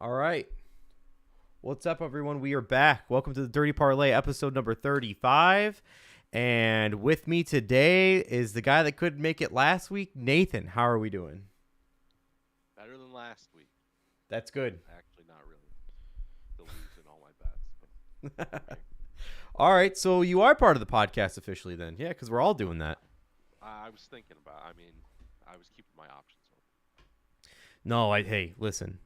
All right. What's up, everyone? We are back. Welcome to the Dirty Parlay, episode number 35. And with me today is the guy that couldn't make it last week, Nathan. How are we doing? Better than last week. That's good. Actually, not really. Still losing all my bets. But All right. So you are part of the podcast officially then. Yeah, because we're all doing that. I was thinking about. I was keeping my options open. No, hey, listen.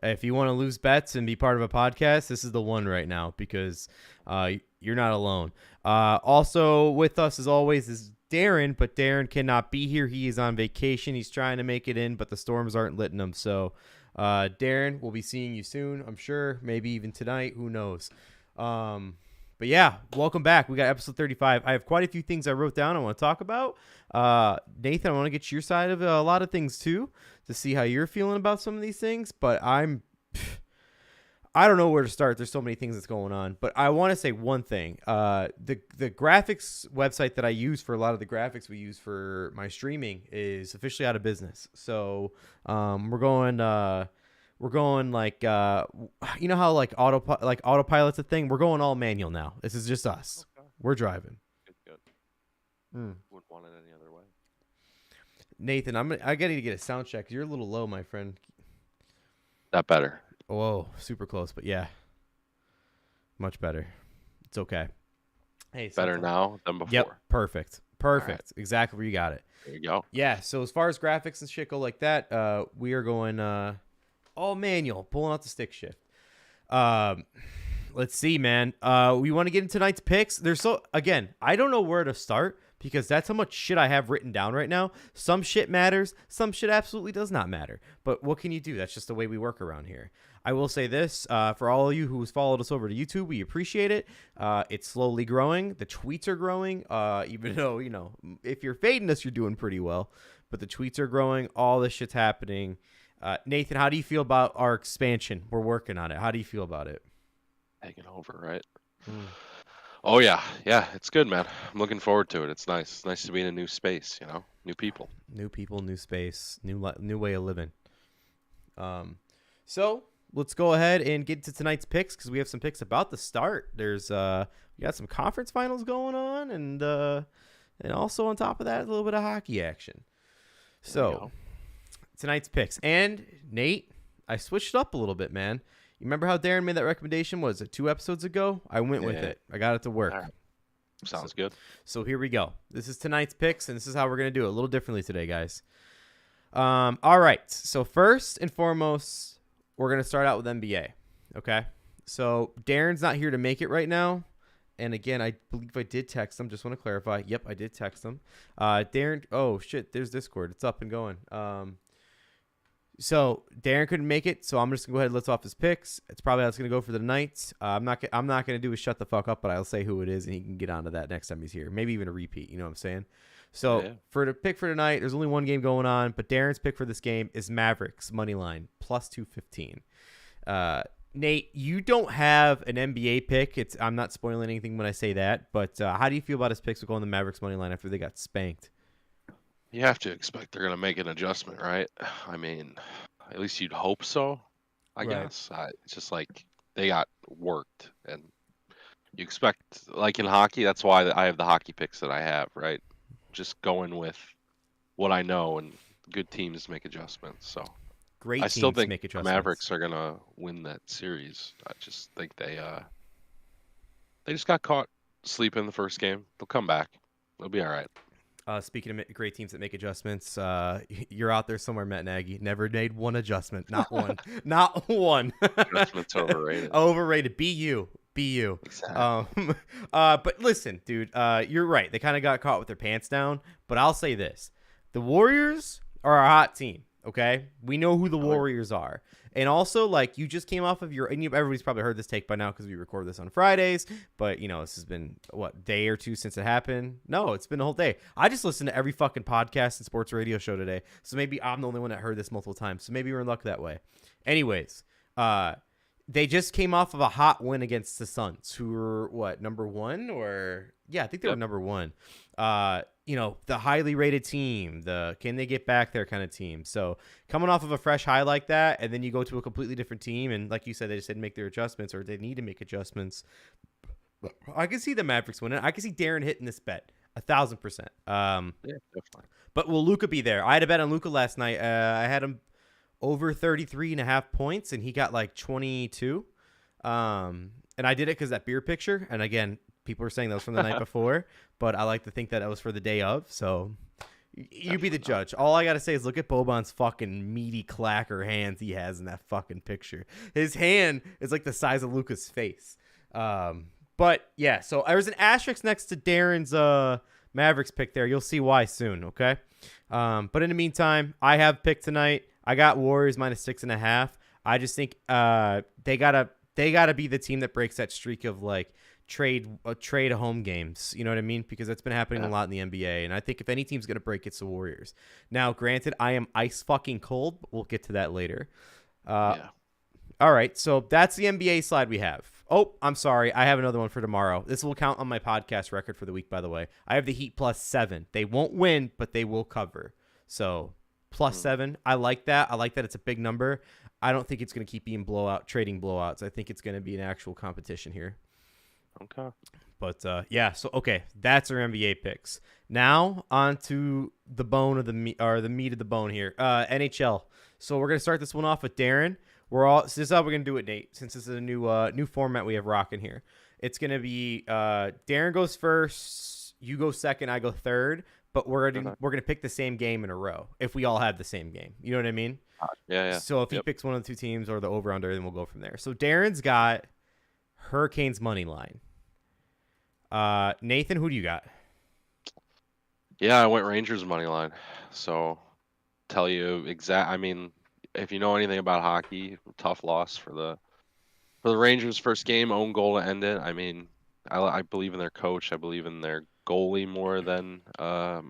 If you want to lose bets and be part of a podcast, this is the one right now because you're not alone. Also with us, as always, is Darren, but Darren cannot be here. He is on vacation. He's trying to make it in, but the storms aren't letting him. So, Darren, we'll be seeing you soon, I'm sure. Maybe even tonight. Who knows? But yeah, welcome back. We got episode 35. I have quite a few things I wrote down I want to talk about. Nathan, I want to get your side of a lot of things too to see how you're feeling about some of these things. But I don't know where to start. There's so many things that's going on. But I want to say one thing. The graphics website that I use for a lot of the graphics we use for my streaming is officially out of business. So we're going like you know how like autopilot's a thing. We're going all manual now. This is just us. Okay. We're driving. Good. Mm. Wouldn't want it any other way. Nathan, I got to get a sound check. You're a little low, my friend. That better. Whoa, super close, but yeah, much better. It's okay. Hey, Better now than before. Yep, perfect. Right. Exactly where you got it. There you go. Yeah. So as far as graphics and shit go like that, we are going all manual, pulling out the stick shift. Let's see, man. We want to get into tonight's picks. Again, I don't know where to start because that's how much shit I have written down right now. Some shit matters. Some shit absolutely does not matter. But what can you do? That's just the way we work around here. I will say this, for all of you who's followed us over to YouTube, we appreciate it. It's slowly growing. The tweets are growing, even though, if you're fading us, you're doing pretty well. But the tweets are growing. All this shit's happening. Nathan, how do you feel about our expansion? We're working on it. How do you feel about it? Taking over, right? Oh, yeah. Yeah, it's good, man. I'm looking forward to it. It's nice. It's nice to be in a new space, new people. New people, new space, new way of living. So let's go ahead and get to tonight's picks because we have some picks about the start. We got some conference finals going on, and also on top of that, a little bit of hockey action. So tonight's picks. And Nate, I switched up a little bit, man. You remember how Darren made that recommendation? Was it 2 episodes ago? I went with it. I got it to work. Right. Sounds good. So here we go. This is tonight's picks, and this is how we're going to do it. A little differently today, guys. All right. So first and foremost, we're going to start out with NBA. Okay? So Darren's not here to make it right now. And again, I believe I did text him. Just want to clarify. Yep, I did text him. Darren, oh, shit. There's Discord. It's up and going. So Darren couldn't make it, so I'm just gonna go ahead and list off his picks. It's probably how it's gonna go for the night. I'm not gonna do a shut the fuck up, but I'll say who it is, and he can get onto that next time he's here. Maybe even a repeat. You know what I'm saying? So For the pick for tonight, there's only one game going on, but Darren's pick for this game is Mavericks money line plus 215. Nate, you don't have an NBA pick. I'm not spoiling anything when I say that, but how do you feel about his picks going the Mavericks money line after they got spanked? You have to expect they're going to make an adjustment, right? I mean, at least you'd hope so, I guess. It's just like they got worked. And you expect, like in hockey, that's why I have the hockey picks that I have, right? Just going with what I know, and good teams make adjustments. So Great I still think make the Mavericks are going to win that series. I just think they just got caught sleeping the first game. They'll come back. They'll be all right. Speaking of great teams that make adjustments, you're out there somewhere, Matt Nagy. Never made one adjustment. Not one. Not one. Adjustment's overrated. Overrated. Be you. Exactly. But listen, dude, you're right. They kind of got caught with their pants down. But I'll say this. The Warriors are a hot team, okay? We know who the Warriors are. And also, like, you just came off of everybody's probably heard this take by now because we record this on Fridays. But, this has been, day or two since it happened? No, it's been a whole day. I just listened to every fucking podcast and sports radio show today. So maybe I'm the only one that heard this multiple times. So maybe we're in luck that way. Anyways, they just came off of a hot win against the Suns, who were, number one? I think they were number one. the highly rated team, the can they get back there kind of team. So coming off of a fresh high like that, and then you go to a completely different team, and like you said, they just didn't make their adjustments, or they need to make adjustments. I can see the Mavericks winning. I can see Darren hitting this bet 1,000%. Yeah, definitely. But will Luka be there? I had a bet on Luka last night. I had him over 33.5 points, and he got like 22. And I did it because that beer picture. And again, people were saying that was from the night before, but I like to think that it was for the day of. So you be the judge. All I got to say is look at Boban's fucking meaty clacker hands he has in that fucking picture. His hand is like the size of Luka's face. But yeah, so there's an asterisk next to Darren's Mavericks pick there. You'll see why soon, okay? But in the meantime, I have picked tonight. I got Warriors -6.5. I just think they gotta be the team that breaks that streak of like trade home games. You know what I mean? Because that's been happening a lot in the NBA. And I think if any team's gonna break, it's the Warriors. Now, granted, I am ice fucking cold, but we'll get to that later. All right, so that's the NBA slide we have. Oh, I'm sorry. I have another one for tomorrow. This will count on my podcast record for the week, by the way. I have the Heat +7. They won't win, but they will cover. So +7. I like that. I like that it's a big number. I don't think it's going to keep being trading blowouts. I think it's going to be an actual competition here. Okay. But yeah, so okay, that's our NBA picks. Now on to the bone of the meat of the bone here. NHL. So we're gonna start this one off with Darren. This is how we're gonna do it, Nate. Since this is a new format we have rocking here. It's gonna be Darren goes first, you go second, I go third. But we're gonna pick the same game in a row if we all have the same game. You know what I mean? Yeah. So if he picks one of the two teams or the over under, then we'll go from there. So Darren's got Hurricanes money line. Nathan, who do you got? Yeah, I went Rangers money line. So tell you I mean, if you know anything about hockey, tough loss for the Rangers first game, own goal to end it. I mean, I believe in their coach. I believe in their goalie more than the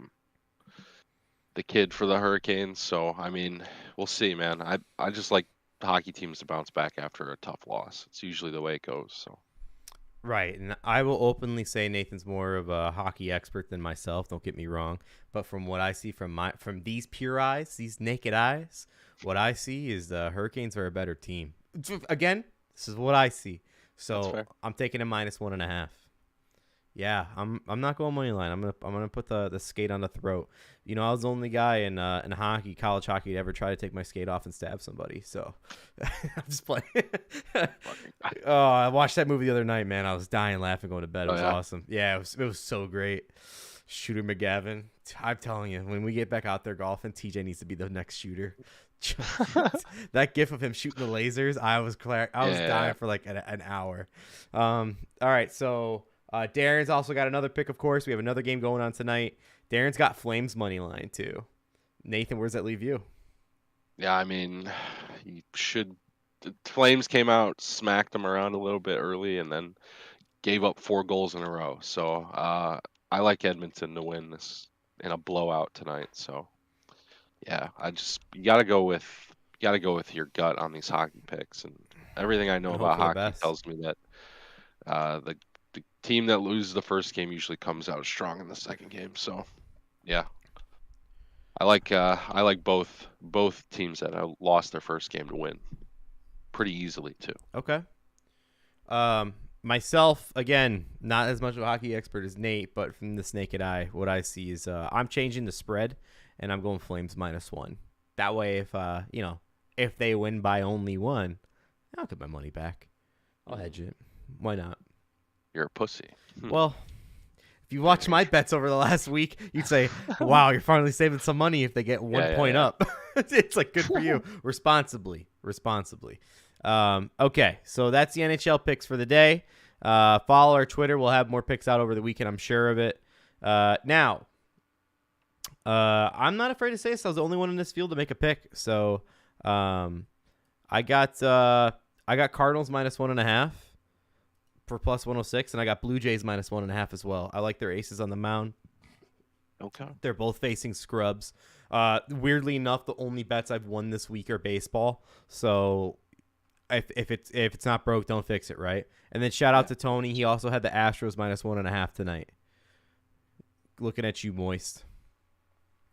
kid for the Hurricanes. So I mean, we'll see, man. I just like hockey teams to bounce back after a tough loss. It's usually the way it goes. So. Right, and I will openly say Nathan's more of a hockey expert than myself. Don't get me wrong, but from what I see from these pure eyes, these naked eyes, what I see is the Hurricanes are a better team. Again, this is what I see. So I'm taking a -1.5. Yeah, I'm not going money line. I'm gonna put the skate on the throat. You know, I was the only guy in hockey, college hockey, to ever try to take my skate off and stab somebody. So I'm just playing. Oh, I watched that movie the other night, man. I was dying laughing going to bed. It was awesome. Yeah, it was so great. Shooter McGavin. I'm telling you, when we get back out there golfing, TJ needs to be the next shooter. That gif of him shooting the lasers, I was dying for like an hour. All right, so. Darren's also got another pick, of course. We have another game going on tonight. Darren's got Flames money line, too. Nathan, where does that leave you? Yeah, I mean, the Flames came out, smacked them around a little bit early, and then gave up 4 goals in a row. So I like Edmonton to win this in a blowout tonight. So yeah, you gotta go with your gut on these hockey picks, and everything I know about hockey tells me that the team that loses the first game usually comes out strong in the second game. So, yeah, I like both teams that have lost their first game to win pretty easily too. Okay. Myself, again, not as much of a hockey expert as Nate, but from this naked eye, what I see is I'm changing the spread, and I'm going Flames -1. That way, if they win by only 1, I'll get my money back. I'll hedge it. Why not? You're a pussy. Well, if you watch my bets over the last week, you'd say, wow, you're finally saving some money if they get 1 point up. It's like, good for you. Responsibly. Okay, so that's the NHL picks for the day. Follow our Twitter. We'll have more picks out over the weekend, I'm sure of it. Now, I'm not afraid to say this. I was the only one in this field to make a pick. So I got Cardinals -1.5. for +106, and I got Blue Jays -1.5 as well. I like their aces on the mound. Okay. They're both facing scrubs. Weirdly enough, the only bets I've won this week are baseball. So if it's not broke, don't fix it, right? And then shout out to Tony. He also had the Astros -1.5 tonight. looking at you, Moist.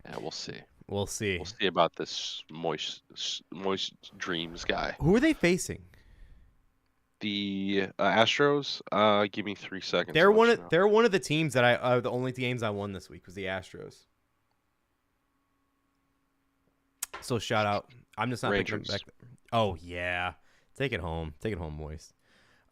Yeah, we'll see. We'll see. We'll see about this moist dreams guy. Who are they facing? The Astros. Give me 3 seconds. They're one of the teams that the only games I won this week was the Astros. So shout out. I'm just not picking them back. Oh yeah, take it home, Moist.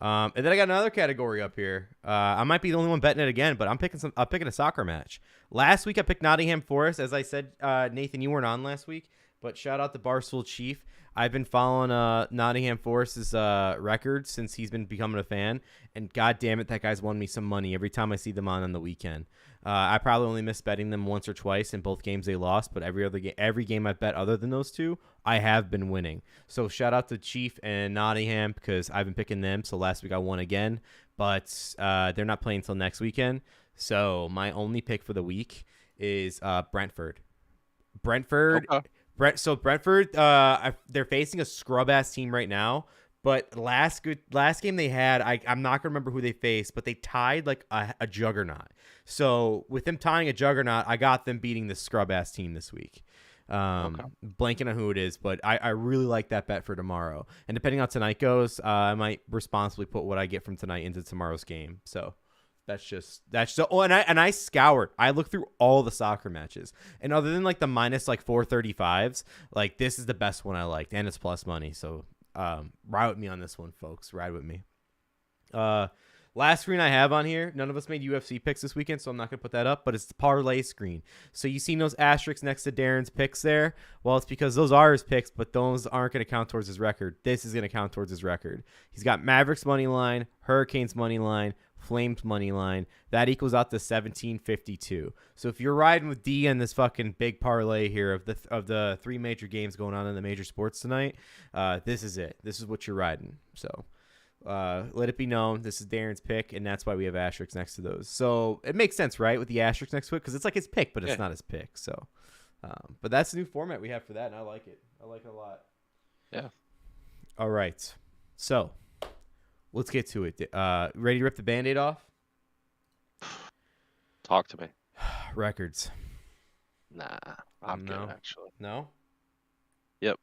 And then I got another category up here. I might be the only one betting it again, but I'm picking a soccer match. Last week I picked Nottingham Forest. As I said, Nathan, you weren't on last week, but shout out to Barstool Chief. I've been following Nottingham Forest's record since he's been becoming a fan, and god damn it, that guy's won me some money every time I see them on the weekend. I probably only missed betting them once or twice in both games they lost, but every game I've bet other than those two, I have been winning. So shout out to Chief and Nottingham because I've been picking them. So last week I won again, but they're not playing until next weekend. So my only pick for the week is Brentford. Okay. Brentford, they're facing a scrub ass team right now. But last game they had, I'm not gonna remember who they faced, but they tied like a juggernaut. So with them tying a juggernaut, I got them beating the scrub ass team this week. Blanking on who it is, but I really like that bet for tomorrow. And depending on how tonight goes, I might responsibly put what I get from tonight into tomorrow's game. So that's just and I scoured. I looked through all the soccer matches, and other than like the minus like 435s, like this is the best one I liked, and it's plus money. So ride with me on this one, folks. Ride with me. Last screen I have on here, none of us made UFC picks this weekend, so I'm not going to put that up, but it's the parlay screen. So you seen those asterisks next to Darren's picks there? Well, it's because those are his picks, but those aren't going to count towards his record. This is going to count towards his record. He's got Mavericks money line, Hurricanes money line, Flames money line. That equals out to 1752. So if you're riding with D on this fucking big parlay here of the three major games going on in the major sports tonight, this is it. This is what you're riding. So let it be known, this is Darren's pick, and that's why we have asterisks next to those. So it makes sense, right, with the asterisks next to it, because it's like his pick, but it's not his pick. So, but that's the new format we have for that, and I like it. I like it a lot. Yeah. All right. So let's get to it. Ready to rip the Band-Aid off? Talk to me. Records. Nah, I'm good, actually. No? Yep.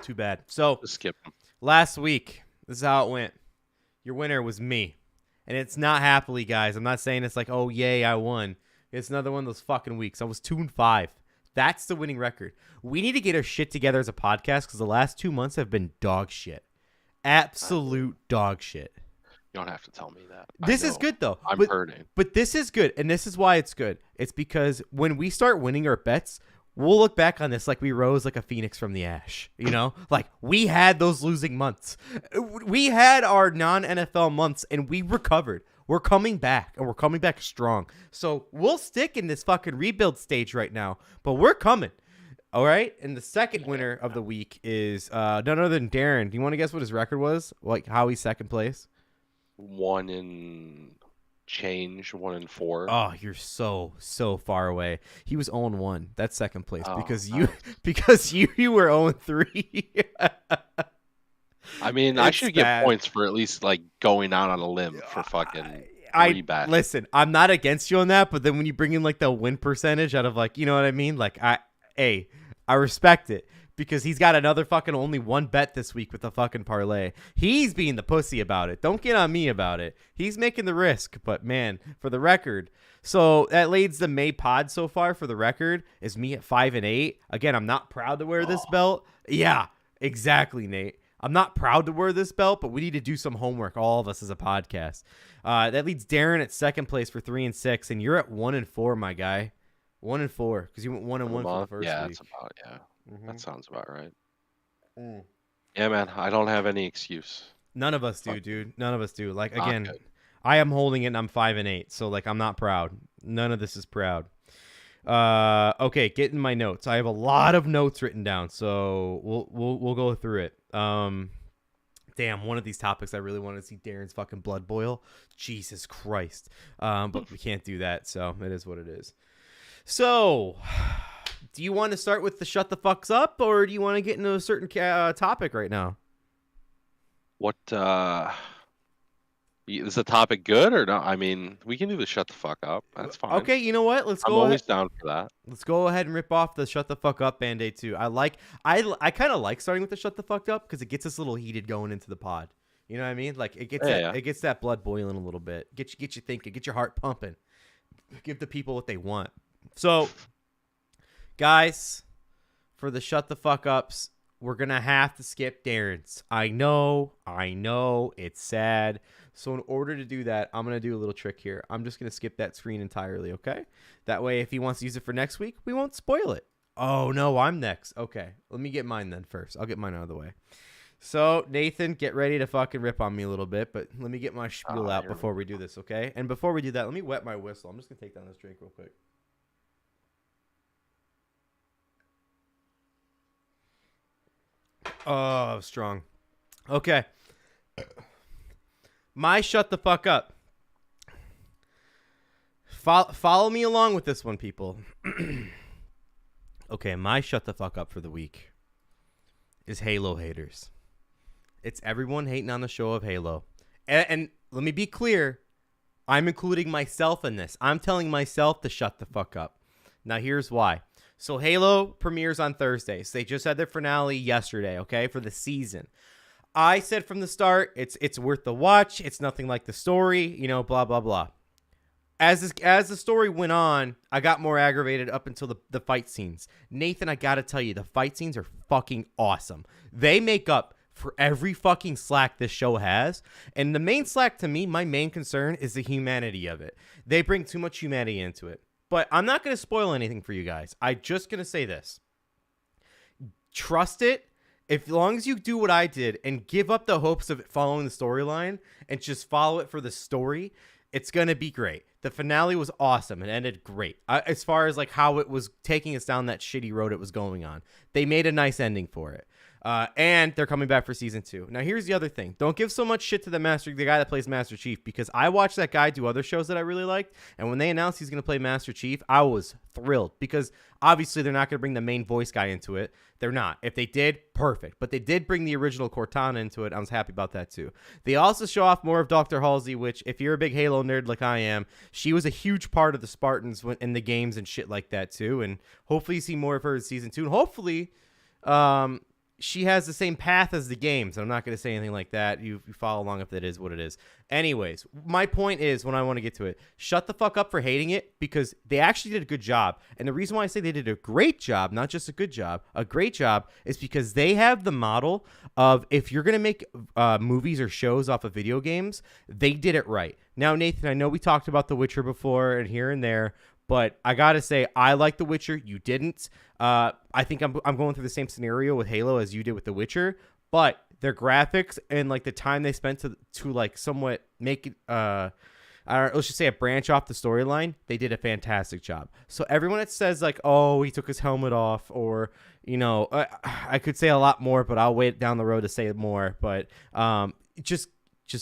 Too bad. So just skip them. Last week, this is how it went. Your winner was me. And it's not happily, guys. I'm not saying it's like, oh, yay, I won. It's another one of those fucking weeks. I was 2-5. That's the winning record. We need to get our shit together as a podcast because the last 2 months have been dog shit. Absolute dog shit. You don't have to tell me that. This is good, though. I'm hurting. But this is good, and this is why it's good. It's because when we start winning our bets, we'll look back on this like we rose like a phoenix from the ash, you know? Like, we had those losing months. We had our non-NFL months, and we recovered. We're coming back, and we're coming back strong. So we'll stick in this fucking rebuild stage right now, but we're coming. All right? And the second winner of the week is none other than Darren. Do you want to guess what his record was? Like, how he's second place? 1 in change, 1 in 4. Oh, you're so far away. He was 0-1. That's second place because you were 0-3. I mean, I should get points for at least like going out on a limb for fucking bad. Listen, I'm not against you on that, but then when you bring in like the win percentage out of like, you know what I mean? Like I respect it. Because he's got another fucking only one bet this week with the fucking parlay. He's being the pussy about it. Don't get on me about it. He's making the risk. But, man, for the record. So, that leads the May pod so far for the record is me at 5-8. Again, I'm not proud to wear this belt. Yeah, exactly, Nate. I'm not proud to wear this belt, but we need to do some homework, all of us as a podcast. That leads Darren at second place for 3-6. And you're at 1-4, my guy. 1-4. Because you went 1-1 for the first week. Yeah, that's about, That sounds about right. Yeah, man, I don't have any excuse. None of us do, dude. None of us do. Like, again, I am holding it and I'm 5-8. So, like, I'm not proud. None of this is proud. Okay, getting my notes. I have a lot of notes written down, so we'll go through it. Damn, one of these topics I really want to see Darren's fucking blood boil. Jesus Christ. But we can't do that, so it is what it is. So, do you want to start with the shut the fucks up, or do you want to get into a certain topic right now? What, Is the topic good or not? I mean, we can do the shut the fuck up. That's fine. Okay, you know what? I'm always down for that. Let's go ahead and rip off the shut the fuck up Band-Aid too. I kind of like starting with the shut the fuck up because it gets us a little heated going into the pod. You know what I mean? Like it gets it gets that blood boiling a little bit. Get you thinking, get your heart pumping. Give the people what they want. So, guys, for the shut the fuck ups, we're gonna have to skip Darren's. I know, it's sad. So in order to do that, I'm gonna do a little trick here. I'm just gonna skip that screen entirely, okay? That way, if he wants to use it for next week, we won't spoil it. Oh no, I'm next. Okay, let me get mine then first. I'll get mine out of the way. So Nathan, get ready to fucking rip on me a little bit, but let me get my spiel out before we do this, okay? And before we do that, let me wet my whistle. I'm just gonna take down this drink real quick. Oh, strong. Okay. My shut the fuck up. Follow me along with this one, people. Okay, my shut the fuck up for the week is Halo haters. It's everyone hating on the show of Halo. And let me be clear. I'm including myself in this. I'm telling myself to shut the fuck up. Now, here's why. So Halo premieres on Thursdays. They just had their finale yesterday, okay, for the season. I said from the start, it's worth the watch. It's nothing like the story, you know, blah, blah, blah. As the story went on, I got more aggravated up until the fight scenes. Nathan, I got to tell you, the fight scenes are fucking awesome. They make up for every fucking slack this show has. And the main slack to me, my main concern is the humanity of it. They bring too much humanity into it. But I'm not going to spoil anything for you guys. I'm just going to say this. Trust it. As long as you do what I did and give up the hopes of following the storyline and just follow it for the story, it's going to be great. The finale was awesome. It ended great. As far as like how it was taking us down that shitty road it was going on. They made a nice ending for it. And they're coming back for season 2. Now, here's the other thing. Don't give so much shit to the guy that plays Master Chief, because I watched that guy do other shows that I really liked. And when they announced he's going to play Master Chief, I was thrilled, because obviously they're not going to bring the main voice guy into it. They're not. If they did, perfect. But they did bring the original Cortana into it. I was happy about that too. They also show off more of Dr. Halsey, which, if you're a big Halo nerd like I am, she was a huge part of the Spartans in the games and shit like that too. And hopefully you see more of her in season 2. And hopefully, she has the same path as the games. I'm not going to say anything like that. You follow along if that is what it is. Anyways, my point is, when I want to get to it, shut the fuck up for hating it, because they actually did a good job. And the reason why I say they did a great job, not just a good job, a great job, is because they have the model of, if you're going to make movies or shows off of video games, they did it right. Now, Nathan, I know we talked about The Witcher before and here and there, but I gotta say, I like The Witcher. You didn't. I think I'm going through the same scenario with Halo as you did with The Witcher. But their graphics and like the time they spent to like somewhat make it, let's just say, a branch off the storyline, they did a fantastic job. So everyone that says like, oh, he took his helmet off, or, you know, I could say a lot more, but I'll wait down the road to say more. But just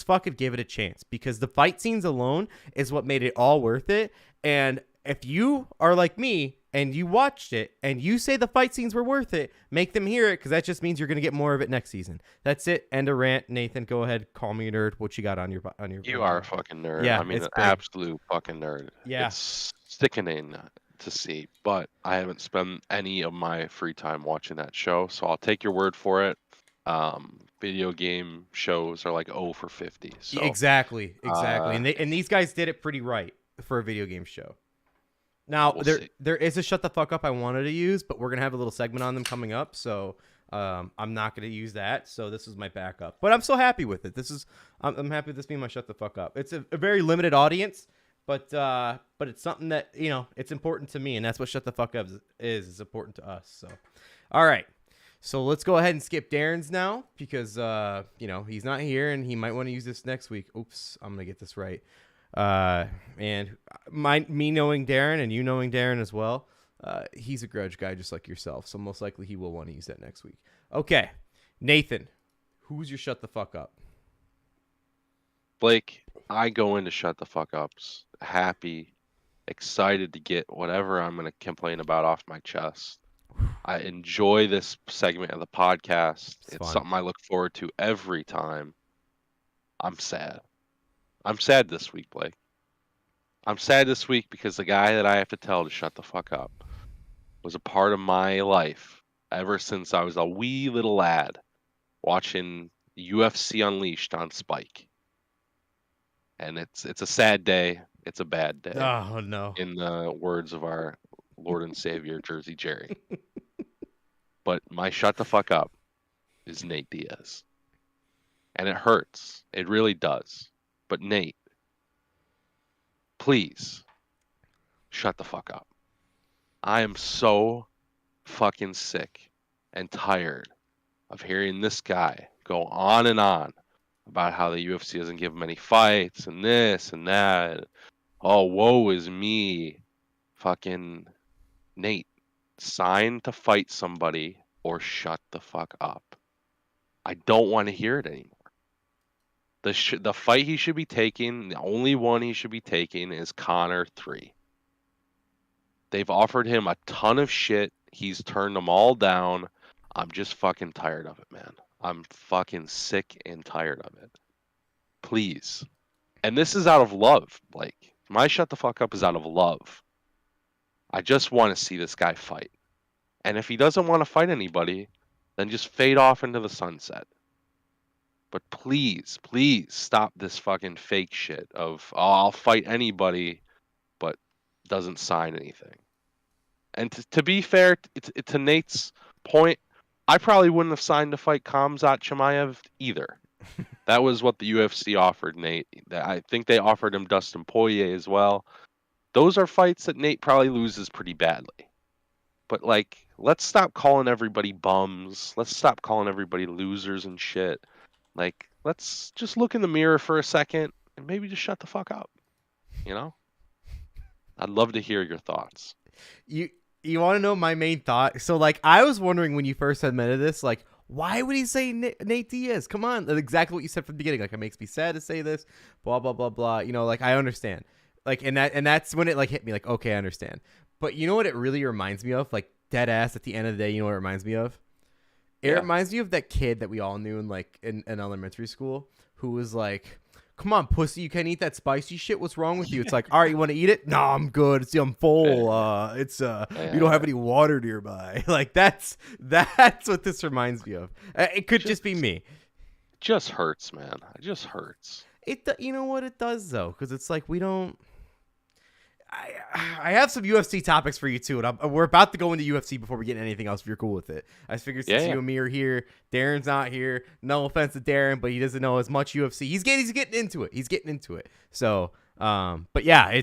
fucking give it a chance, because the fight scenes alone is what made it all worth it. And if you are like me and you watched it and you say the fight scenes were worth it, make them hear it, because that just means you're going to get more of it next season. That's it. End of rant. Nathan, go ahead. Call me a nerd. What you got on your You are a fucking nerd. Yeah, I mean, an big. absolute fucking nerd. Yeah. It's sickening to see, but I haven't spent any of my free time watching that show, so I'll take your word for it. Video game shows are like 0 for 50. So, exactly. And these guys did it pretty right for a video game show. Now, there is a shut the fuck up I wanted to use, but we're going to have a little segment on them coming up, so I'm not going to use that. So this is my backup. But I'm so happy with it. I'm happy with this being my shut the fuck up. It's a very limited audience, but it's something that, you know, it's important to me, and that's what shut the fuck up is. It's important to us. So, all right. So let's go ahead and skip Darren's now, because, you know, he's not here, and he might want to use this next week. Oops, I'm going to get this right. And me knowing Darren and you knowing Darren as well, he's a grudge guy just like yourself, so most likely he will want to use that next week. Okay, Nathan, who's your shut the fuck up? Blake, I go into shut the fuck ups happy, excited to get whatever I'm going to complain about off my chest. I enjoy this segment of the podcast. It's something I look forward to every time. I'm sad. I'm sad this week, Blake. I'm sad this week because the guy that I have to tell to shut the fuck up was a part of my life ever since I was a wee little lad watching UFC Unleashed on Spike. And it's a sad day. It's a bad day, Oh no. in the words of our Lord and Savior Jersey Jerry. But my shut the fuck up is Nate Diaz. And it hurts. It really does. But Nate, please shut the fuck up. I am so fucking sick and tired of hearing this guy go on and on about how the UFC doesn't give him any fights and this and that. Oh, woe is me. Fucking Nate, sign to fight somebody or shut the fuck up. I don't want to hear it anymore. The fight he should be taking, the only one he should be taking is Conor 3. They've offered him a ton of shit. He's turned them all down. I'm just fucking tired of it, man. I'm fucking sick and tired of it. Please. And this is out of love, Blake. My shut the fuck up is out of love. I just want to see this guy fight. And if he doesn't want to fight anybody, then just fade off into the sunset. But please, please stop this fucking fake shit of, oh, I'll fight anybody, but doesn't sign anything. And to be fair, to Nate's point, I probably wouldn't have signed to fight Khamzat Chimaev either. That was what the UFC offered Nate. I think they offered him Dustin Poirier as well. Those are fights that Nate probably loses pretty badly. But, like, let's stop calling everybody bums. Let's stop calling everybody losers and shit. Like, let's just look in the mirror for a second and maybe just shut the fuck up. You know? I'd love to hear your thoughts. You want to know my main thought? So, like, I was wondering when you first admitted this, like, why would he say Nate Diaz? Come on. That's exactly what you said from the beginning. Like, it makes me sad to say this, blah, blah, blah, blah. You know, like, I understand. Like, and that's when it, like, hit me. Like, okay, I understand. But you know what it really reminds me of? Like, dead ass at the end of the day, you know what it reminds me of? It reminds me of that kid that we all knew in, like, in elementary school who was like, come on, pussy, you can't eat that spicy shit. What's wrong with you? It's like, all right, you want to eat it? No, I'm good. I'm full. You don't have any water nearby. Like, that's what this reminds me of. It could just be me. It just hurts, man. It just hurts. You know what it does though, because it's like we don't. I have some UFC topics for you too, and we're about to go into UFC before we get into anything else. If you're cool with it, I figured since you and me are here, Darren's not here. No offense to Darren, but he doesn't know as much UFC. He's getting into it. He's getting into it. So, but yeah,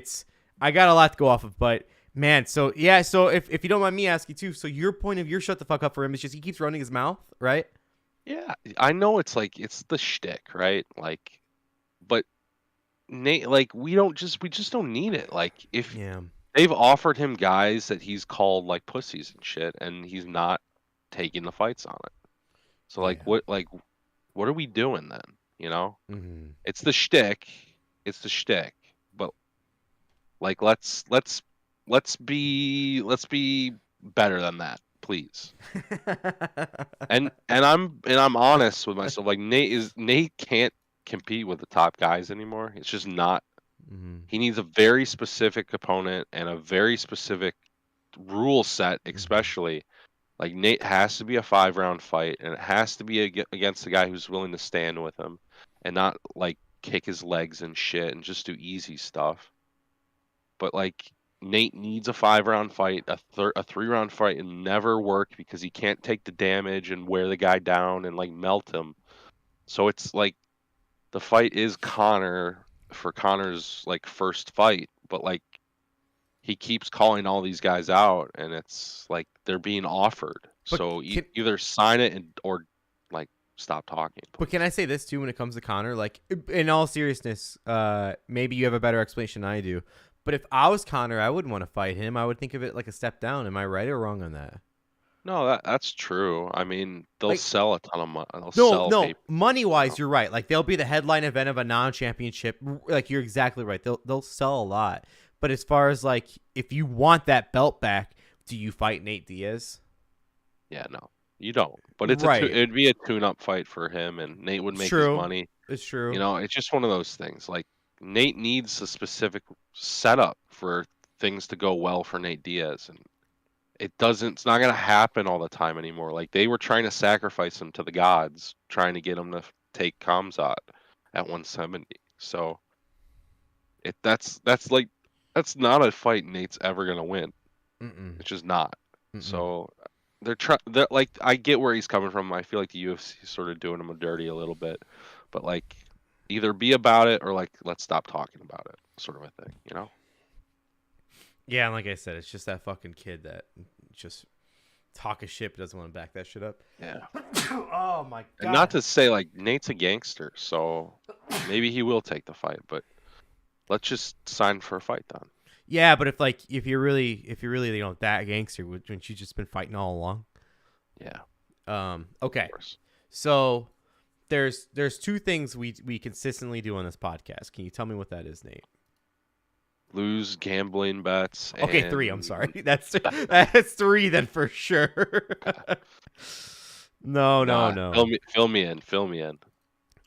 I got a lot to go off of. But man, so yeah, so if you don't mind me asking too, so your point of your shut the fuck up for him is just he keeps running his mouth, right? Yeah, I know it's like it's the shtick, right? Like, but Nate, like we just don't need it. Like if they've offered him guys that he's called like pussies and shit, and he's not taking the fights on it. So what are we doing then? You know, it's the shtick. It's the shtick. But like let's be better than that, please. and I'm honest with myself. Like Nate can't compete with the top guys anymore. It's just not. He needs a very specific opponent and a very specific rule set, especially. Like Nate has to be a 5-round fight, and it has to be against a guy who's willing to stand with him and not like kick his legs and shit and just do easy stuff. But like Nate needs a 5-round fight. A 3-round fight and never work because he can't take the damage and wear the guy down and like melt him. So it's like the fight is Conor for Conor's like first fight, but like he keeps calling all these guys out, and it's like they're being offered. But so either sign it or like stop talking. Please. But can I say this too when it comes to Conor? Like in all seriousness, maybe you have a better explanation than I do. But if I was Conor, I wouldn't want to fight him. I would think of it like a step down. Am I right or wrong on that? No, that's true. I mean, they'll sell a ton of money. No, money-wise, you're right. Like they'll be the headline event of a non-championship. Like you're exactly right. They'll sell a lot. But as far as like, if you want that belt back, do you fight Nate Diaz? Yeah, no, you don't. But it'd be a tune-up fight for him, and Nate would make his money. It's true. You know, it's just one of those things. Like Nate needs a specific setup for things to go well for Nate Diaz, and it's not going to happen all the time anymore. Like, they were trying to sacrifice him to the gods, trying to get him to take Kamzat at 170. So that's not a fight Nate's ever going to win. Mm-mm. It's just not. Mm-mm. So they're like, I get where he's coming from. I feel like the UFC is sort of doing him dirty a little bit, but like, either be about it or like, let's stop talking about it, sort of a thing, you know? Yeah, and like I said, it's just that fucking kid that just talk a shit but doesn't want to back that shit up. Yeah. Oh my god. And not to say like Nate's a gangster, so maybe he will take the fight, but let's just sign for a fight then. Yeah, but if you're really that gangster, wouldn't you just been fighting all along? Yeah. Okay. So there's two things we consistently do on this podcast. Can you tell me what that is, Nate? Lose gambling bets. Okay, 3. I'm sorry. That's 3 then for sure. No. Fill me in.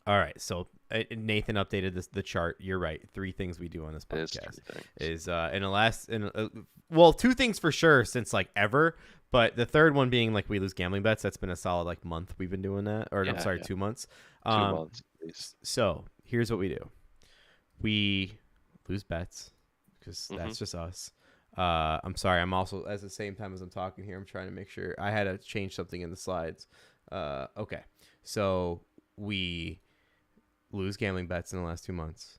All right. So Nathan updated the chart. You're right. 3 things we do on this podcast is well, 2 things for sure since like ever, but the third one being like we lose gambling bets. That's been a solid like month we've been doing that, or I'm sorry, 2 months. 2 months. So here's what we do: we lose bets because that's just us. I'm sorry. I'm also at the same time as I'm talking here, I'm trying to make sure I had to change something in the slides. Okay, so we lose gambling bets in the last 2 months.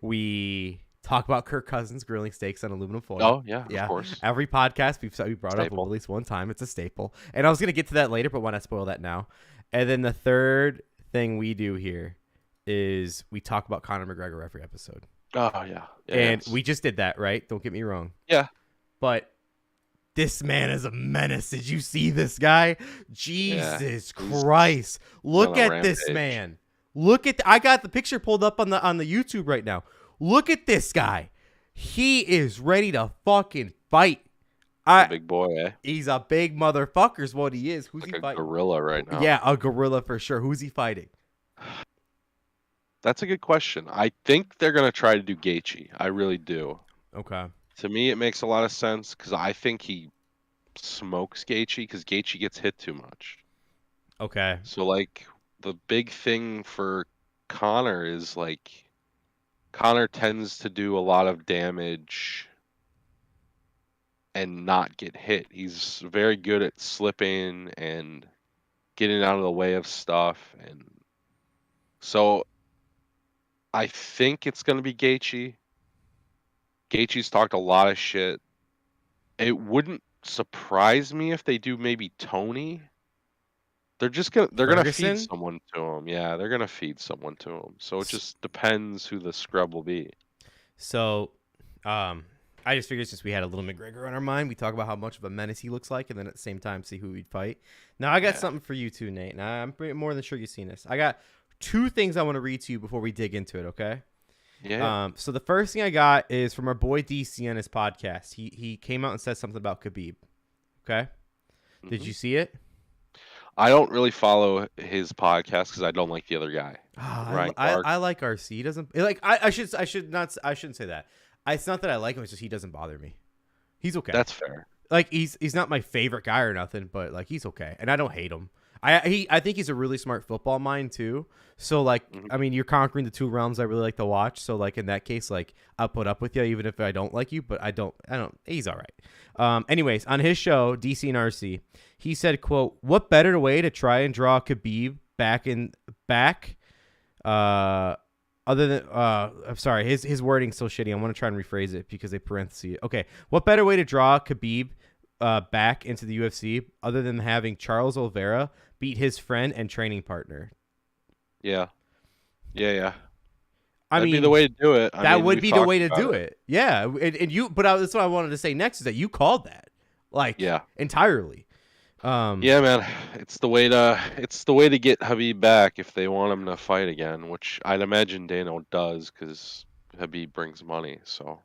We talk about Kirk Cousins grilling steaks on aluminum foil. Oh yeah, of course. Every podcast we brought up at least one time. It's a staple. And I was gonna get to that later, but why not spoil that now? And then the third thing we do here is we talk about Conor McGregor every episode. Oh yeah. And we just did that, right? Don't get me wrong. Yeah. But this man is a menace. Did you see this guy? Jesus Christ. Look at this man. I got the picture pulled up on the YouTube right now. Look at this guy. He is ready to fucking fight. A big boy, eh? He's a big motherfucker is what he is. Who's like he fighting? A gorilla right now. Yeah, a gorilla for sure. Who's he fighting? That's a good question. I think they're going to try to do Gaethje. I really do. Okay. To me, it makes a lot of sense because I think he smokes Gaethje because Gaethje gets hit too much. Okay. So, like, the big thing for Conor is, like, Conor tends to do a lot of damage and not get hit. He's very good at slipping and getting out of the way of stuff. And so I think it's going to be Gaethje. Gaethje's talked a lot of shit. It wouldn't surprise me if they do maybe Tony. They're gonna feed someone to him. Yeah, they're gonna feed someone to him. So it just depends who the scrub will be. So, I just figured since we had a little McGregor on our mind, we talk about how much of a menace he looks like, and then at the same time see who we'd fight. Now I got something for you too, Nate. Now I'm more than sure you've seen this. I got 2 things I want to read to you before we dig into it. Okay. Yeah. So the first thing I got is from our boy DC on his podcast. He came out and said something about Khabib. Okay. Did you see it? I don't really follow his podcast because I don't like the other guy. I like RC. He doesn't like. I shouldn't say that. It's not that I like him. It's just he doesn't bother me. He's okay. That's fair. Like he's not my favorite guy or nothing, but like he's okay, and I don't hate him. I think he's a really smart football mind too. So like, I mean, you're conquering the 2 realms I really like to watch. So like in that case, like I'll put up with you even if I don't like you, but I don't. He's all right. Anyways, on his show, DC and RC, he said, "quote What better way to try and draw Khabib back? Other than I'm sorry, his wording's so shitty. I want to try and rephrase it because they parentheses. Okay, what better way to draw Khabib back into the UFC other than having Charles Oliveira beat his friend and training partner?" Yeah. I mean, be the way to do it. That would be the way to do it. Yeah, but that's what I wanted to say next is that you called that, like, entirely. Yeah, man, it's the way to get Khabib back if they want him to fight again, which I'd imagine Dano does because Khabib brings money. So,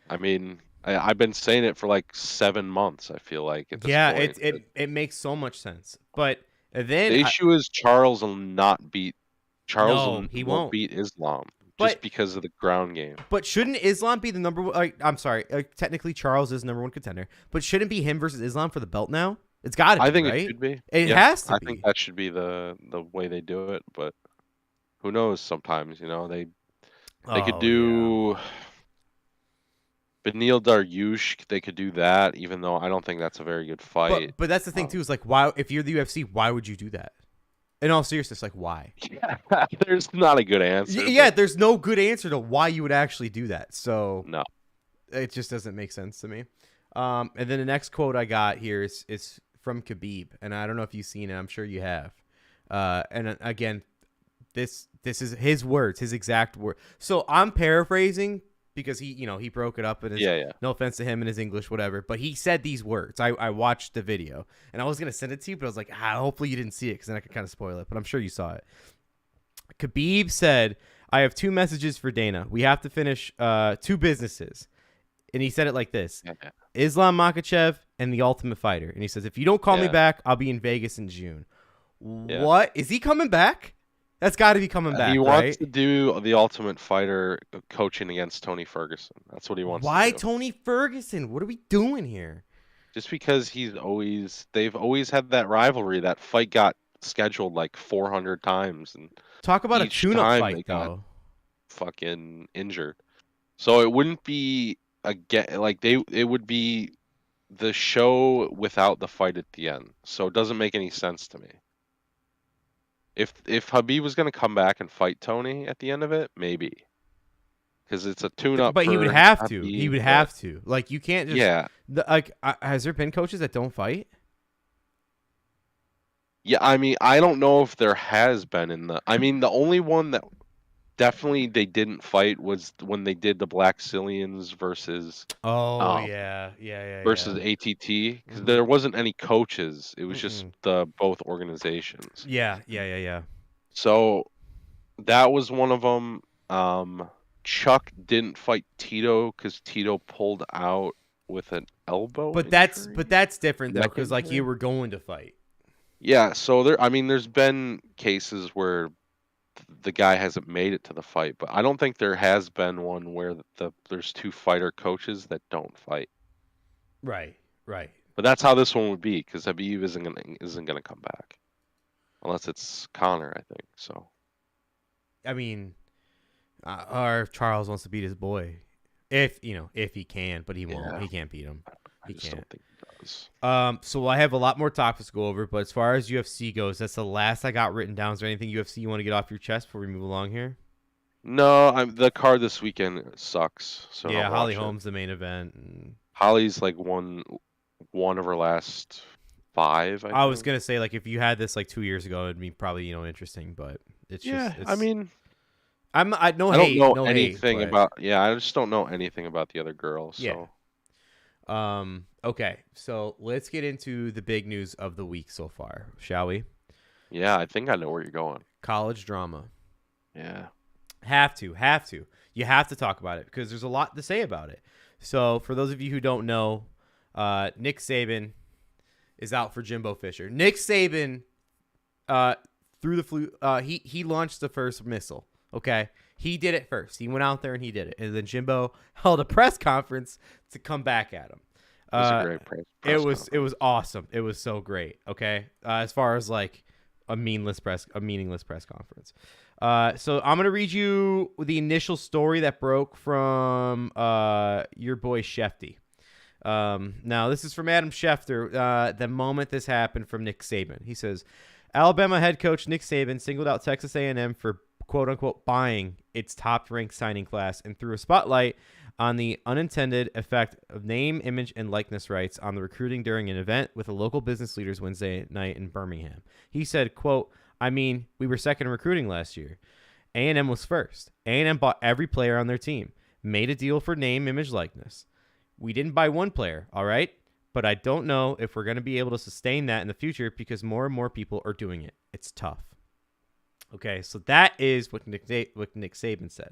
I mean, I've been saying it for like 7 months. I feel like at this point. It makes so much sense, but then the issue is Charles will not beat Charles No, he won't won't. beat Islam just But because of the ground game. but shouldn't Islam be the number one? I'm sorry. Technically, Charles is number one contender, but shouldn't be him versus Islam for the belt now? It's got to I be, think it right? should be. It Yeah, has to I think be. that should be the way they do it. But who knows? Sometimes they could Oh yeah. do Benil Dariush. They could do that, even though I don't think that's a very good fight. But that's the thing too. Is like, why? If you're the UFC, why would you do that? In all seriousness, like why? Yeah, there's not a good answer. Yeah, there's no good answer to why you would actually do that. So No. it just doesn't make sense to me. And then the next quote I got here is from Khabib, and I don't know if you've seen it. I'm sure you have. And again, this is his words, his exact word. So I'm paraphrasing because he broke it up in his, Yeah. no offense to him and his English, whatever, but he said these words. I watched the video, and I was gonna send it to you, but I was like, hopefully you didn't see it because then I could kind of spoil it. But I'm sure you saw it. Khabib said, "I have two messages for Dana. We have to finish two businesses." And he said it like this: Yeah. Islam Makhachev and the Ultimate Fighter. And he says, if you don't call me Yeah. back, I'll be in Vegas in June. Yeah. What? Is he coming back? That's got to be coming back, He right? wants to do the Ultimate Fighter coaching against Tony Ferguson. That's what he wants Why to do. Tony Ferguson? What are we doing here? Just because they've always had that rivalry. That fight got scheduled like 400 times, and Talk about a each tune-up time fight, they got though. fucking injured. So it wouldn't be it would be the show without the fight at the end. So it doesn't make any sense to me. If Habib was gonna come back and fight Tony at the end of it, maybe. Because it's a tune-up. But he would for have to. Habib, He would but- have to. Like, you can't just... Yeah. Has there been coaches that don't fight? Yeah, I mean, I don't know if there has been the only one that definitely they didn't fight was when they did the Black Cillians versus Oh, um, yeah, versus ATT, because there wasn't any coaches. It was just the both organizations. Yeah. So that was one of them. Chuck didn't fight Tito because Tito pulled out with an elbow. But injury? that's different, though, Neck because, like, injury? you were going to fight. Yeah, so there's been cases where the guy hasn't made it to the fight, but I don't think there has been one where there's two fighter coaches that don't fight. Right. But that's how this one would be, because Habib isn't gonna come back, unless it's Conor, I think. So. I mean, or Charles wants to beat his boy, if he can, but he won't. Yeah. He can't beat him. I just don't think he does. So I have a lot more topics to go over, but as far as UFC goes, that's the last I got written down. Is there anything UFC you want to get off your chest before we move along here? No, the card this weekend sucks. So Yeah, don't Holly watch it. Holm's the main event. And Holly's like one of her last 5. I was think. gonna say, like, if you had this like 2 years ago, it'd be probably interesting, but it's just. I mean, I I don't know anything about. Yeah, I just don't know anything about the other girls. So. Yeah. Okay, so let's get into the big news of the week so far, shall we? Yeah, I think I know where you're going. College drama. Yeah. Have to. You have to talk about it because there's a lot to say about it. So for those of you who don't know, Nick Saban is out for Jimbo Fisher. Nick Saban threw the flu. He launched the first missile. Okay, he did it first. He went out there and he did it, and then Jimbo held a press conference to come back at him. It was a great press It was awesome. It was so great. Okay, as far as like a meaningless press conference. So I'm gonna read you the initial story that broke from your boy Shefty. Now this is from Adam Schefter. The moment this happened from Nick Saban, he says, Alabama head coach Nick Saban singled out Texas A&M for quote unquote buying its top-ranked signing class and threw a spotlight on the unintended effect of name, image, and likeness rights on the recruiting during an event with the local business leaders Wednesday night in Birmingham. He said, quote, I mean, we were second in recruiting last year. A&M was first. A&M bought every player on their team, made a deal for name, image, likeness. We didn't buy one player, all right? But I don't know if we're going to be able to sustain that in the future because more and more people are doing it. It's tough. Okay, so that is what Nick Saban said.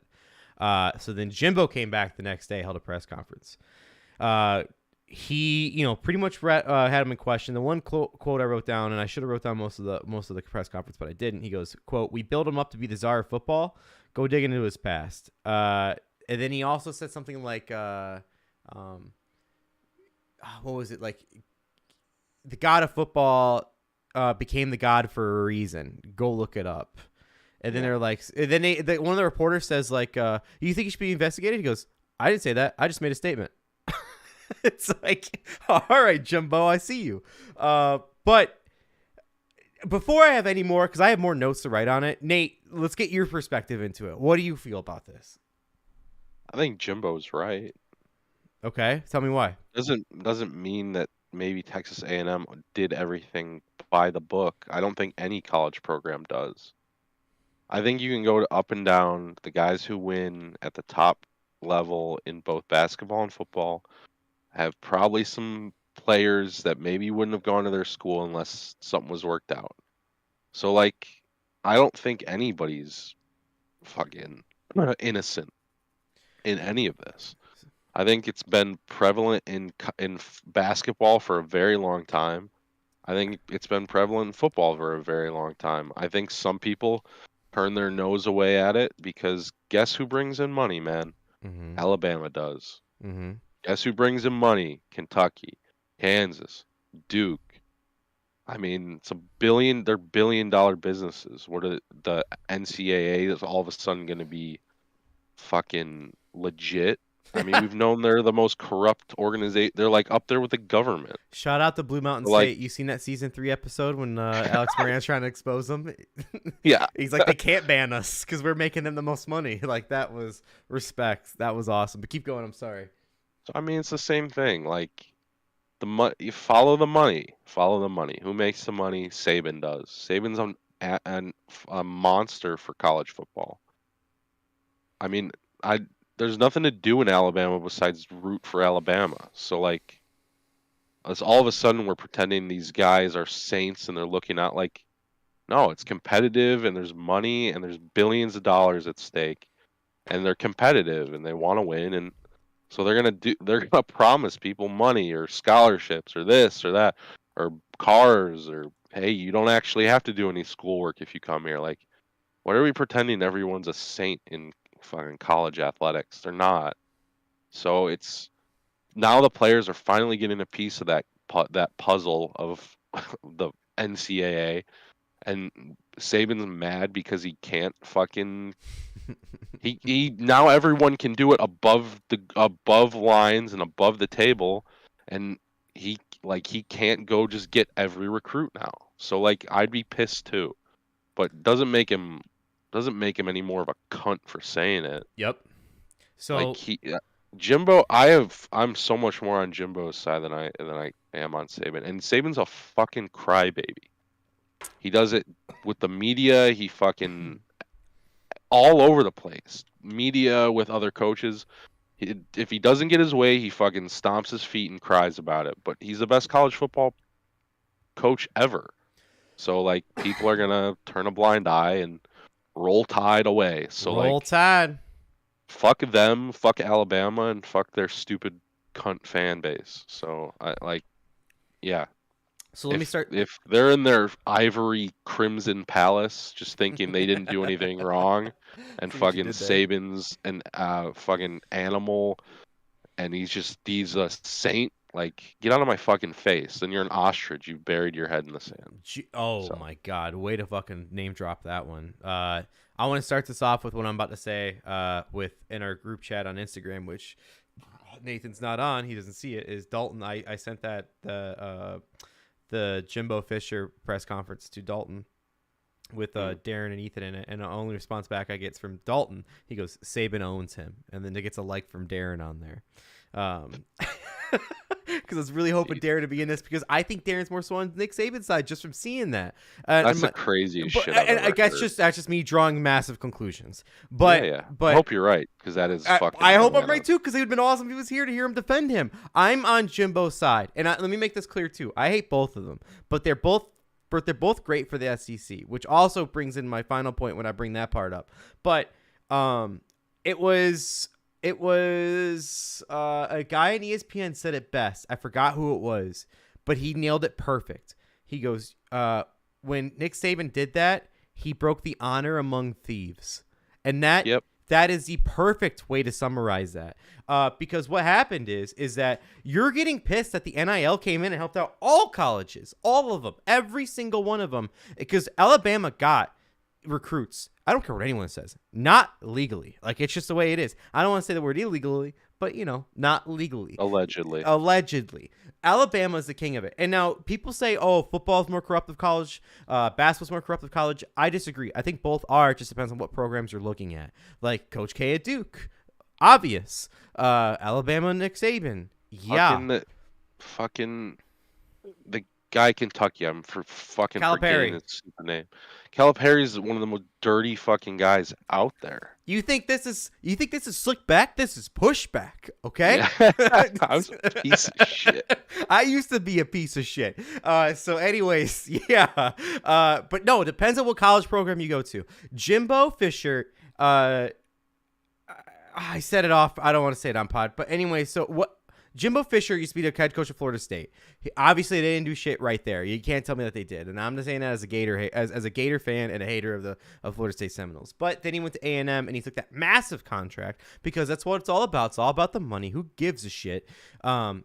So then Jimbo came back the next day, held a press conference. he, pretty much had him in question. The one quote I wrote down, and I should have wrote down most of the press conference, but I didn't. He goes, "Quote: We built him up to be the czar of football. Go dig into his past." And then he also said something like, "What was it like? The god of football became the god for a reason. Go look it up." And then they're like, and then one of the reporters says like, "You think he should be investigated?" He goes, "I didn't say that. I just made a statement." It's like, all right, Jimbo, I see you. But before I have any more, because I have more notes to write on it, Nate, let's get your perspective into it. What do you feel about this? I think Jimbo's right. Okay, tell me why. Doesn't mean that maybe Texas A&M did everything by the book. I don't think any college program does. I think you can go up and down the guys who win at the top level in both basketball and football have probably some players that maybe wouldn't have gone to their school unless something was worked out. So like, I don't think anybody's fucking innocent in any of this. I think it's been prevalent in basketball for a very long time. I think it's been prevalent in football for a very long time. I think some people turn their nose away at it because guess who brings in money, man? Mm-hmm. Alabama does. Mm-hmm. Guess who brings in money? Kentucky, Kansas, Duke. I mean, they're billion-dollar businesses. What are the NCAA is all of a sudden going to be fucking legit? I mean, we've known they're the most corrupt organization. They're like up there with the government. Shout out to Blue Mountain Like, State. You seen that season 3 episode when Alex Moran's trying to expose them? yeah. He's like, they can't ban us because we're making them the most money. Like, that was respect. That was awesome. But keep going. I'm sorry. So I mean, it's the same thing. Like you follow the money. Follow the money. Who makes the money? Saban does. Saban's a monster for college football. I mean, there's nothing to do in Alabama besides root for Alabama. So like, it's all of a sudden we're pretending these guys are saints and they're looking out like, no, it's competitive and there's money and there's billions of dollars at stake and they're competitive and they want to win and so they're gonna promise people money or scholarships or this or that or cars or hey, you don't actually have to do any schoolwork if you come here. Like, what are we pretending everyone's a saint in fucking college athletics? They're not. So it's now the players are finally getting a piece of that puzzle of the NCAA, and Saban's mad because he can't fucking he now everyone can do it above lines and above the table, and he can't go just get every recruit now. So like I'd be pissed too, but doesn't make him any more of a cunt for saying it. Yep. So Like I'm so much more on Jimbo's side than I am on Saban, and Saban's a fucking crybaby. He does it with the media. He fucking all over the place. Media with other coaches. If he doesn't get his way, he fucking stomps his feet and cries about it. But he's the best college football coach ever. So like people are gonna turn a blind eye and roll Tide away. So roll Tide. Fuck them, fuck Alabama, and fuck their stupid cunt fan base. So yeah. So let me start. If they're in their ivory crimson palace, just thinking they didn't do anything wrong, and fucking Saban's an fucking animal, and he's a saint. Like, get out of my fucking face. Then you're an ostrich. You've buried your head in the sand. My God. Way to fucking name drop that one. I want to start this off with what I'm about to say in our group chat on Instagram, which Nathan's not on. He doesn't see it. Is Dalton. I sent that the Jimbo Fisher press conference to Dalton with Darren and Ethan in it. And the only response back I get from Dalton, he goes, Saban owns him. And then it gets a like from Darren on there. Because I was really hoping Darren to be in this because I think Darren's more so on Nick Saban's side just from seeing that. That's the craziest shit. And I guess that's just me drawing massive conclusions. But yeah. But I hope you're right because that is fucking. I hope I'm right too because it would have been awesome if he was here to hear him defend him. I'm on Jimbo's side, and let me make this clear too. I hate both of them, but they're both great for the SEC, which also brings in my final point when I bring that part up. But it was It was a guy on ESPN said it best. I forgot who it was, but he nailed it perfect. He goes, when Nick Saban did that, he broke the honor among thieves. And that Yep. that is the perfect way to summarize that. Because what happened is that you're getting pissed that the NIL came in and helped out all colleges, all of them, every single one of them, because Alabama got recruits. I don't care what anyone says. Not legally. Like, it's just the way it is. I don't want to say the word illegally, but, not legally. Allegedly. Allegedly. Alabama is the king of it. And now people say, oh, football is more corrupt than college. Basketball's more corrupt than college. I disagree. I think both are. It just depends on what programs you're looking at. Like Coach K at Duke. Obvious. Alabama, Nick Saban. Yeah. Fucking the guy Kentucky. I'm for fucking Calipari. forgetting his stupid name. Calipari is one of the most dirty fucking guys out there. You think this is slick back? This is pushback, okay? Yeah. I was a piece of shit. I used to be a piece of shit. So anyways, yeah. But no, it depends on what college program you go to. Jimbo Fisher, I set it off. I don't want to say it on pod. But anyway, so what? Jimbo Fisher used to be the head coach of Florida State. Obviously, they didn't do shit right there. You can't tell me that they did. And I'm just saying that as a Gator, as a Gator fan and a hater of Florida State Seminoles. But then he went to A&M and he took that massive contract because that's what it's all about. It's all about the money. Who gives a shit? And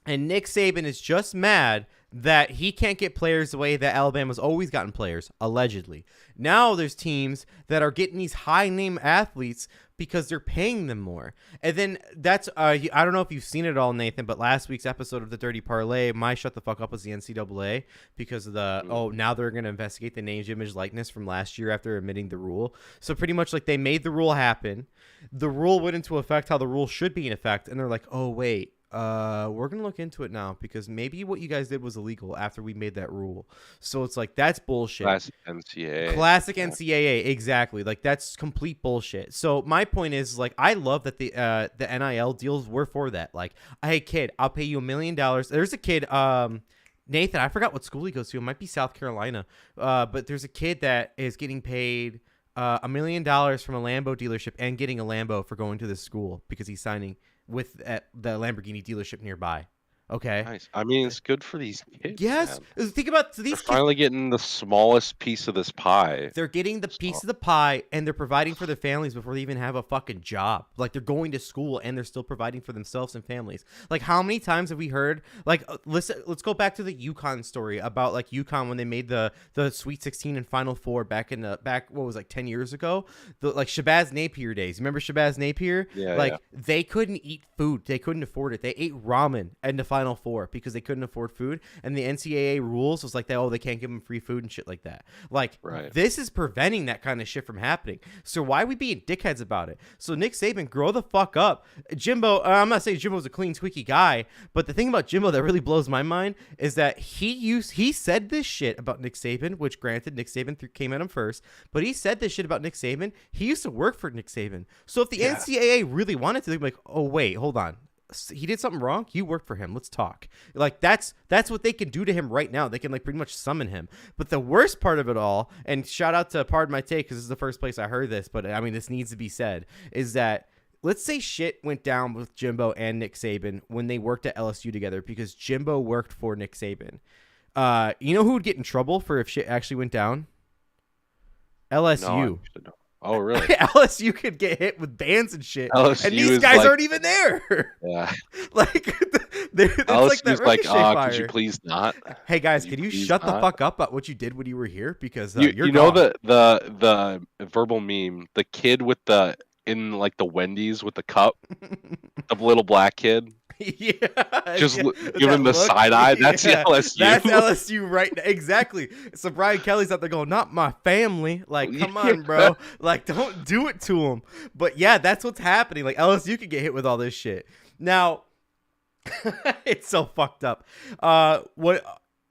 Nick Saban is just mad that he can't get players the way that Alabama's always gotten players, allegedly. Now there's teams that are getting these high-name athletes because they're paying them more. And then that's, I don't know if you've seen it all, Nathan, but last week's episode of The Dirty Parlay, my shut the fuck up was the NCAA because of now they're going to investigate the name, image, likeness from last year after admitting the rule. So pretty much like they made the rule happen. The rule went into effect how the rule should be in effect. And they're like, oh, wait. We're gonna look into it now because maybe what you guys did was illegal after we made that rule. So it's like that's bullshit. Classic NCAA. Classic NCAA, exactly. Like that's complete bullshit. So my point is like I love that the NIL deals were for that. Like, hey kid, I'll pay you $1 million. There's a kid, Nathan, I forgot what school he goes to. It might be South Carolina. But there's a kid that is getting paid $1 million from a Lambo dealership and getting a Lambo for going to this school because he's signing with the Lamborghini dealership nearby. Okay. Nice. I mean, it's good for these kids. Yes. Man. Think about these They're kids. finally getting the smallest piece of this pie. They're getting the piece of the pie and they're providing for their families before they even have a fucking job. Like they're going to school and they're still providing for themselves and families. Like how many times have we heard like listen, let's go back to the UConn story about like UConn when they made the Sweet 16 and Final Four back what was like 10 years ago? The like Shabazz Napier days. Remember Shabazz Napier? Yeah. Like yeah. they couldn't eat food. They couldn't afford it. They ate ramen in the Final Four because they couldn't afford food. And the NCAA rules was like they can't give them free food and shit like that. Like This is preventing that kind of shit from happening. So why are we being dickheads about it? So Nick Saban, grow the fuck up. Jimbo, I'm not saying Jimbo's a clean, squeaky guy, but the thing about Jimbo that really blows my mind is that he said this shit about Nick Saban, which granted Nick Saban came at him first, but he said this shit about Nick Saban. He used to work for Nick Saban. So if the NCAA really wanted to, they'd be like, oh wait, hold on. He did something wrong. You work for him. Let's talk. Like that's what they can do to him right now. They can like pretty much summon him. But the worst part of it all, and shout out to Pardon My Take because this is the first place I heard this, but I mean this needs to be said, is that let's say shit went down with Jimbo and Nick Saban when they worked at LSU together because Jimbo worked for Nick Saban. You know who would get in trouble for if shit actually went down? LSU. No, oh, really? LSU could get hit with bans and shit. LSU and these guys aren't even there. Yeah. Like, LSU's it's like, fire. could you please not? Hey, guys, can you shut the fuck up about what you did when you were here? Because you're you know gone. the verbal meme, the kid with the Wendy's with the cup, the little black kid. Yeah, just give him the side eye. That's LSU. That's LSU, right? Exactly. So Brian Kelly's out there going, "Not my family." Like, come on, bro. Like, don't do it to him. But yeah, that's what's happening. Like, LSU could get hit with all this shit. Now, it's so fucked up. What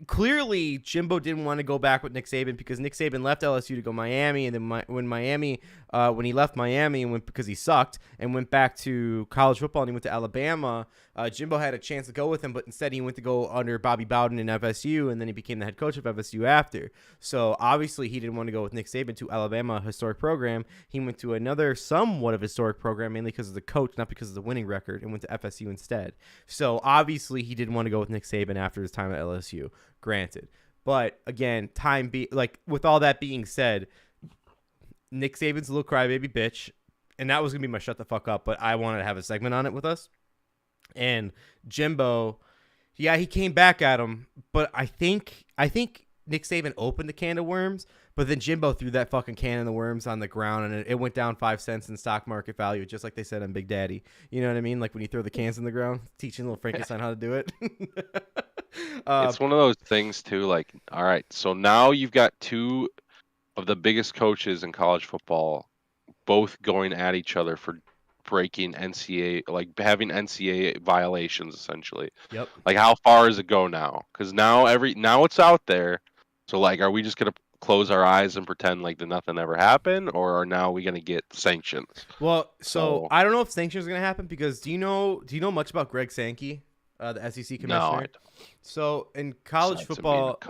clearly Jimbo didn't want to go back with Nick Saban because Nick Saban left LSU to go Miami, and then when he left Miami and went because he sucked and went back to college football and he went to Alabama, Jimbo had a chance to go with him, but instead he went to go under Bobby Bowden in FSU, and then he became the head coach of FSU after. So obviously he didn't want to go with Nick Saban to Alabama, a historic program. He went to another somewhat of a historic program, mainly because of the coach, not because of the winning record, and went to FSU instead. So obviously he didn't want to go with Nick Saban after his time at LSU. Granted, but again, with all that being said, Nick Saban's a little crybaby bitch, and that was gonna be my shut the fuck up. But I wanted to have a segment on it with us. And Jimbo, yeah, he came back at him, but I think Nick Saban opened the can of worms, but then Jimbo threw that fucking can of the worms on the ground, and it went down 5 cents in stock market value, just like they said on Big Daddy. You know what I mean? Like when you throw the cans in the ground, teaching little Frankenstein how to do it. It's one of those things too. Like, all right, so now you've got two of the biggest coaches in college football, both going at each other for breaking NCAA, like having NCAA violations, essentially. Yep. Like, how far does it go now? Because now it's out there. So, like, are we just gonna close our eyes and pretend like that nothing ever happened, or are now we gonna get sanctions? Well, so I don't know if sanctions are gonna happen because do you know much about Greg Sankey, the SEC commissioner? No, I don't. So in college football,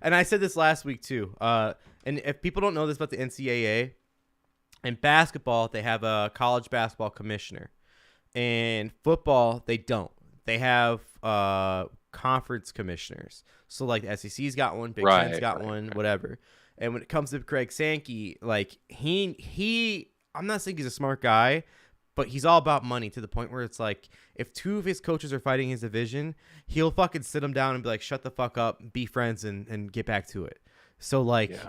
and I said this last week too. And if people don't know this about the NCAA, in basketball they have a college basketball commissioner. In football, they don't. They have conference commissioners. So like the SEC's got one, Big Ten's got one, whatever. And when it comes to Greg Sankey, like he, I'm not saying he's a smart guy, but he's all about money to the point where it's like if two of his coaches are fighting his division, he'll fucking sit them down and be like, shut the fuck up, be friends, and get back to it. So like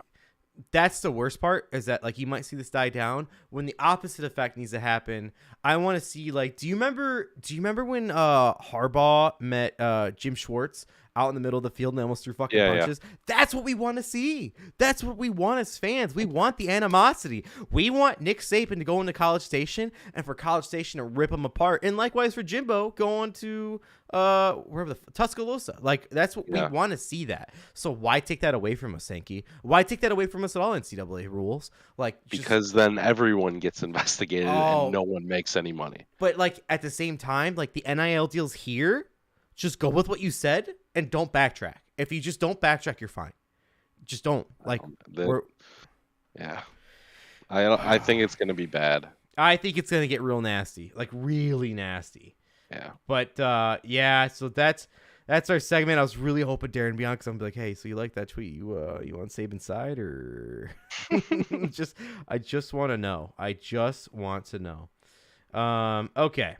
that's the worst part is that like you might see this die down when the opposite effect needs to happen. I want to see like, do you remember when Harbaugh met Jim Schwartz out in the middle of the field and they almost threw fucking punches? Yeah. That's what we want to see. That's what we want as fans. We want the animosity. We want Nick Saban to go into College Station and for College Station to rip them apart. And likewise for Jimbo going to wherever Tuscaloosa. Like that's what we want to see that. So why take that away from us, Sankey? Why take that away from us at all, NCAA rules? Like because then everyone gets investigated and no one makes any money. But like at the same time, like the NIL deals here, just go with what you said and don't backtrack. If you just don't backtrack, you're fine. Just don't. Like I think it's gonna be bad. I think it's gonna get real nasty, like really nasty. Yeah. But so that's our segment. I was really hoping Darren would be on because I'm like, hey, so you like that tweet? You on Saban's side or I just want to know. Okay.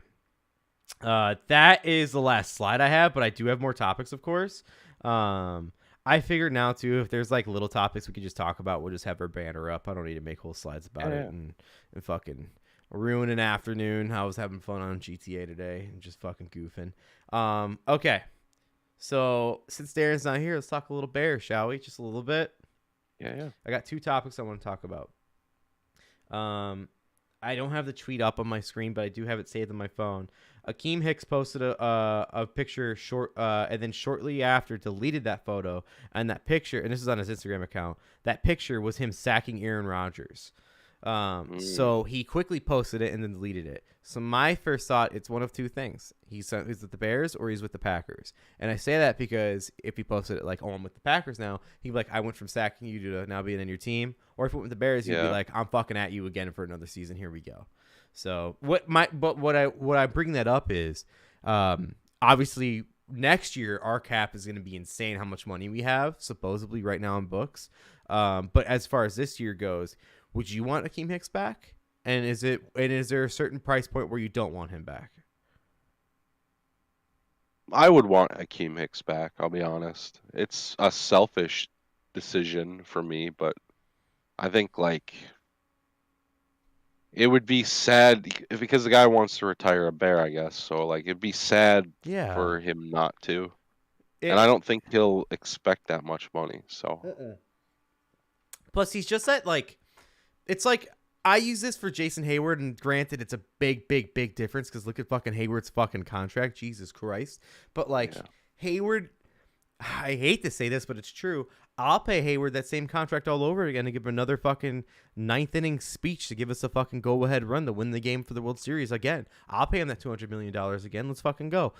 That is the last slide I have, but I do have more topics, of course. I figured now too, if there's like little topics we could just talk about, we'll just have our banner up. I don't need to make whole slides about it and fucking ruin an afternoon. I was having fun on GTA today and just fucking goofing. Okay. So since Darren's not here, let's talk a little Bears, shall we? Just a little bit. Yeah. I got two topics I want to talk about. I don't have the tweet up on my screen, but I do have it saved on my phone. Akeem Hicks posted a picture and then shortly after deleted that photo. And that picture, and this is on his Instagram account, that picture was him sacking Aaron Rodgers. So he quickly posted it and then deleted it. So my first thought, it's one of two things. He's with the Bears or he's with the Packers. And I say that because if he posted it like, oh, I'm with the Packers now, he'd be like, I went from sacking you to now being in your team. Or if he went with the Bears, he'd be like, I'm fucking at you again for another season. Here we go. So what I bring that up is, obviously next year our cap is going to be insane how much money we have supposedly right now in books. But as far as this year goes, would you want Akeem Hicks back? And is there a certain price point where you don't want him back? I would want Akeem Hicks back, I'll be honest. It's a selfish decision for me, but I think like it would be sad because the guy wants to retire a Bear, I guess. So like it'd be sad for him not to. And I don't think he'll expect that much money. So plus he's just that like it's like I use this for Jason Hayward, and granted, it's a big difference because look at fucking Hayward's fucking contract. Jesus Christ. But like Hayward, I hate to say this, but it's true. I'll pay Hayward that same contract all over again to give him another fucking ninth inning speech to give us a fucking go ahead run to win the game for the World Series again. I'll pay him that $200 million again. Let's fucking go.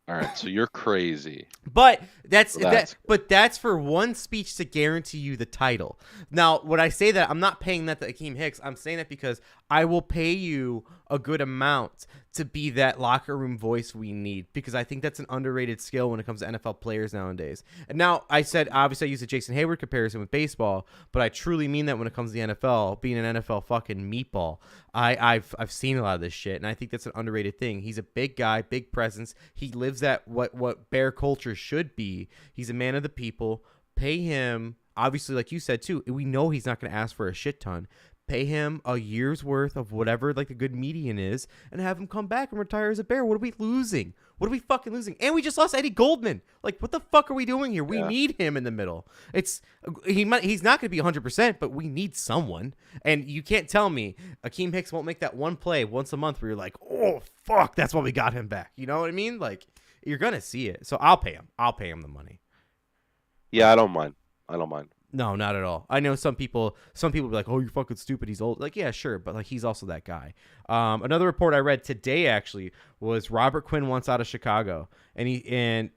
All right, so you're crazy. But that's So that's that. But that's for one speech to guarantee you the title. Now, when I say that, I'm not paying that to Akeem Hicks. I'm saying that because I will pay you a good amount to be that locker room voice we need, because I think that's an underrated skill when it comes to NFL players nowadays. And now I said, obviously I used the Jason Hayward comparison with baseball, but I truly mean that when it comes to the NFL, being an NFL fucking meatball. I've seen a lot of this shit, and I think that's an underrated thing. He's a big guy, big presence. He lives at what Bear culture should be. He's a man of the people. Pay him, obviously, like you said too. We know he's not going to ask for a shit ton. Pay him a year's worth of whatever like the good median is, and have him come back and retire as a Bear. What are we losing? What are we fucking losing? And we just lost Eddie Goldman. Like, what the fuck are we doing here? We need him in the middle. He's not going to be 100%, but we need someone. And you can't tell me Akeem Hicks won't make that one play once a month where you're like, oh fuck, that's why we got him back. You know what I mean? Like, you're gonna see it. So I'll pay him. I'll pay him the money. Yeah, I don't mind. I don't mind. No, not at all. I know some people be like, "Oh, you're fucking stupid. He's old." Like, yeah, sure, but like he's also that guy. Another report I read today actually was Robert Quinn wants out of Chicago, and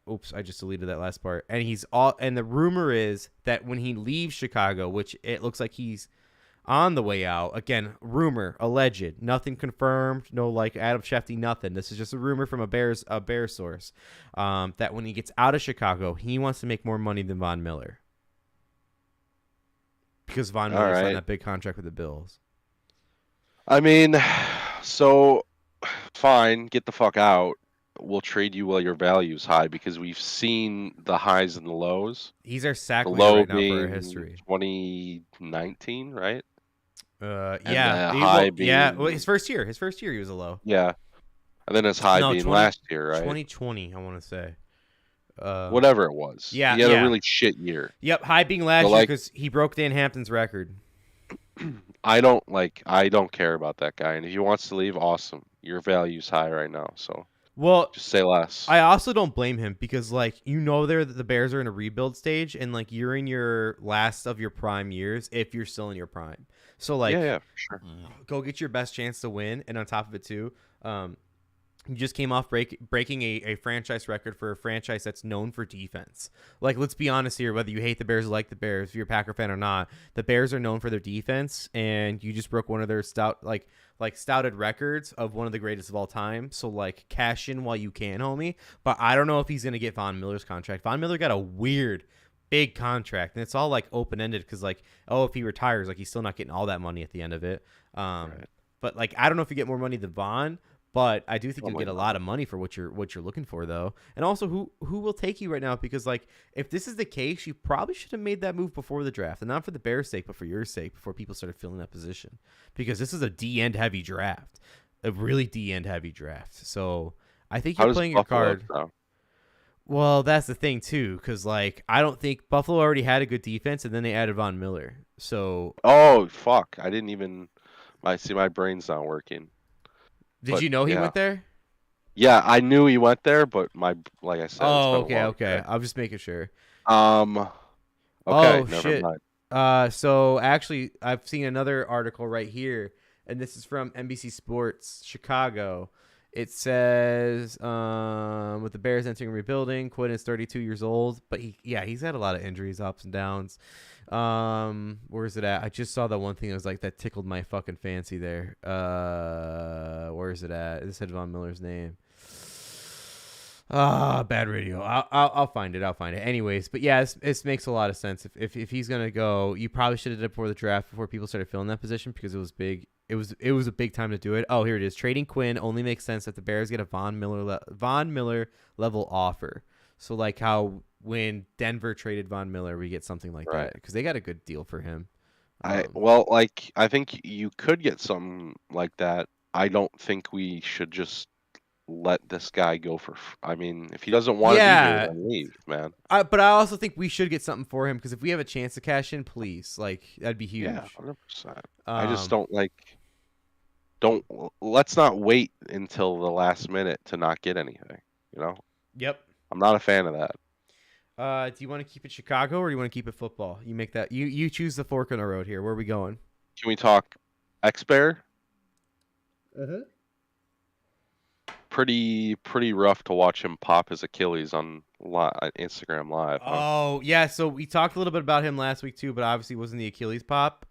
oops, I just deleted that last part. And the rumor is that when he leaves Chicago, which it looks like he's on the way out. Again, rumor, alleged, nothing confirmed. No, like Adam Schefter, nothing. This is just a rumor from a Bears source. That when he gets out of Chicago, he wants to make more money than Von Miller. Because Von Miller signed that big contract with the Bills. I mean, so fine, get the fuck out. We'll trade you while your value's high, because we've seen the highs and the lows. He's our sack leader right now for our history. 2019, right? High being... Well, his first year he was a low. Yeah, and then his high being last year, right? 2020, I want to say. Whatever it was. Yeah, he had a really shit year. Yep, high being last year because he broke Dan Hampton's record. I don't care about that guy, and if he wants to leave, awesome. Your value's high right now, so just say less. I also don't blame him because the Bears are in a rebuild stage, and like you're in your last of your prime years if you're still in your prime. So yeah, for sure. Go get your best chance to win, and on top of it too, you just came off breaking a franchise record for a franchise that's known for defense. Like, let's be honest here, whether you hate the Bears or like the Bears, if you're a Packer fan or not, the Bears are known for their defense, and you just broke one of their stouted records of one of the greatest of all time. So, like, cash in while you can, homie. But I don't know if he's going to get Von Miller's contract. Von Miller got a weird, big contract, and it's all, like, open-ended because, like, if he retires, like, he's still not getting all that money at the end of it. Right. But, like, I don't know if you get more money than Von, but I do think you'll get a lot of money for what you're looking for, though. And also, who will take you right now? Because, like, if this is the case, you probably should have made that move before the draft. And not for the Bears' sake, but for your sake, before people started filling that position. Because this is a D-end heavy draft. A really D-end heavy draft. So I think you're playing your card. Well, that's the thing, too. Because, like, I don't think Buffalo already had a good defense, and then they added Von Miller. So. Oh, fuck. I didn't even. My brain's not working. Did you know he went there? Yeah, I knew he went there, but like I said. Oh, okay. I'm just making sure. Okay. Never mind. So actually, I've seen another article right here, and this is from NBC Sports Chicago. It says, with the Bears entering rebuilding, Quinn is 32 years old, but he's had a lot of injuries, ups and downs. Where is it at? I just saw that one thing that was like that tickled my fucking fancy there. Where is it at? It said Von Miller's name. Bad radio. I'll find it. Anyways, but yeah, this makes a lot of sense. If he's gonna go, you probably should have did it before the draft, before people started filling that position, because it was big. It was a big time to do it. Oh, here it is. Trading Quinn only makes sense if the Bears get a Von Miller level offer. So like how when Denver traded Von Miller, we get something like that because they got a good deal for him. I think you could get something like that. I don't think we should just let this guy go for. I mean, if he doesn't want to be here, then leave, man. But I also think we should get something for him because if we have a chance to cash in, please, like that'd be huge. Yeah, 100%. I just don't like. Let's not wait until the last minute to not get anything. You know. Yep. I'm not a fan of that. Do you want to keep it Chicago or do you want to keep it football? You make that. You choose the fork in the road here. Where are we going? Can we talk X-Bear? Pretty rough to watch him pop his Achilles on Instagram Live, huh? Oh yeah. So we talked a little bit about him last week too, but obviously it wasn't the Achilles pop.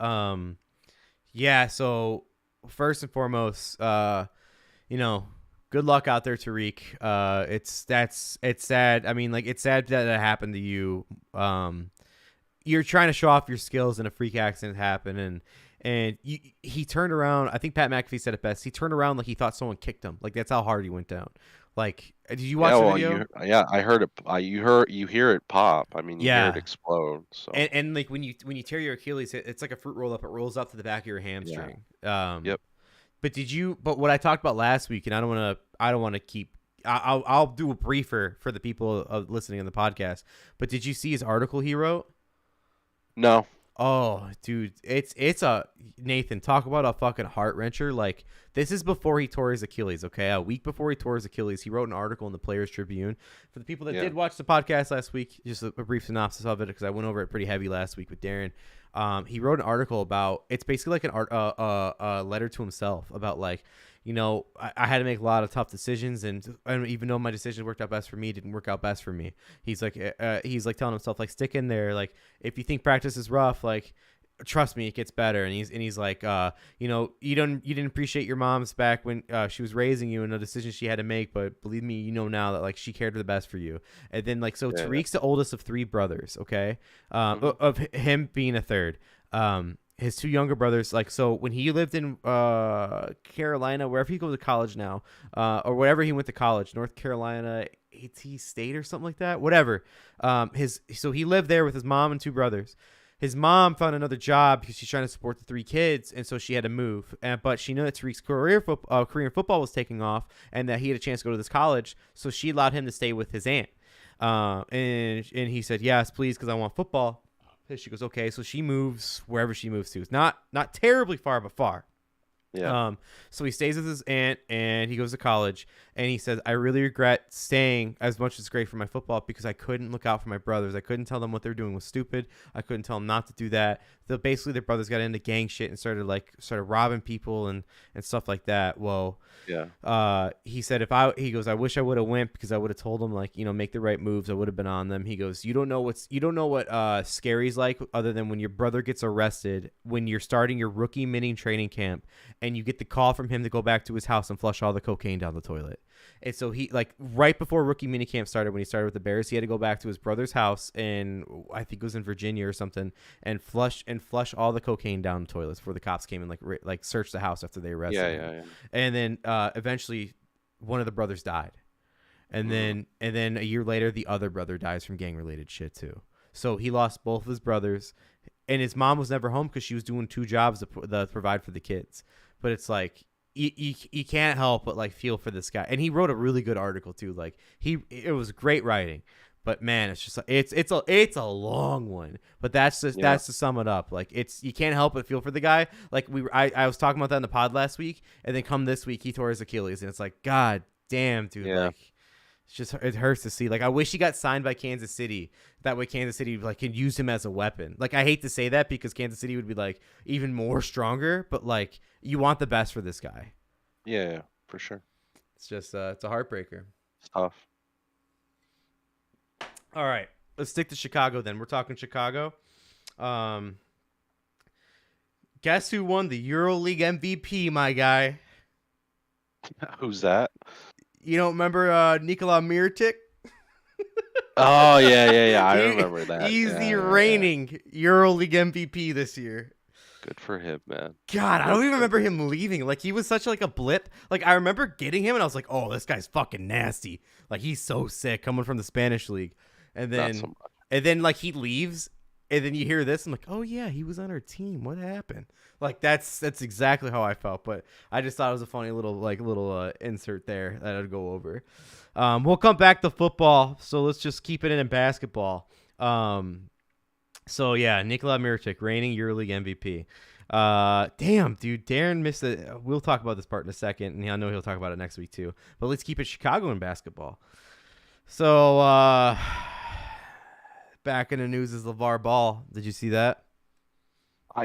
Yeah. So first and foremost, you know, good luck out there, Tariq. It's sad. I mean, like it's sad that it happened to you. You're trying to show off your skills and a freak accident happened, and he turned around. I think Pat McAfee said it best. He turned around like he thought someone kicked him. Like that's how hard he went down. Like, did you watch the video? I heard it. You hear it pop. I mean, you hear it explode. So and like when you tear your Achilles, it's like a fruit roll up. It rolls up to the back of your hamstring. Yep. But what I talked about last week, and I don't want to keep. I'll do a briefer for the people listening on the podcast. But did you see his article he wrote? No. Oh, dude, it's a Nathan. Talk about a fucking heart wrencher. Like this is before he tore his Achilles. Okay, a week before he tore his Achilles, he wrote an article in the Players Tribune. For the people that did watch the podcast last week, just a brief synopsis of it because I went over it pretty heavy last week with Darren. He wrote an article about it's basically like a letter to himself about like. You know, I had to make a lot of tough decisions, and even though my decisions worked out best for me, it didn't work out best for me. He's like telling himself like, stick in there. Like, if you think practice is rough, like, trust me, it gets better. And he's like, you know, you didn't appreciate your mom's back when she was raising you and the decisions she had to make, but believe me, you know now that like she cared for the best for you. And then like Tariq's the oldest of three brothers. Okay, of him being a third. His two younger brothers, like, so when he lived in Carolina, wherever he goes to college now, or wherever he went to college, North Carolina, AT State or something like that, whatever. So he lived there with his mom and two brothers. His mom found another job because she's trying to support the three kids, and so she had to move. But she knew that Tariq's Korean football was taking off, and that he had a chance to go to this college, so she allowed him to stay with his aunt. And he said, yes, please, because I want football. She goes, okay, so she moves wherever she moves to. It's not terribly far, but far. Yeah. So he stays with his aunt, and he goes to college, and he says, I really regret staying as much as it's great for my football because I couldn't look out for my brothers. I couldn't tell them what they were doing was stupid. I couldn't tell them not to do that. Basically, their brothers got into gang shit and started robbing people and stuff like that. Well, yeah. He said, he goes, I wish I would have went because I would have told them, like, you know, make the right moves. I would have been on them. He goes, you don't know what scary's like other than when your brother gets arrested when you're starting your rookie mini training camp and you get the call from him to go back to his house and flush all the cocaine down the toilet. And so he, like, right before rookie minicamp started, when he started with the Bears, he had to go back to his brother's house, and I think it was in Virginia or something, and flush all the cocaine down the toilets before the cops came and like searched the house after they arrested him. Yeah. And then eventually, one of the brothers died, and then a year later, the other brother dies from gang related shit too. So he lost both of his brothers, and his mom was never home because she was doing two jobs to provide for the kids. But it's like. You can't help but like feel for this guy, and he wrote a really good article too. Like it was great writing, but man, it's just it's a long one. But that's to sum it up. Like you can't help but feel for the guy. Like I was talking about that in the pod last week, and then come this week he tore his Achilles, and it's like, God damn, dude. Yeah. Like it hurts to see. Like I wish he got signed by Kansas City. That way Kansas City like can use him as a weapon. Like I hate to say that because Kansas City would be like even more stronger, but like you want the best for this guy. Yeah, for sure. It's just it's a heartbreaker. It's tough. All right, let's stick to Chicago then. We're talking Chicago. Guess who won the EuroLeague MVP, my guy? Who's that? You don't remember Nikola Mirotic? Oh, yeah. I remember that. He's the reigning EuroLeague MVP this year. Good for him, man. God, I don't even remember him leaving. Like, he was such like a blip. Like, I remember getting him, and I was like, oh, this guy's fucking nasty. Like, he's so sick coming from the Spanish league. And then like, he leaves, and then you hear this. I'm like, oh, yeah, he was on our team. What happened? Like, that's exactly how I felt. But I just thought it was a funny little insert there that I'd go over. We'll come back to football, so let's just keep it in basketball. So yeah, Nikola Mirotic, reigning EuroLeague MVP. Damn, dude, Darren missed it. We'll talk about this part in a second, and I know he'll talk about it next week too. But let's keep it Chicago in basketball. So back in the news is LeVar Ball. Did you see that?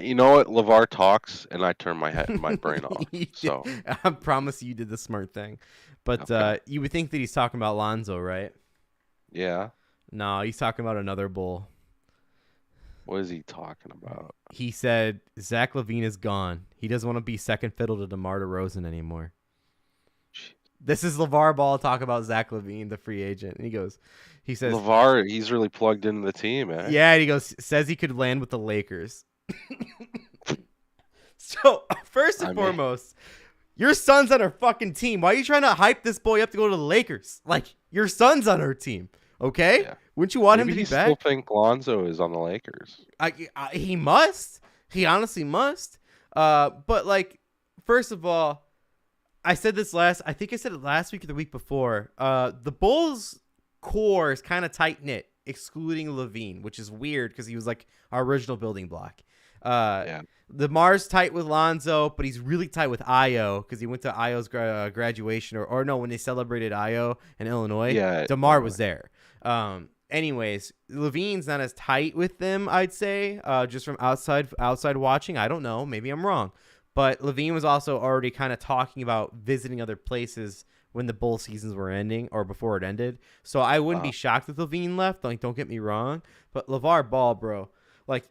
You know what? LeVar talks, and I turn my brain off. So I promise you did the smart thing. But okay. you would think that he's talking about Lonzo, right? Yeah. No, he's talking about another bull. What is he talking about? He said Zach LaVine is gone. He doesn't want to be second fiddle to DeMar DeRozan anymore. This is LeVar Ball talk about Zach LaVine, the free agent. And he says, LeVar, he's really plugged into the team, eh? yeah, and he says he could land with the Lakers. So, first and foremost, your son's on our fucking team. Why are you trying to hype this boy up to go to the Lakers? Like, your son's on our team, okay? Yeah. Wouldn't you want him to be back? Maybe you still think Lonzo is on the Lakers. He must. He honestly must. But, like, first of all, I said it last week or the week before. The Bulls' core is kind of tight-knit, excluding LaVine, which is weird because he was, like, our original building block. Yeah. DeMar's tight with Lonzo, but he's really tight with Ayo because he went to Ayo's graduation or no, when they celebrated Ayo in Illinois. Yeah, DeMar was there. Anyways, LaVine's not as tight with them, I'd say, just from outside watching. I don't know. Maybe I'm wrong. But LaVine was also already kind of talking about visiting other places when the Bull seasons were ending or before it ended. So I wouldn't be shocked if LaVine left. Like, don't get me wrong. But LeVar Ball, bro, like,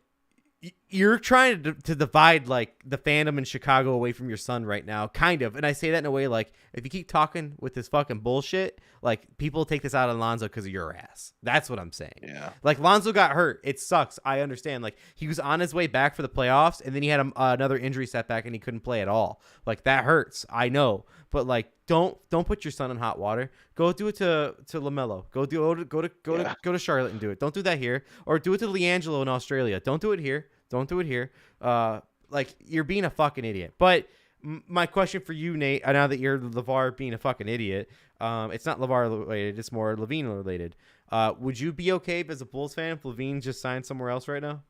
you're trying to divide like the fandom in Chicago away from your son right now, kind of. And I say that in a way like, if you keep talking with this fucking bullshit, like people take this out on Lonzo because of your ass. That's what I'm saying. Yeah. Like Lonzo got hurt. It sucks. I understand. Like he was on his way back for the playoffs, and then he had another injury setback, and he couldn't play at all. Like that hurts. I know. But like, don't put your son in hot water. Go do it to LaMelo. Go to Charlotte and do it. Don't do that here. Or do it to LiAngelo in Australia. Don't do it here. Don't do it here. Like you're being a fucking idiot. But my question for you, Nate, now that you're LeVar being a fucking idiot, it's not LeVar related. It's more LaVine related. Would you be okay as a Bulls fan if LaVine just signed somewhere else right now?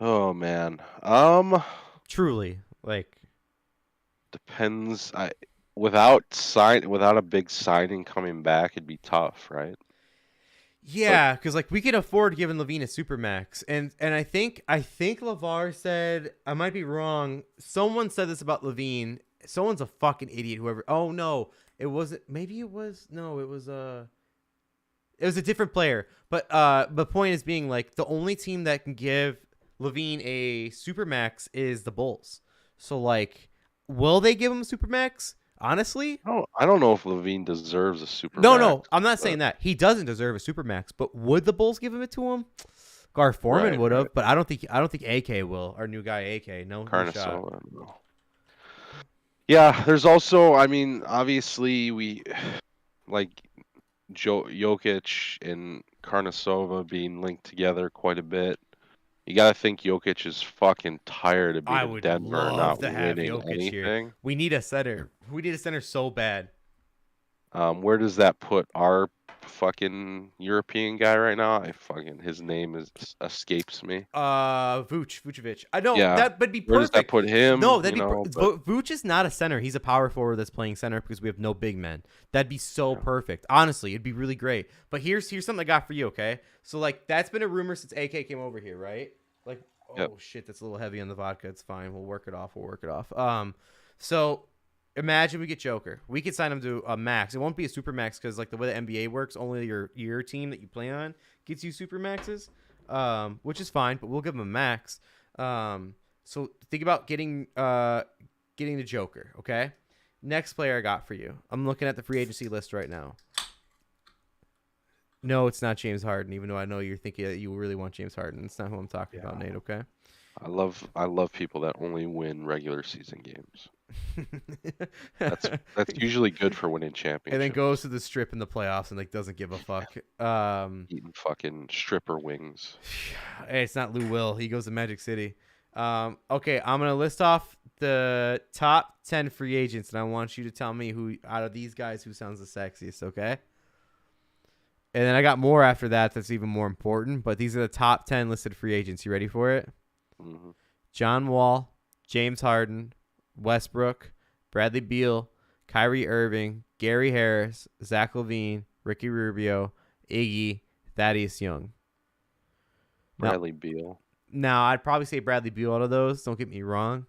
Oh man. Truly, like. Depends. Without a big signing coming back, it'd be tough, right? Yeah, because like we can afford giving LaVine a supermax, and I think LeVar said, I might be wrong. Someone said this about LaVine. Someone's a fucking idiot. Whoever. Oh no, it wasn't. Maybe it was. No, it was a different player. But the point is being like the only team that can give LaVine a supermax is the Bulls. So like. Will they give him a supermax? Honestly, I don't know if LaVine deserves a supermax. No, I'm not saying that he doesn't deserve a supermax. But would the Bulls give it to him? Gar Forman would have, but I don't think AK will. Our new guy AK, no shot. No. Yeah, there's also, I mean, obviously we like Jokic and Karnasova being linked together quite a bit. You gotta think Jokic is fucking tired of being in Denver not winning anything. Here. We need a center. We need a center so bad. Where does that put our fucking European guy right now? His name escapes me. Vucevic. I know that would be perfect. Where does that put him? No, that'd be Vuce is not a center. He's a power forward that's playing center because we have no big men. That'd be so perfect. Honestly, it'd be really great. But here's something I got for you, okay? So like that's been a rumor since AK came over here, right? Like shit, that's a little heavy on the vodka. It's fine. We'll work it off. So imagine we get Joker. We could sign him to a max. It won't be a super max because like the way the NBA works, only your team that you play on gets you super maxes, which is fine. But we'll give him a max. So think about getting the Joker. Okay. Next player I got for you. I'm looking at the free agency list right now. No, it's not James Harden. Even though I know you're thinking that you really want James Harden. It's not who I'm talking about, Nate. Okay. I love people that only win regular season games. That's usually good for winning championships. And then goes to the strip in the playoffs and like doesn't give a fuck. Eating fucking stripper wings. Hey, it's not Lou Will. He goes to Magic City. Okay, I'm gonna list off the top 10 free agents, and I want you to tell me who out of these guys who sounds the sexiest. Okay. And then I got more after that. That's even more important. But these are the top 10 listed free agents. You ready for it? Mm-hmm. John Wall, James Harden, Westbrook, Bradley Beal, Kyrie Irving, Gary Harris, Zach LaVine, Ricky Rubio, Iggy, Thaddeus Young. Bradley Beal. Now, I'd probably say Bradley Beal out of those. Don't get me wrong.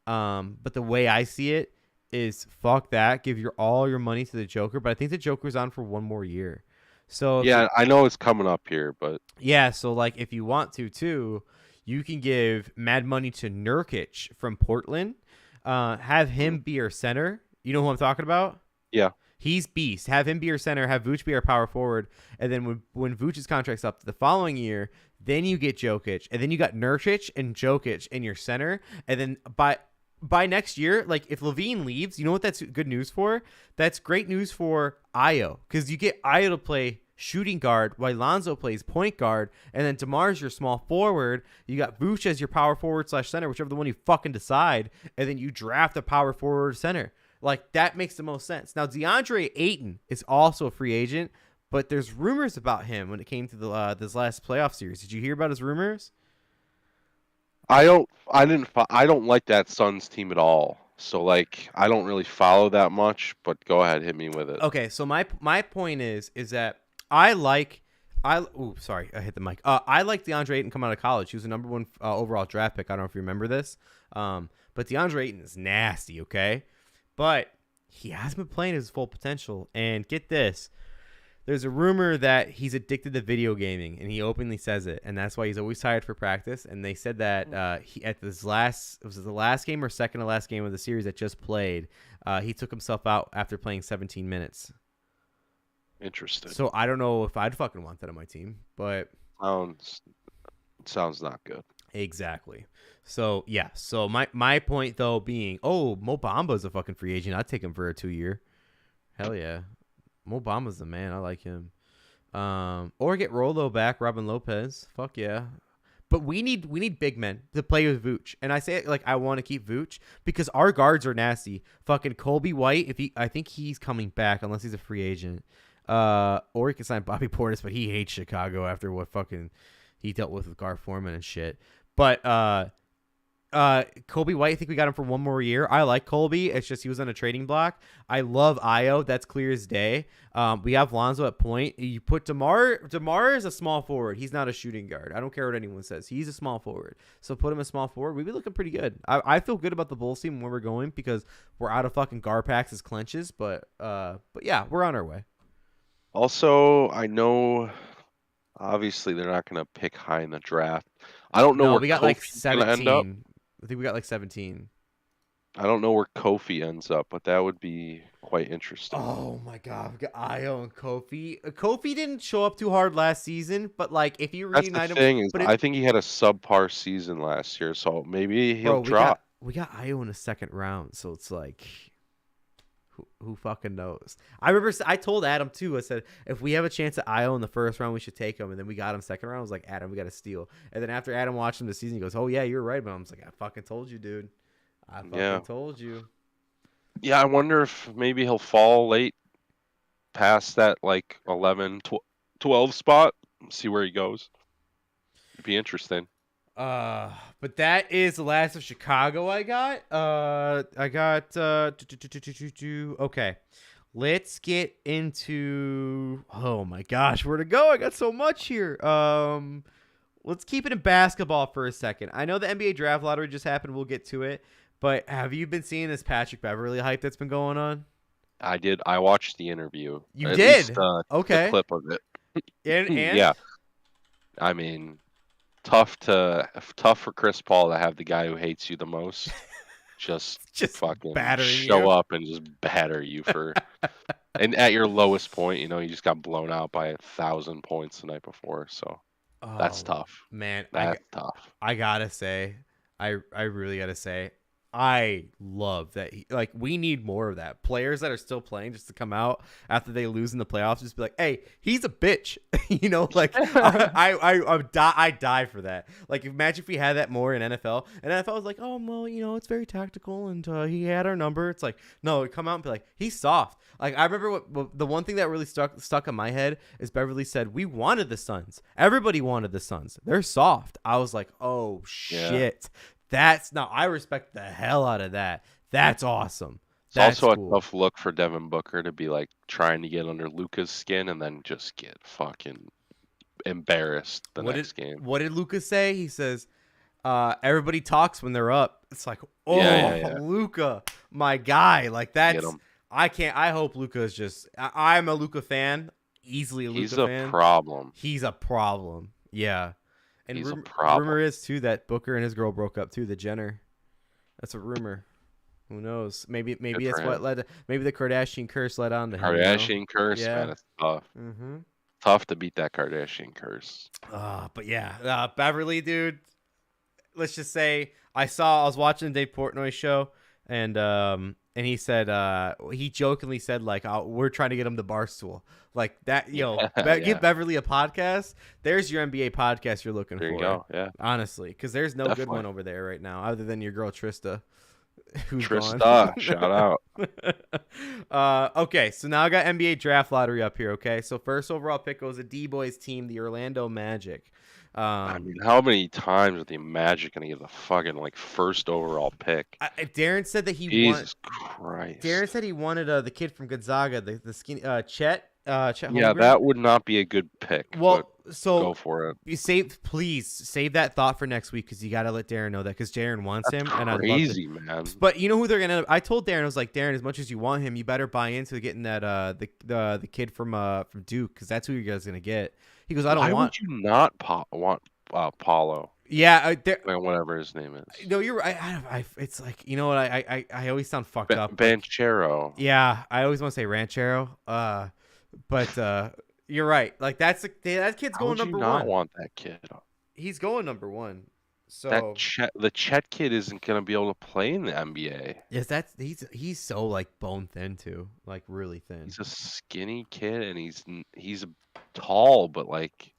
But the way I see it is fuck that. Give all your money to the Joker. But I think the Joker's on for one more year. So Yeah, I know it's coming up here, but yeah. So like, if you want to too, you can give mad money to Nurkic from Portland. Have him be your center. You know who I'm talking about? yeah. He's beast. Have him be your center. Have Vooch be our power forward. And then when Vooch's contract's up the following year, then you get Jokic. And then you got Nurkic and Jokic in your center. And then by next year, like if Levine leaves, you know what that's good news for? That's great news for Io. Because you get Io to play shooting guard while Lonzo plays point guard. And then DeMar's your small forward. You got Vooch as your power forward / center, whichever the one you fucking decide. And then you draft a power forward center. Like, that makes the most sense. Now, DeAndre Ayton is also a free agent, but there's rumors about him when it came to this last playoff series. Did you hear about his rumors? I don't like that Suns team at all. So like I don't really follow that much, but go ahead, hit me with it. Okay, so my point is that I like I hit the mic. I like DeAndre Ayton coming out of college. He was the number 1 overall draft pick. I don't know if you remember this. But DeAndre Ayton is nasty, okay? But he hasn't been playing his full potential. And get this. There's a rumor that he's addicted to video gaming, and he openly says it. And that's why he's always tired for practice. And they said that he at this last – was it the last game or second to last game of the series that just played? He took himself out after playing 17 minutes. Interesting. So I don't know if I'd fucking want that on my team, but sounds not good. Exactly. So yeah. So my point though being, Mo Bamba's a fucking free agent. I'd take him for a 2-year. Hell yeah. Mo Bamba's the man. I like him. Or get Rolo back, Robin Lopez. Fuck yeah. But we need big men to play with Vooch. And I say it like I want to keep Vooch because our guards are nasty. Fucking Colby White, I think he's coming back unless he's a free agent. Or he can sign Bobby Portis, but he hates Chicago after what fucking he dealt with Gar Forman and shit. But Colby White, I think we got him for one more year. I like Colby. It's just he was on a trading block. I love Io. That's clear as day. We have Lonzo at point. You put DeMar. DeMar is a small forward. He's not a shooting guard. I don't care what anyone says. He's a small forward. So put him a small forward. We'd be looking pretty good. I feel good about the Bulls team and where we're going because we're out of fucking Garpax as clenches. But yeah, we're on our way. Also, I know obviously they're not going to pick high in the draft. I don't know No, where we got Kofi's like going to end up. 17. I think we got like 17. I don't know where Kofi ends up, but that would be quite interesting. Oh my god, we got Io and Kofi. Kofi didn't show up too hard last season, but like if you reunite That's the him, thing is, I think he had a subpar season last year, so maybe he'll drop. We got Io in the second round, so it's like, who fucking knows? I remember I told Adam too. I said if we have a chance at Io in the first round, we should take him. And then we got him second round. I was like, Adam, we got to steal. And then after Adam watched him this season, he goes, "Oh yeah, you're right." But I was like, I fucking told you, dude. I fucking told you. Yeah, I wonder if maybe he'll fall late past that like 11, 12 spot. See where he goes. It'd be interesting. But that is the last of Chicago I got. Okay. Let's get into oh my gosh, where to go? I got so much here. Let's keep it in basketball for a second. I know the NBA draft lottery just happened, we'll get to it. But have you been seeing this Patrick Beverley hype that's been going on? I did. I watched the interview. You did? Least, okay. The clip of it. And? Yeah. I mean, tough for Chris Paul to have the guy who hates you the most just fucking show you up and just batter you for and at your lowest point, you just got blown out by 1,000 points the night before. So that's tough. Man, that's tough. I gotta say, I really gotta say, I love that. We need more of that. Players that are still playing just to come out after they lose in the playoffs, just be like, "Hey, he's a bitch," I die for that. Like, imagine if we had that more in NFL. And NFL was like, "Oh, well, it's very tactical, and he had our number." It's like, no, come out and be like, "He's soft." Like, I remember what the one thing that really stuck in my head is Beverly said, "We wanted the Suns. Everybody wanted the Suns. They're soft." I was like, "Oh shit." I respect the hell out of that. That's awesome. It's also a tough look for Devin Booker to be like trying to get under Luka's skin and then just get fucking embarrassed the next game. What did Luka say? He says, everybody talks when they're up. It's like, Yeah. Luka, my guy. Like Get that's him. I hope Luka is just. I'm a Luka fan, easily a He's Luka a fan. problem. He's a problem. Yeah, and He's a rumor problem. is too that Booker and his girl broke up too. The Jenner. That's a rumor. Who knows? Maybe Good that's for what him. led. Maybe the Kardashian curse led on to him. Kardashian curse, Yeah. man, it's tough. Mm-hmm. Tough to beat that Kardashian curse. But yeah, Beverly, dude. Let's just say I was watching the Dave Portnoy show, and he said he jokingly said like, oh, we're trying to get him the Barstool, like that. Give Beverly a podcast. There's your NBA podcast you're looking for. There you go. Yeah, honestly, because there's no Definitely. good one over there right now other than your girl Trista. Who's Trista, gone. shout out. Okay, so now I got NBA draft lottery up here. Okay, so first overall pick goes a D-Boys team, the Orlando Magic. I mean, how many times are the Magic gonna get the fucking like first overall pick? Darren said that Jesus Christ. Darren said he wanted the kid from Gonzaga, the skinny Chet. Yeah, Holmgren. that would not be a good pick. Well, but so go for it. Please save that thought for next week because you got to let Darren know that because Darren wants him. And I'd love Crazy, man. But you know who they're gonna? I told Darren, I was like, Darren, as much as you want him, you better buy into getting that the kid from Duke because that's who you guys gonna get. He goes, I don't Why want. would you not want Paulo? Yeah, Whatever his name is. no, you're right. It's like you know what? I always sound fucked up. Banchero. Yeah, I always want to say Ranchero. But you're right. Like that kid's How going would you number not one. want that kid? He's going number one. So The Chet kid isn't gonna be able to play in the NBA. yes, he's so like bone thin too, like really thin. He's a skinny kid, and he's tall, but like,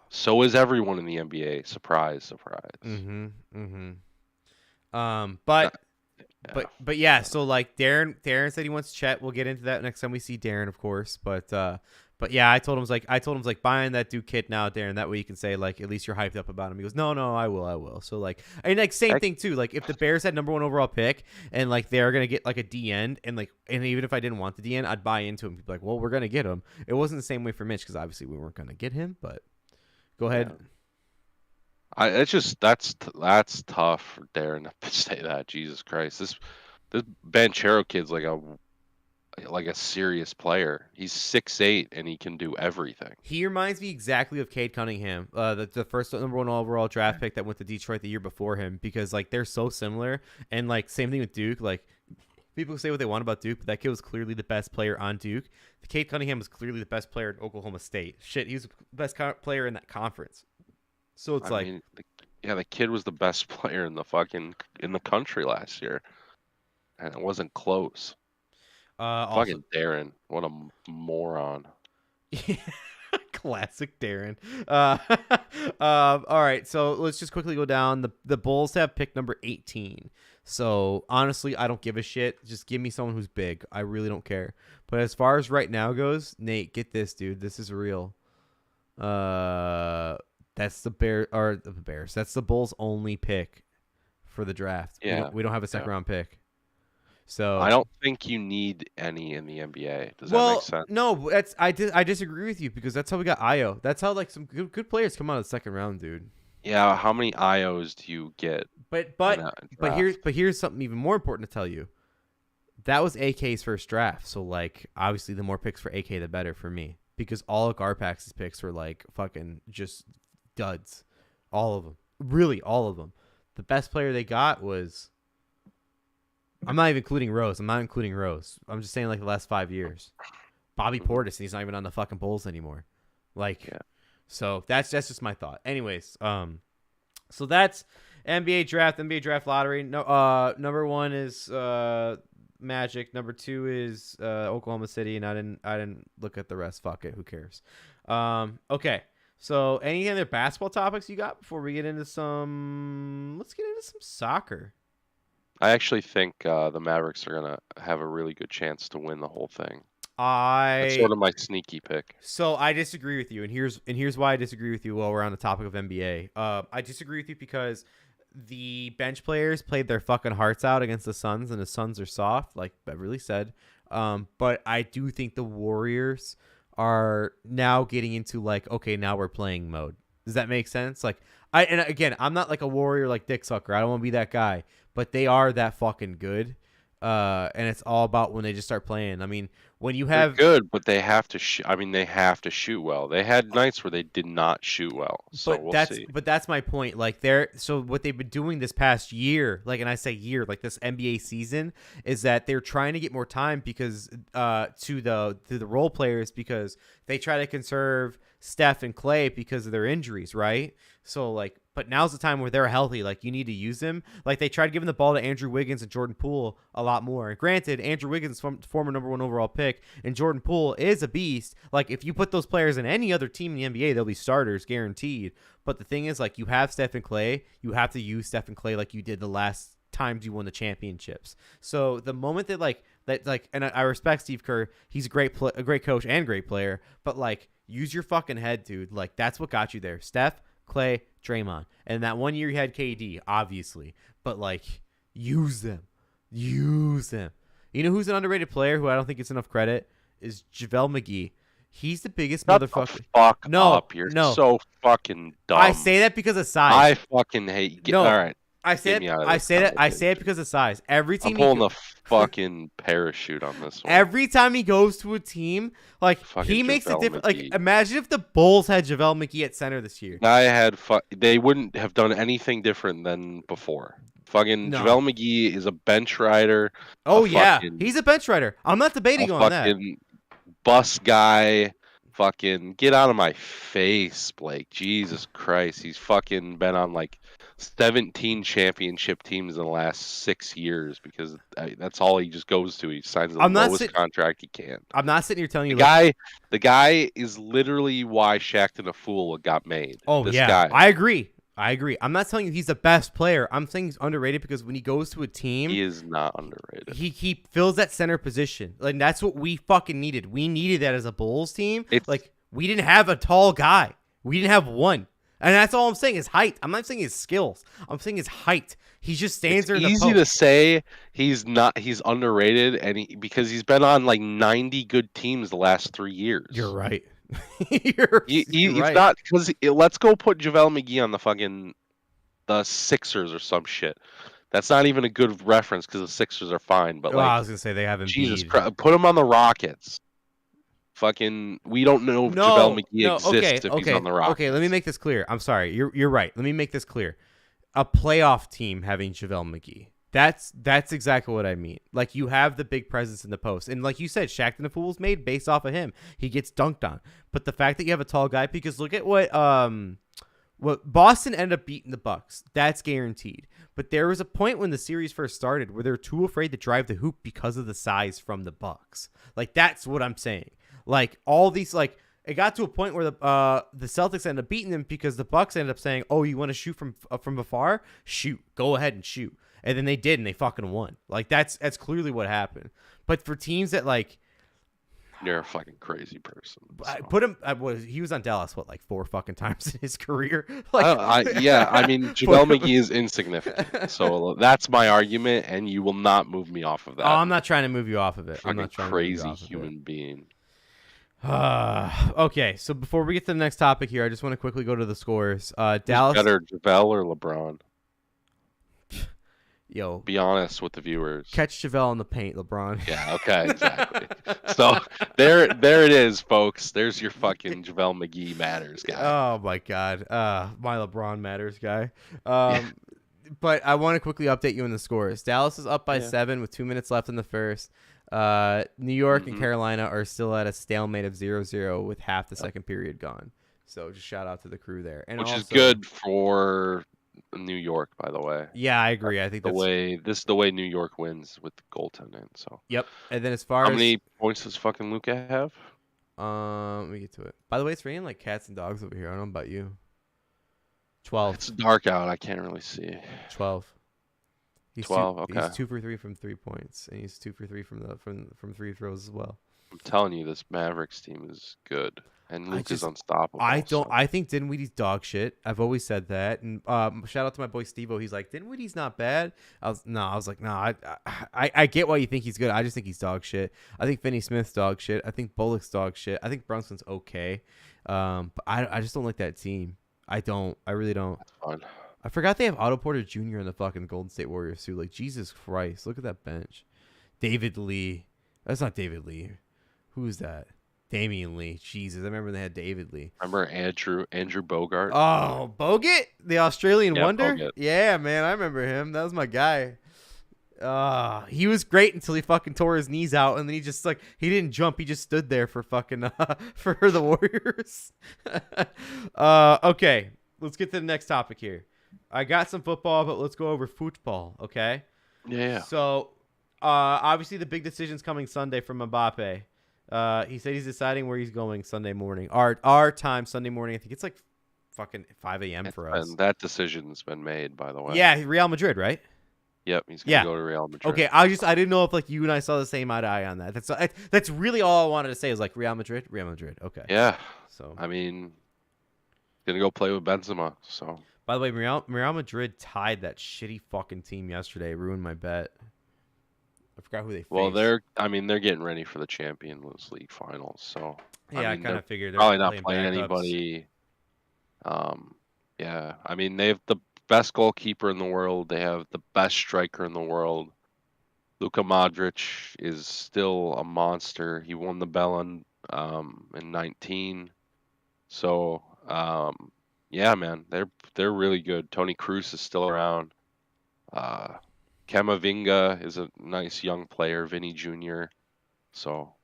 so is everyone in the NBA. Surprise, surprise. But Yeah. but yeah. So like Darren said he wants Chet. We'll get into that next time we see Darren, of course. But yeah, I told him buying that Duke kid now, Darren. That way you can say like at least you're hyped up about him. He goes, no, I will. So like, and like same thing too. Like if the Bears had number one overall pick and like they're gonna get like a D end and like and even if I didn't want the D end, I'd buy into him. Be like, well, we're gonna get him. It wasn't the same way for Mitch because obviously we weren't gonna get him. But go ahead. It's just that's tough for Darren to say that. Jesus Christ, this Banchero kid's like a serious player. He's 6'8" and he can do everything. He reminds me exactly of Cade Cunningham, the first number one overall draft pick that went to Detroit the year before him, because like they're so similar. And like same thing with Duke. Like people say what they want about Duke, but that kid was clearly the best player on Duke. The Cade Cunningham was clearly the best player at Oklahoma State. Shit, he was the best player in that conference. So it's the kid was the best player in the country last year, and it wasn't close. Fucking Darren, what a moron. Classic Darren. All right, so let's just quickly go down. The Bulls have pick number 18. So honestly, I don't give a shit. Just give me someone who's big. I really don't care. But as far as right now goes, Nate, get this, dude. This is real. That's the Bears. That's the Bulls' only pick for the draft. Yeah, we don't have a second round pick. So I don't think you need any in the NBA. Does that make sense? No, I disagree with you because that's how we got Io. That's how like some good players come out of the second round, dude. Yeah, how many IOs do you get? But here's something even more important to tell you. That was AK's first draft, so like obviously the more picks for AK the better for me because all of Garpax's picks were like fucking just duds, all of them, really all of them. The best player they got was. I'm not even including Rose. I'm just saying like the last 5 years. Bobby Portis, and he's not even on the fucking Bulls anymore. So that's just my thought. Anyways, so that's NBA draft lottery. No, number one is Magic. Number two is Oklahoma City, and I didn't look at the rest. Fuck it, who cares? Okay. So any other basketball topics you got before we get into some? Let's get into some soccer. I actually think the Mavericks are gonna have a really good chance to win the whole thing. That's sort of my sneaky pick. So I disagree with you, and here's why I disagree with you. While we're on the topic of NBA, I disagree with you because the bench players played their fucking hearts out against the Suns, and the Suns are soft, like Beverly said. But I do think the Warriors are now getting into like, okay, now we're playing mode. Does that make sense? Like, and again, I'm not like a warrior like dick sucker. I don't want to be that guy, but they are that fucking good. And it's all about when they just start playing. I mean, when you They're have good, but they have to I mean, they have to shoot well. They had nights where they did not shoot well, so we'll see. But that's my point. Like so what they've been doing this past year, like, and I say year, like this NBA season, is that they're trying to get more time because to the role players, because they try to conserve Steph and Clay because of their injuries, right? So like, but now's the time where they're healthy. Like, you need to use them. Like, they tried giving the ball to Andrew Wiggins and Jordan Poole a lot more. Granted, Andrew Wiggins, former #1 overall pick, and Jordan Poole is a beast. Like, if you put those players in any other team in the NBA, they'll be starters guaranteed. But the thing is, like, you have Steph and Clay. You have to use Steph and Clay like you did the last times you won the championships. So the moment that and I respect Steve Kerr. He's a great coach and great player. But like, use your fucking head, dude. Like, that's what got you there. Steph, Clay, Draymond. And that one year you had KD, obviously. But like, use them. Use them. You know who's an underrated player who I don't think gets enough credit? Is JaVale McGee. He's the biggest motherfucker. The fuck up. You're so fucking dumb. I say that because of size. I fucking hate you. All right. I say it because of size. Every team I'm pulling the fucking parachute on this one. Every time he goes to a team, like, fucking he makes a difference. Like, imagine if the Bulls had JaVale McGee at center this year. They wouldn't have done anything different than before. Fucking JaVale McGee is a bench rider. Oh yeah, he's a bench rider. I'm not debating on that. Bus guy. Fucking get out of my face, Blake. Jesus Christ, he's fucking been on like 17 championship teams in the last 6 years because that's all he just goes to. He signs the lowest contract he can. I'm not sitting here telling you the guy is literally why Shaqtin' a Fool got made. Oh, this guy. I agree. I'm not telling you he's the best player. I'm saying he's underrated because when he goes to a team, he is not underrated. He fills that center position. Like, that's what we fucking needed. We needed that as a Bulls team. Like, we didn't have a tall guy. We didn't have one. And that's all I'm saying is height. I'm not saying his skills. I'm saying his height. He just stands there in the post. It's easy to say he's underrated because he's been on like 90 good teams the last 3 years. You're right. He's right. Not because let's go put JaVale McGee on the Sixers or some shit. That's not even a good reference because the Sixers are fine. But I was gonna say they haven't. Jesus Christ, put him on the Rockets. Fucking, we don't know if JaVale McGee exists if he's on the Rockets. Okay, let me make this clear. I'm sorry, you're right. Let me make this clear. A playoff team having JaVale McGee. That's exactly what I mean. Like, you have the big presence in the post. And like you said, Shaqtin' a Fool's made based off of him. He gets dunked on. But the fact that you have a tall guy, because look at what Boston ended up beating the Bucks. That's guaranteed. But there was a point when the series first started where they were too afraid to drive the hoop because of the size from the Bucks. Like, that's what I'm saying. Like, all these, like, it got to a point where the Celtics ended up beating them because the Bucks ended up saying, "Oh, you want to shoot from afar? Shoot. Go ahead and shoot." And then they did, and they fucking won. Like, that's clearly what happened. But for teams that, like, you're a fucking crazy person. So. Put him. He was on Dallas like 4 fucking times in his career. Like, I mean, JaVale McGee is insignificant. So that's my argument, and you will not move me off of that. Oh, I'm not trying to move you off of it. Fucking I'm not trying crazy to move you off human being. Okay, so before we get to the next topic here, I just want to quickly go to the scores. Dallas. Who's better, JaVale or LeBron? Yo, be honest with the viewers. Catch JaVale in the paint, LeBron. Yeah, okay, exactly. So there it is, folks. There's your fucking JaVale McGee matters guy. Oh my God, my LeBron matters guy. But I want to quickly update you on the scores. Dallas is up by 7 with 2 minutes left in the first. New York and Carolina are still at a stalemate of 0-0 with half the second period gone. So just shout out to the crew there, and which is good for New York, by the way. Yeah, I agree. I think this is the way New York wins with the goaltending. So yep. And then as far how many points does fucking Luka have? Let me get to it. By the way, it's raining like cats and dogs over here. I don't know about you. 12. It's dark out. I can't really see. 12. He's 12. Okay. He's 2 for 3 from 3 points, and he's 2 for 3 from free throws as well. I'm telling you, this Mavericks team is good. and Luke is unstoppable. I think Dinwiddie's dog shit. I've always said that. And shout out to my boy Steve-O. He's like, Dinwiddie's not bad. I was like, no, I get why you think he's good. I just think he's dog shit. I think Finney Smith's dog shit. I think Bullock's dog shit. I think Brunson's okay. But I just don't like that team. I really don't. That's fun. I forgot they have Otto Porter Jr. in the fucking Golden State Warriors too. Like, Jesus Christ, look at that bench. David Lee. That's not David Lee. Who's that? Damian Lee. Jesus, I remember they had David Lee. Remember Andrew Bogart? Oh, Bogut, the Australian wonder. Bogut. Yeah, man, I remember him. That was my guy. He was great until he fucking tore his knees out, and then he just he didn't jump. He just stood there for fucking for the Warriors. Okay, let's get to the next topic here. I got some football, but let's go over football. Okay. Yeah. So, obviously the big decision's coming Sunday from Mbappe. He said he's deciding where he's going Sunday morning. Our time Sunday morning. I think it's like fucking 5 a.m. for us. And that decision's been made, by the way. Yeah, Real Madrid, right? Yep, he's gonna go to Real Madrid. Okay, I didn't know if you and I saw the same eye to eye on that. That's really all I wanted to say is Real Madrid. Okay. Yeah. So I mean, gonna go play with Benzema. So. By the way, Real Madrid tied that shitty fucking team yesterday. Ruined my bet. I forgot who they faced. Well, they're getting ready for the Champions League finals, so yeah, I kind of figured they're probably not playing backups. anybody. Yeah, I mean they have the best goalkeeper in the world. They have the best striker in the world. Luka Modric is still a monster. He won the Ballon in 19. So yeah, man, they're really good. Toni Kroos is still around. Camavinga is a nice young player, Vinny Jr. So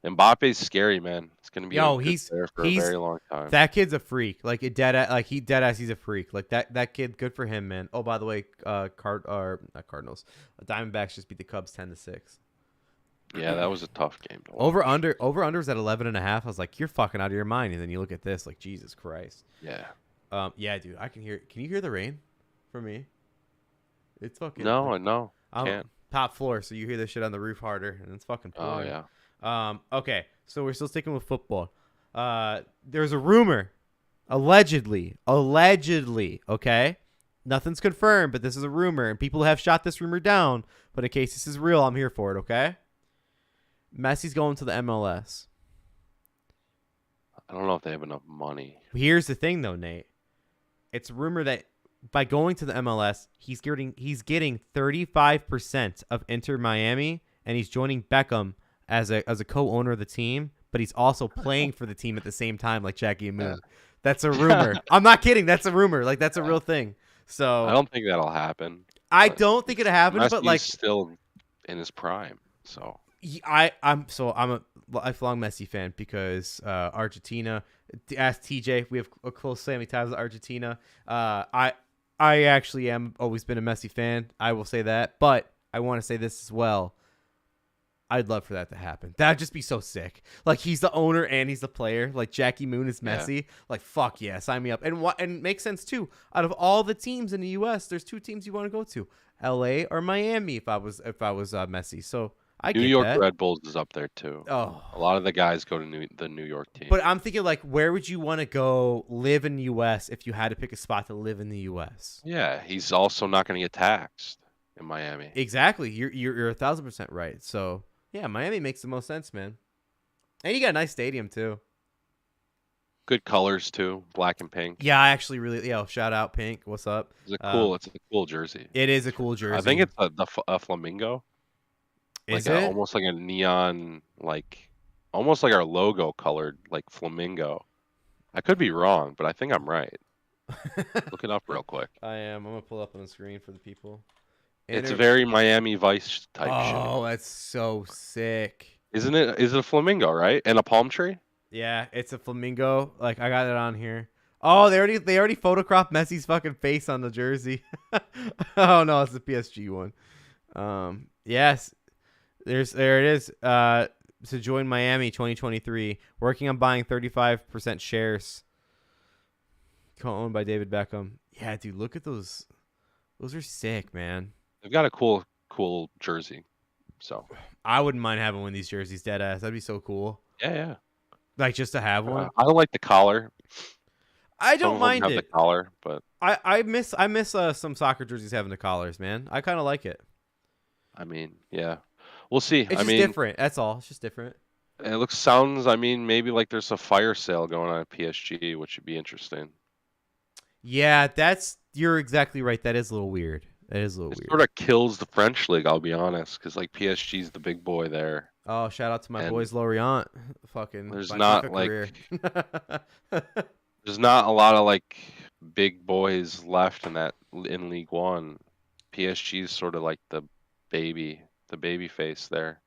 Mbappe's scary, man. It's gonna be he's there for a very long time. That kid's a freak. He's a freak. That kid, good for him, man. Oh, by the way, not Cardinals. Diamondbacks just beat the Cubs 10-6. Yeah, that was a tough game to watch. Over under was at 11.5. I was like, you're fucking out of your mind. And then you look at this, Jesus Christ. Yeah. Yeah, dude, I can hear. Can you hear the rain from me? It's fucking. No, can't. Top floor, so you hear this shit on the roof harder, and it's fucking pouring. Oh yeah. Okay, so we're still sticking with football. There's a rumor, allegedly. Okay, nothing's confirmed, but this is a rumor, and people have shot this rumor down. But in case this is real, I'm here for it. Okay. Messi's going to the MLS. I don't know if they have enough money. Here's the thing, though, Nate. It's a rumor that by going to the MLS, he's getting 35% of Inter Miami, and he's joining Beckham as a co-owner of the team, but he's also playing for the team at the same time, like Jackie and Moon. Yeah. That's a rumor. I'm not kidding. That's a rumor. That's a real thing. So I don't think that'll happen. I don't think it'll happen, but Messi's still in his prime. So I'm a lifelong Messi fan because Argentina. Ask TJ. We have a close family ties with Argentina. I actually am always been a Messi fan. I will say that, but I want to say this as well. I'd love for that to happen. That'd just be so sick. He's the owner and he's the player. Jackie Moon is Messi. Yeah. Fuck yeah, sign me up. And it makes sense too. Out of all the teams in the U.S., there's two teams you want to go to: L.A. or Miami. If I was Messi, so I get New York that. Red Bulls is up there too. Oh, a lot of the guys go to the New York team. But I'm thinking where would you want to go live in the U.S. if you had to pick a spot to live in the U.S.? Yeah, he's also not going to get taxed in Miami. Exactly. You're 1,000% right. So. Yeah, Miami makes the most sense, man. And you got a nice stadium, too. Good colors, too. Black and pink. Yeah, I actually really... shout out, Pink. What's up? It's a cool jersey. It is a cool jersey. I think it's a flamingo. Is it? Almost like a neon, almost like our logo colored, flamingo. I could be wrong, but I think I'm right. Look it up real quick. I am. I'm going to pull up on the screen for the people. It's a very Miami Vice type shit. Oh, that's so sick. Isn't it? Is it a flamingo, right? And a palm tree? Yeah, it's a flamingo. I got it on here. Oh, they already photocropped Messi's fucking face on the jersey. Oh no, it's the PSG one. Yes. There it is. To join Miami 2023, working on buying 35% shares. Co-owned by David Beckham. Yeah, dude, look at those. Those are sick, man. They've got a cool jersey. So I wouldn't mind having one of these jerseys, dead ass. That'd be so cool. Yeah. Like just to have one. I don't like the collar. I Some don't of them mind have the it. collar, but I miss some soccer jerseys having the collars, man. I kind of like it. I mean, yeah, we'll see. It's I just mean, different. That's all. It's just different. sounds. I mean, maybe like there's a fire sale going on at PSG, which would be interesting. Yeah, you're exactly right. That is a little weird. That is a little It weird. sort of kills the French league, I'll be honest, because like PSG's the big boy there, Oh, shout out to my and boys Lorient. Fucking there's my not FIFA like career. there's not a lot of like big boys left in League One. PSG's sort of like the baby face there.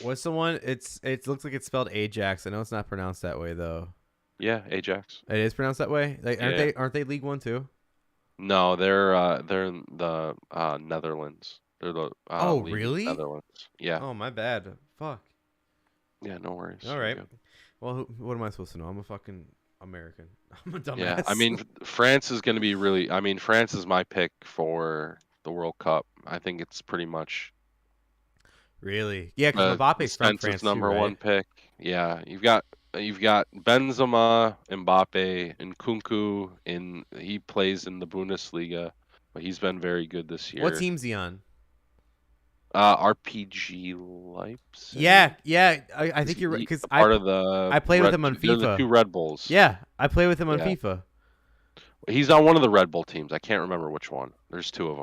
What's the one? It looks like it's spelled Ajax. I know it's not pronounced that way though. Yeah, Ajax. It is pronounced that way. Like, aren't Yeah. they League One too? No, they're in the Netherlands. They're the Oh, league of the really? Netherlands. Yeah. Oh, my bad. Fuck. Yeah, no worries. All You're right. good. Well, what am I supposed to know? I'm a fucking American. I'm a dumbass. Yeah, I mean France is going to be really. I mean France is my pick for the World Cup. I think it's pretty much really? Yeah, because Mbappe's from Spence's France too, number right? one pick. Yeah, you've got Benzema, Mbappe, and Kunku. He plays in the Bundesliga, but he's been very good this year. What team's he on? RPG Leipzig. Yeah. I think you're right because Part of the I played with him on they're the FIFA. two Red Bulls. Yeah, I play with him on Yeah. FIFA. He's on one of the Red Bull teams. I can't remember which one. There's two of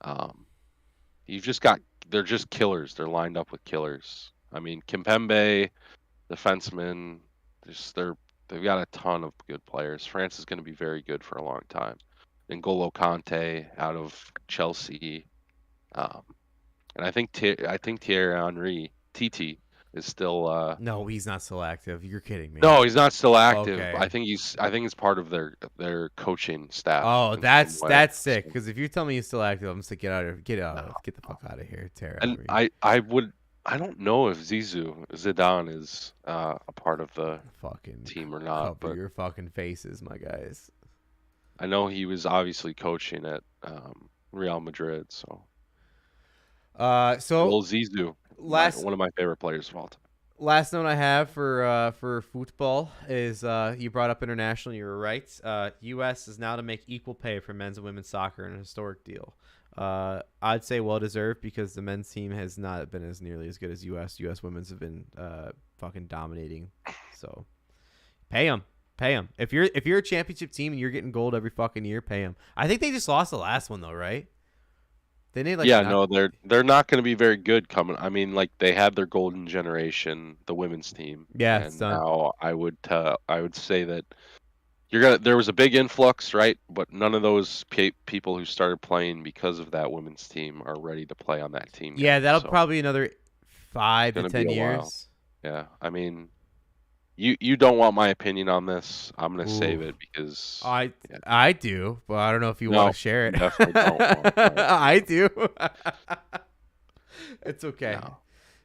them. You've just got they're just killers. They're lined up with killers. I mean, Kimpembe, defenseman, they've got a ton of good players. France is going to be very good for a long time. N'Golo Kante out of Chelsea, and I think Thierry Henry TT is still. No, he's not still active. You're kidding me. No, he's not still active. Okay. I think he's part of their coaching staff. Oh, in some that's way. sick. Because if you tell me he's still active, I'm just like, get out of here. Get the fuck out of here, Terry. And I don't know if Zidane is a part of the fucking team or not, cover but your fucking faces, my guys. I know he was obviously coaching at Real Madrid. So So Lil Zizou, one of my favorite players of all time. last note I have for football is you brought up international. You were right. U.S. is now to make equal pay for men's and women's soccer in a historic deal. I'd say well deserved because the men's team has not been as nearly as good as U.S. U.S. women's have been fucking dominating. So pay them. If you're a championship team and you're getting gold every fucking year, pay them. I think they just lost the last one though, right? They need They're not going to be very good coming. I mean, like they had their golden generation, the women's team. Yeah, and it's done. now I would say that there was a big influx, right? But none of those people who started playing because of that women's team are ready to play on that team. Yeah, yet, that'll so probably another 5 to gonna 10 be a while. years. Yeah, I mean, you don't want my opinion on this. I'm gonna save Ooh. it because I do, but I don't know if you No, want to share it. you definitely don't want my I do. It's okay. No.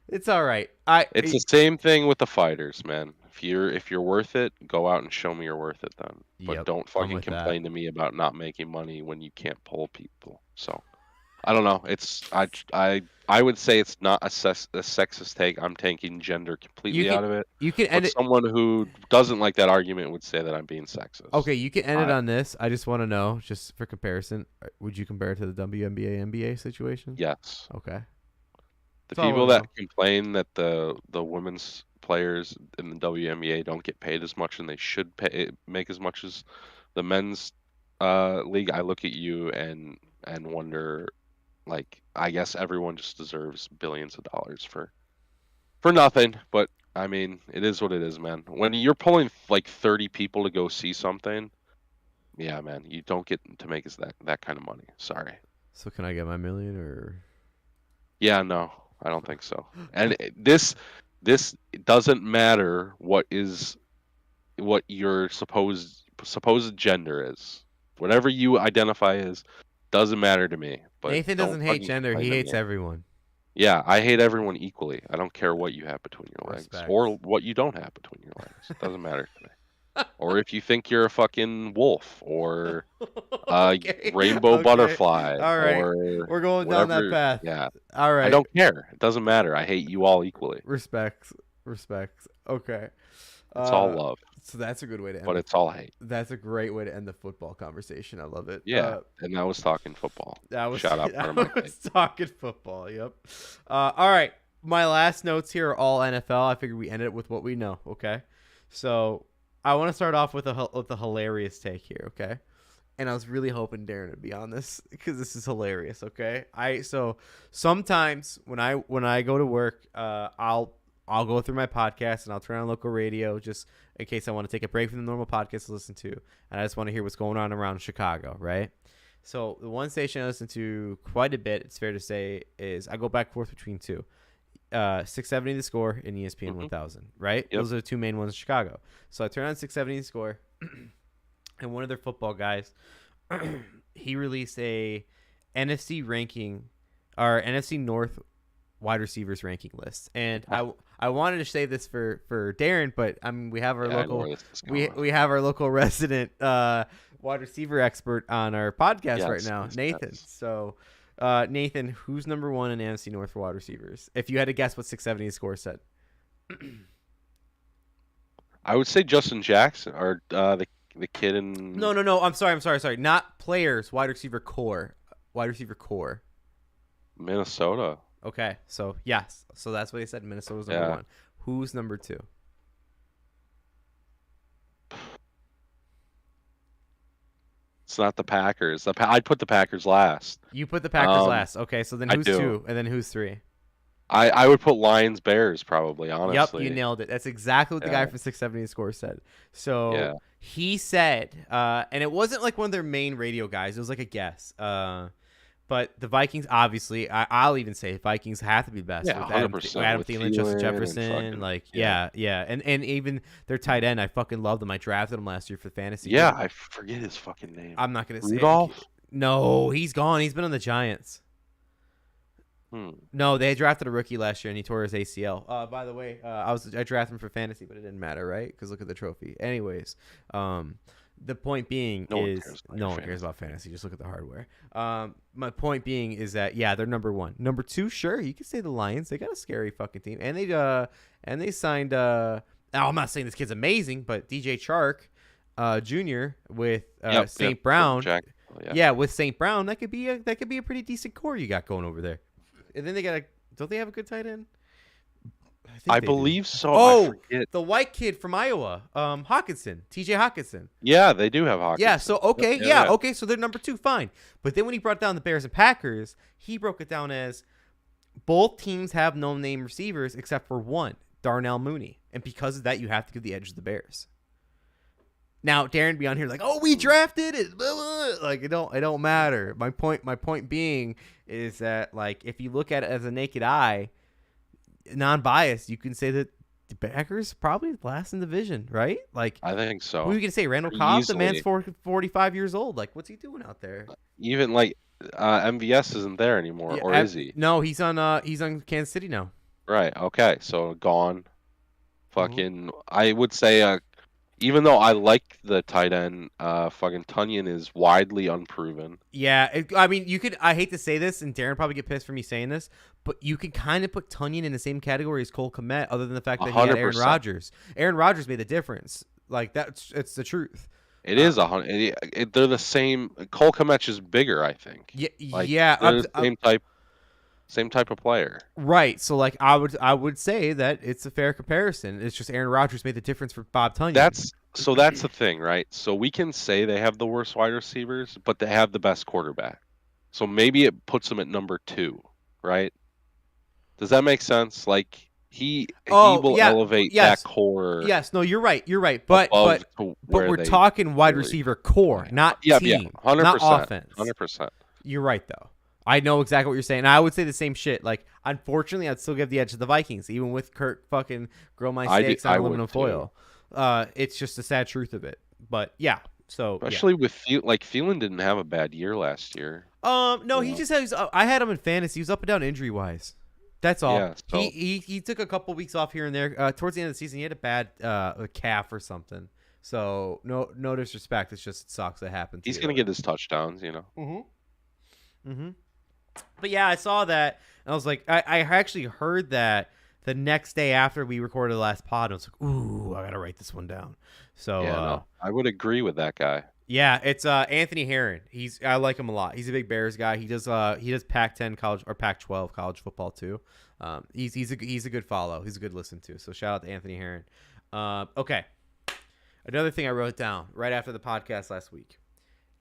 It's all right. It's the same thing with the fighters, man. If you're worth it, go out and show me you're worth it then. But Yep, don't I'm fucking with that. complain to me about not making money when you can't pull people. So I don't know. I would say it's not a sexist take. I'm taking gender completely out of it. You can end But it. someone who doesn't like that argument would say that I'm being sexist. Okay, you can end it I- on this. I just want to know, just for comparison, would you compare it to the WNBA NBA situation? Yes. Okay. The That's all I people wanna that complain that the women's players in the WNBA don't get paid as much and they should make as much as the men's league, I look at you and wonder, like, I guess everyone just deserves billions of dollars for nothing. But I mean, it is what it is, man. When you're pulling like 30 people to go see something, yeah, man, you don't get to make that kind of money. Sorry. So can I get my million or? Yeah, no, I don't think so. And this doesn't matter what your supposed gender is. Whatever you identify as doesn't matter to me. But Nathan don't doesn't hate fucking gender. complain He to hates me. everyone. Yeah, I hate everyone equally. I don't care what you have between your legs Respect. or what you don't have between your legs. It doesn't matter to me. Or if you think you're a fucking wolf or Okay. rainbow Okay. butterfly All right. or We're going down that whatever. path. Yeah. All right. I don't care. It doesn't matter. I hate you all equally. Respect. Okay. It's all love, So that's a good way to end. but it's all hate. That's a great way to end the football conversation. I love it. Yeah, and I was talking football. Shout out I Conor was talking football. Yep. All right. My last notes here are all NFL. I figured we ended it with what we know. Okay. So I want to start off with a hilarious take here. Okay. And I was really hoping Darren would be on this because this is hilarious. Okay. So sometimes when I go to work, I'll go through my podcast and I'll turn on local radio just in case I want to take a break from the normal podcast to listen to, and I just want to hear what's going on around Chicago, right? So the one station I listen to quite a bit, it's fair to say, is I go back and forth between two. 670 The Score and ESPN 1000, right? Yep. Those are the two main ones in Chicago. So I turn on 670 The Score, and one of their football guys, he released a NFC ranking, or NFC North wide receivers ranking list. And I wanted to say this for Darren, but we have our local we have our local resident wide receiver expert on our podcast right now, Nathan. Yes. So Nathan, who's number one in NFC North for wide receivers? If you had to guess what 670 Score said. I would say Justin Jackson or the kid in. No. I'm sorry. Not players. Wide receiver core. Minnesota. Okay, so yes, so that's what he said. Minnesota's number one. Who's number two? It's not the Packers. I'd put the Packers last. You put the Packers last. Okay, so then who's two, and then who's three? I would put Lions Bears probably. Honestly. Yep, you nailed it. That's exactly what the guy from 670 Score said. So he said, and it wasn't like one of their main radio guys. It was like a guess. But the Vikings, obviously, I'll even say Vikings have to be best. Yeah, with Adam Thielen, Justin Jefferson, and even their tight end. I fucking loved him. I drafted him last year for fantasy. Yeah, I forget his fucking name. I'm not gonna say Rudolph. No, he's gone. He's been on the Giants. No, they drafted a rookie last year and he tore his ACL. By the way, I drafted him for fantasy, but it didn't matter, right? Because look at the trophy. Anyways, the point being no one cares about fantasy. Just look at the hardware. My point being is that they're number one. Number two, sure, you could say the Lions. They got a scary fucking team, and they signed. Now I'm not saying this kid's amazing, but DJ Chark, Jr. with St. Brown. With St. Brown, that could be a pretty decent core you got going over there. And then don't they have a good tight end? I believe so. Oh, the white kid from Iowa, Hawkinson, TJ Hawkinson. Yeah, they do have Hawkinson. Yeah, so okay, so they're number two, fine. But then when he brought down the Bears and Packers, he broke it down as both teams have no-name receivers except for one, Darnell Mooney. And because of that, you have to give the edge to the Bears. Now, Darren be on here like, oh, we drafted it. Like, it don't matter. My point being is that, like, if you look at it as a naked eye, non-biased, you can say that the Packers probably last in the division, right? Like, I think so. Who are you gonna say? Randall Cobb, the man's 45 years old. Like, what's he doing out there? Even like MVS isn't there anymore, or is he? No, he's on Kansas City now. Right. Okay. So gone. Fucking. I would say even though I like the tight end, fucking Tunyon is widely unproven. Yeah, I mean, you could. I hate to say this, and Darren probably get pissed for me saying this, but you could kind of put Tunyon in the same category as Cole Kmet, other than the fact that 100%. He had Aaron Rodgers. Aaron Rodgers made the difference. Like it's the truth. It is 100. They're the same. Cole Kmet is bigger, I think. Yeah. They're the same type of player. Right. So like I would say that it's a fair comparison. It's just Aaron Rodgers made the difference for Bob Tunyon. That's the thing, right? So we can say they have the worst wide receivers, but they have the best quarterback. So maybe it puts them at number 2, right? Does that make sense? Like he will elevate that core. Yes, no, you're right. But we're talking wide receiver core, not team, 100%, not offense. 100%. You're right though. I know exactly what you're saying. I would say the same shit. Like, unfortunately, I'd still give the edge to the Vikings, even with Kurt fucking grill my steaks on aluminum foil. It's just the sad truth of it. But yeah, so especially with Thielen didn't have a bad year last year. No, he just had. I had him in fantasy. He was up and down injury wise. That's all. Yeah, so. He took a couple weeks off here and there. Towards the end of the season, he had a bad calf or something. So no disrespect. It's just it sucks that happens. He's gonna get his touchdowns, you know. But yeah, I saw that, and I was like, I actually heard that the next day after we recorded the last pod, I was like, ooh, I gotta write this one down. So Yeah, no, I would agree with that guy. yeah, it's Anthony Herron. I like him a lot. He's a big Bears guy. He does Pac-10 college or Pac-12 college football too. He's a good follow. He's a good listen to. So shout out to Anthony Herron. Okay. Another thing I wrote down right after the podcast last week.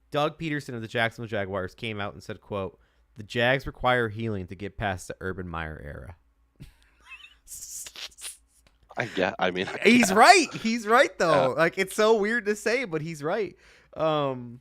Doug Peterson of the Jacksonville Jaguars came out and said, quote, "The Jags require healing to get past the Urban Meyer era." He's right. He's right though. Yeah. Like, it's so weird to say, but he's right. Damn,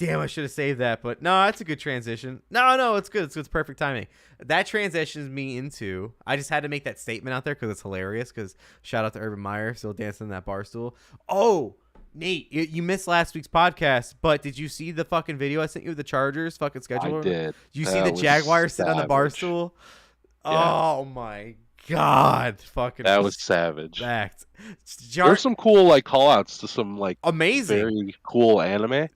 I should have saved that, but no, that's a good transition. No, it's good. It's perfect timing. That transitions me into. I just had to make that statement out there because it's hilarious. Because shout out to Urban Meyer, still dancing in that bar stool. Oh, Nate, you missed last week's podcast, but did you see the fucking video I sent you of the Chargers fucking schedule? I did. Did you see the Jaguars sitting on the bar stool? Yeah. Oh my God, fucking that was savage. Fact. There's some cool like call outs to some like amazing, very cool anime.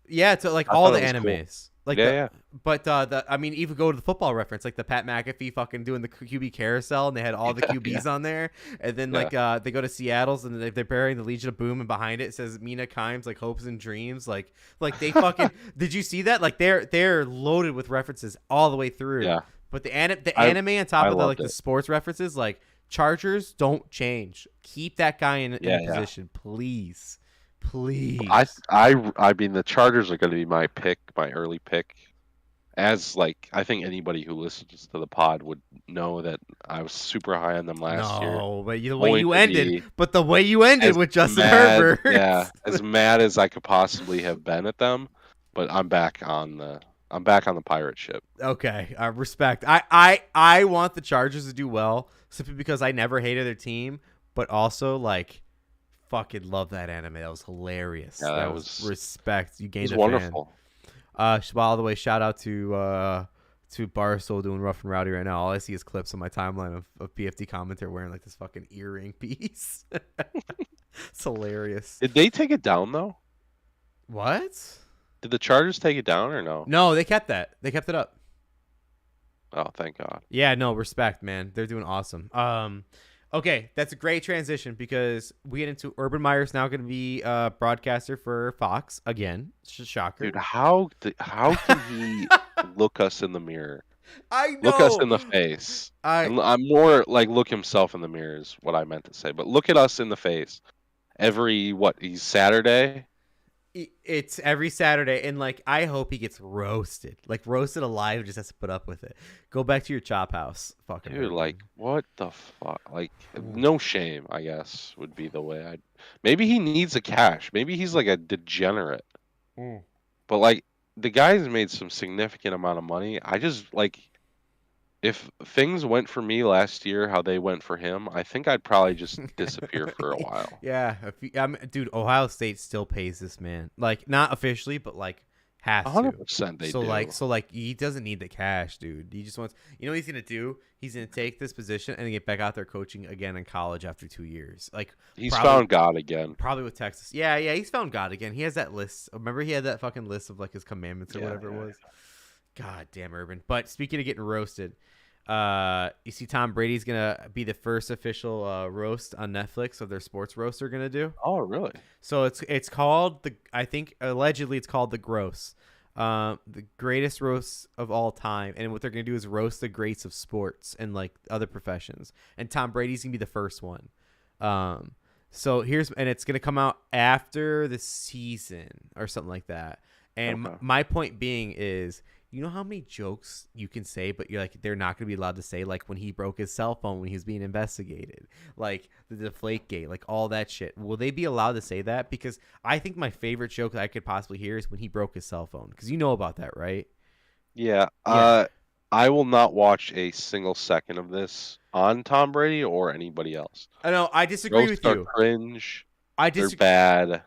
Yeah, to like all the animes. Cool. Like but I mean, even go to the Football Reference, like the Pat McAfee fucking doing the QB carousel, and they had all the QBs on there. And then like they go to Seattle's and they're burying the Legion of Boom, and behind it says Mina Kimes like hopes and dreams. Like they fucking did you see that? Like they're loaded with references all the way through. Yeah. But the anime on top of the sports references, like Chargers don't change. Keep that guy in position, please. I mean the Chargers are going to be my early pick. As like I think anybody who listens to the pod would know that I was super high on them last year. No, but the way you ended with Justin Herbert. Yeah, as mad as I could possibly have been at them, but I'm back on the pirate ship. Okay, respect. I want the Chargers to do well simply because I never hated their team, but also like fucking love that anime. That was hilarious. Yeah, that was respect. You gained a wonderful. Fan. By the way, shout out to Barstool doing Rough and Rowdy right now. All I see is clips on my timeline of PFT commentator wearing like this fucking earring piece. It's hilarious. Did they take it down though? What? Did the Chargers take it down or no? No, they kept that. They kept it up. Oh, thank God. Yeah, no, respect, man. They're doing awesome. Okay, that's a great transition because we get into Urban Meyer's now going to be a broadcaster for Fox again. Shocker. Dude, how can he look us in the mirror? I know. Look us in the face. I'm more like look himself in the mirror is what I meant to say. But look at us in the face. He's Saturday? It's every Saturday, and like I hope he gets roasted alive. Just has to put up with it. Go back to your chop house, fucking dude. Like what the fuck? Like no shame, I guess would be the way. Maybe he needs the cash. Maybe he's like a degenerate. But like the guy's made some significant amount of money. I just like if things went for me last year, how they went for him, I think I'd probably just disappear for a while. Yeah, dude, Ohio State still pays this man, like not officially, but like has 100% they do. So like he doesn't need the cash, dude. He just wants. You know what he's gonna do? He's gonna take this position and get back out there coaching again in college after 2 years. Like he's found God again. Probably with Texas. Yeah, he's found God again. He has that list. Remember, he had that fucking list of like his commandments or whatever it was. God damn, Urban. But speaking of getting roasted. You see Tom Brady's gonna be the first official roast on Netflix of their sports roast they're gonna do. Oh, really? So it's called allegedly it's called The Gross, the greatest roast of all time. And what they're gonna do is roast the greats of sports and like other professions. And Tom Brady's gonna be the first one. So it's gonna come out after the season or something like that. And my point being is, you know how many jokes you can say, but you're like, they're not going to be allowed to say, like when he broke his cell phone when he was being investigated, like the Deflategate, like all that shit. Will they be allowed to say that? Because I think my favorite joke that I could possibly hear is when he broke his cell phone. Because you know about that, right? Yeah. I will not watch a single second of this on Tom Brady or anybody else. I know. I disagree with you. Cringe. They're bad.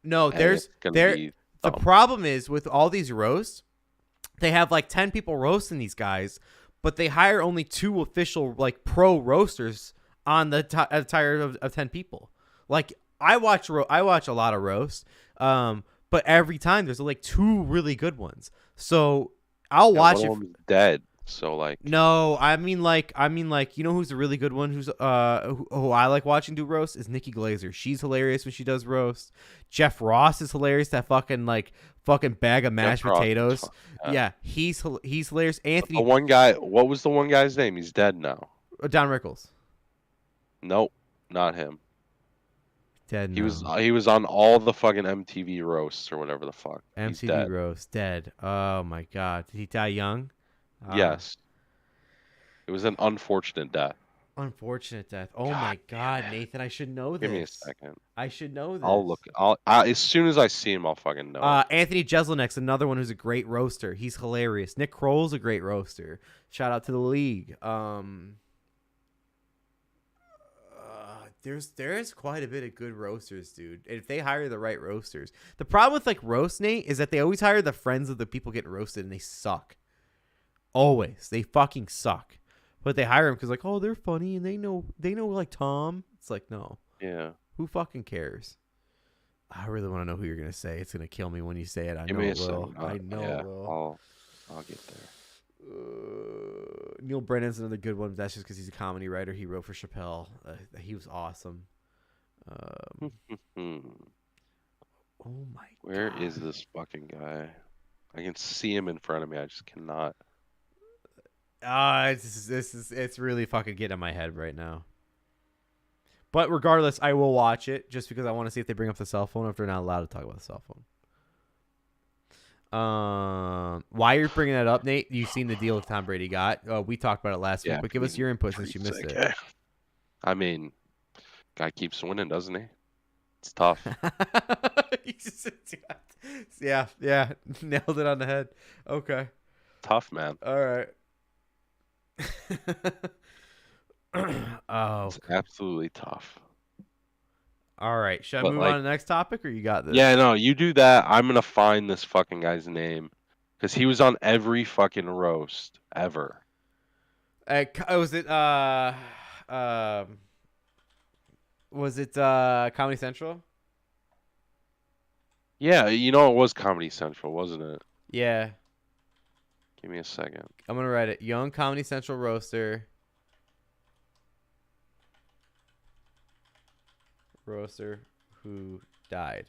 No, the problem is with all these roasts, they have like 10 people roasting these guys, but they hire only 2 official like pro roasters on the entire of 10 people. Like I watch a lot of roasts, but every time there's like 2 really good ones. So I'll watch it. Dead. So like, No, I mean like you know who's a really good one who's who I like watching do roast is Nikki Glazer. She's hilarious when she does roast. Jeff Ross is hilarious. That fucking bag of Jeff mashed Ross is potatoes. fun. Yeah, he's hilarious. The one guy, what was the one guy's name? He's dead now. Don Rickles. Nope, not him. Dead He was now. he was on all the fucking MTV roasts or whatever the fuck. He's MTV dead. roast dead. Oh my god, did he die young? Yes. It was an unfortunate death. Unfortunate death. Oh God my damn god, it. Nathan, I should know Give me a this. second. I should know I'll this. look. As soon as I see him, I'll fucking know it. Anthony Jeselnik's another one who's a great roaster. He's hilarious. Nick Kroll's a great roaster. Shout out to the league. There's quite a bit of good roasters, dude. And if they hire the right roasters, the problem with like roast Nate is that they always hire the friends of the people getting roasted, and they suck. Always, they fucking suck. But they hire them because like, oh, they're funny and they know like Tom. It's like, no, Yeah. who fucking cares? I really want to know who you're gonna say. It's gonna kill me when you say it. I Give know me a it will. second. I know Yeah, it will. I'll get there. Neil Brennan's another good one. But that's just because he's a comedy writer. He wrote for Chappelle. He was awesome. Hmm. Oh my Where god. is this fucking guy? I can see him in front of me. I just cannot. It's really fucking getting in my head right now. But regardless, I will watch it just because I want to see if they bring up the cell phone or if they're not allowed to talk about the cell phone. Why you're bringing that up, Nate? You've seen the deal that Tom Brady got. We talked about it last week, but give us your input since you missed it. I mean, guy keeps winning, doesn't he? It's tough. Yeah, nailed it on the head. Okay, Tough, man. all right. Oh, It's absolutely tough. all right. Should I But move on to the next topic, or you got this? yeah, no, you do that. I'm gonna find this fucking guy's name because he was on every fucking roast ever. Was it Comedy Central? Yeah, you know it was Comedy Central, wasn't it? Yeah, Give me a second. I'm gonna write it. Young Comedy Central roaster who died.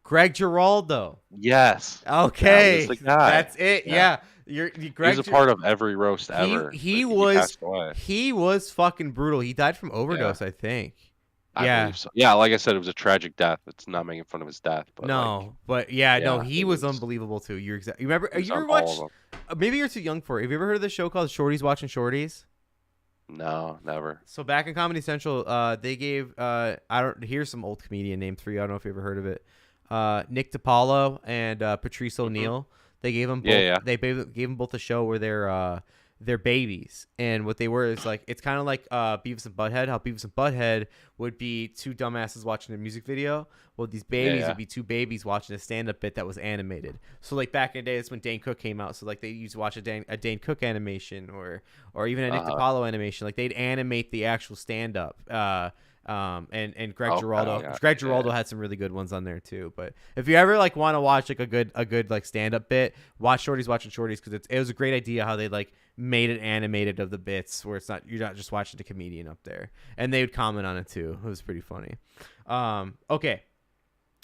Greg Giraldo. Yes. Okay, That was the guy. that's it. Yeah, He Greg. was a part of every roast ever. He but passed away. was fucking brutal. He died from overdose, I think. I believe so. Yeah, like I said, it was a tragic death. It's not making fun of his death, but he was unbelievable too. You're exactly. You remember? You ever all watched? of Maybe you're too young for it. Have you ever heard of the show called Shorties Watching Shorties? No, never. So back in Comedy Central, they gave here's some old comedian named for you. I don't know if you ever heard of it. Nick DiPaolo and Patrice O'Neill. They gave them both. Yeah. They gave them both a show where they're babies, and what they were is like it's kind of like Beavis and Butthead. How Beavis and Butthead would be two dumbasses watching a music video. Well, these babies would be two babies watching a stand-up bit that was animated. So like back in the day, that's when Dane Cook came out. So like they used to watch a Dane Cook animation or even a Nick DiPaolo animation. Like they'd animate the actual stand-up. And Greg Giraldo. Greg Giraldo had some really good ones on there too. But if you ever like want to watch like a good like stand-up bit, watch Shorties Watching Shorties because it was a great idea how they like made it animated of the bits where you're not just watching the comedian up there, and they would comment on it too. It was pretty funny. Okay,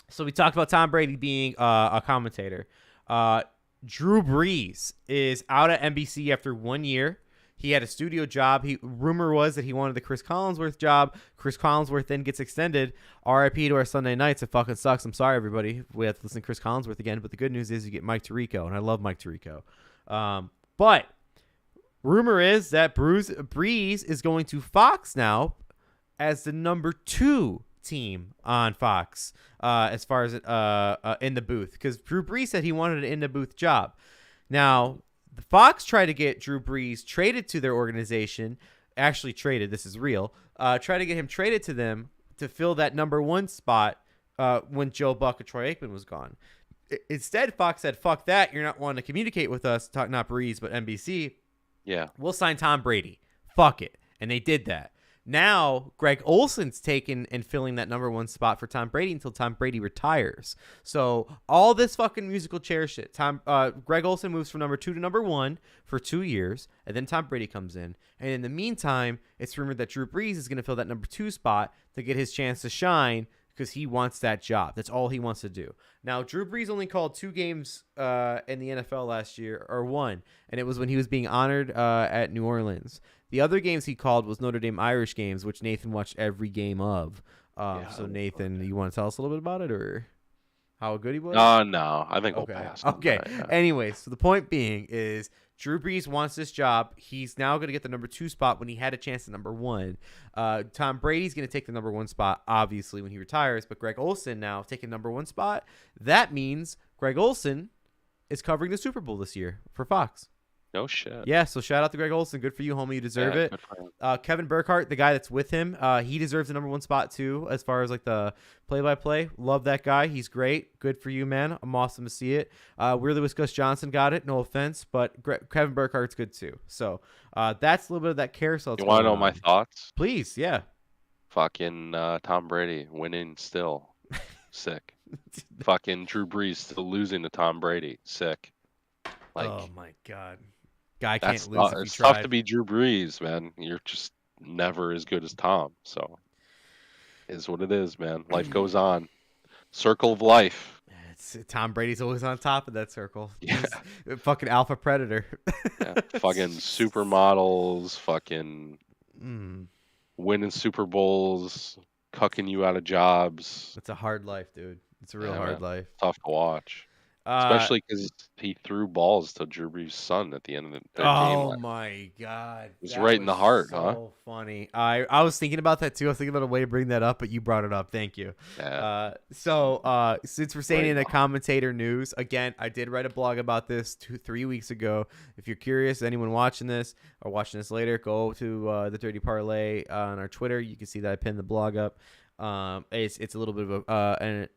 so we talked about Tom Brady being a commentator. Drew Brees is out at NBC after 1 year. He had a studio job. Rumor was that he wanted the Chris Collinsworth job. Chris Collinsworth then gets extended. RIP to our Sunday nights. It fucking sucks. I'm sorry, everybody. We have to listen to Chris Collinsworth again. But the good news is you get Mike Tirico, and I love Mike Tirico. But rumor is that Brees is going to Fox now as the number 2 team on Fox as far as in the booth. Because Drew Brees said he wanted an in the booth job. Now, the Fox tried to get Drew Brees traded to their organization. Actually traded. This is real. Try to get him traded to them to fill that number 1 spot when Joe Buck and Troy Aikman was gone. Instead, Fox said, fuck that. You're not wanting to communicate with us. Not Brees, but NBC. Yeah. We'll sign Tom Brady. Fuck it. And they did that. Now, Greg Olson's taken and filling that number 1 spot for Tom Brady until Tom Brady retires. So all this fucking musical chair shit. Greg Olson moves from number 2 to number 1 for 2 years, and then Tom Brady comes in. And in the meantime, it's rumored that Drew Brees is going to fill that number 2 spot to get his chance to shine because he wants that job. That's all he wants to do. Now, Drew Brees only called 2 games in the NFL last year, or 1, and it was when he was being honored at New Orleans. The other games he called was Notre Dame Irish games, which Nathan watched every game of. So, Nathan, you want to tell us a little bit about it or how good he was? No. I think we'll pass. Okay. Anyway, so the point being is Drew Brees wants this job. He's now going to get the number 2 spot when he had a chance at number 1. Tom Brady's going to take the number 1 spot, obviously, when he retires. But Greg Olson now taking number 1 spot. That means Greg Olson is covering the Super Bowl this year for Fox. No shit. Yeah, so shout out to Greg Olson. Good for you, homie. You deserve it. Kevin Burkhardt, the guy that's with him, he deserves the number 1 spot too, as far as like the play-by-play. Love that guy. He's great. Good for you, man. I'm awesome to see it. Weirdly Gus Johnson got it. No offense, but Kevin Burkhardt's good too. So that's a little bit of that carousel. You want to know my thoughts? Please, yeah. Fucking Tom Brady winning still. Sick. Fucking Drew Brees still losing to Tom Brady. Sick. Like, oh my God. Guy can't lose. It's tough to be Drew Brees, man. You're just never as good as Tom. So, is what it is, man. Life goes on. Circle of life. Tom Brady's always on top of that circle. Yeah. He's fucking alpha predator. Yeah. Fucking supermodels. Fucking winning Super Bowls. Cucking you out of jobs. It's a hard life, dude. It's a real hard life. Tough to watch. Especially because he threw balls to Drew Brees' son at the end of the game. Oh my God. It was right in the heart, huh? So funny. I was thinking about that too. I was thinking about a way to bring that up, but you brought it up. Thank you. Yeah. So since we're saying in the commentator news, again, I did write a blog about this 3 weeks ago. If you're curious, anyone watching this or watching this later, go to the Dirty Parlay on our Twitter. You can see that I pinned the blog up. It's a little bit of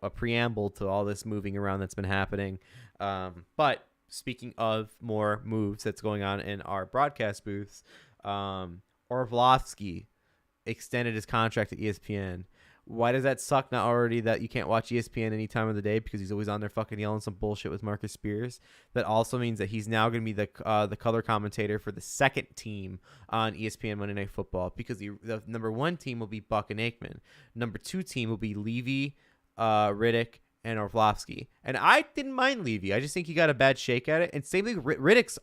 a preamble to all this moving around that's been happening. But speaking of more moves that's going on in our broadcast booths, Orlovsky extended his contract at ESPN. Why does that suck? Not already that you can't watch ESPN any time of the day because he's always on there fucking yelling some bullshit with Marcus Spears. That also means that he's now going to be the color commentator for the second team on ESPN Monday Night Football because the number 1 team will be Buck and Aikman. Number 2 team will be Levy, Riddick, and Orlovsky. And I didn't mind Levy. I just think he got a bad shake at it. And same thing, Riddick's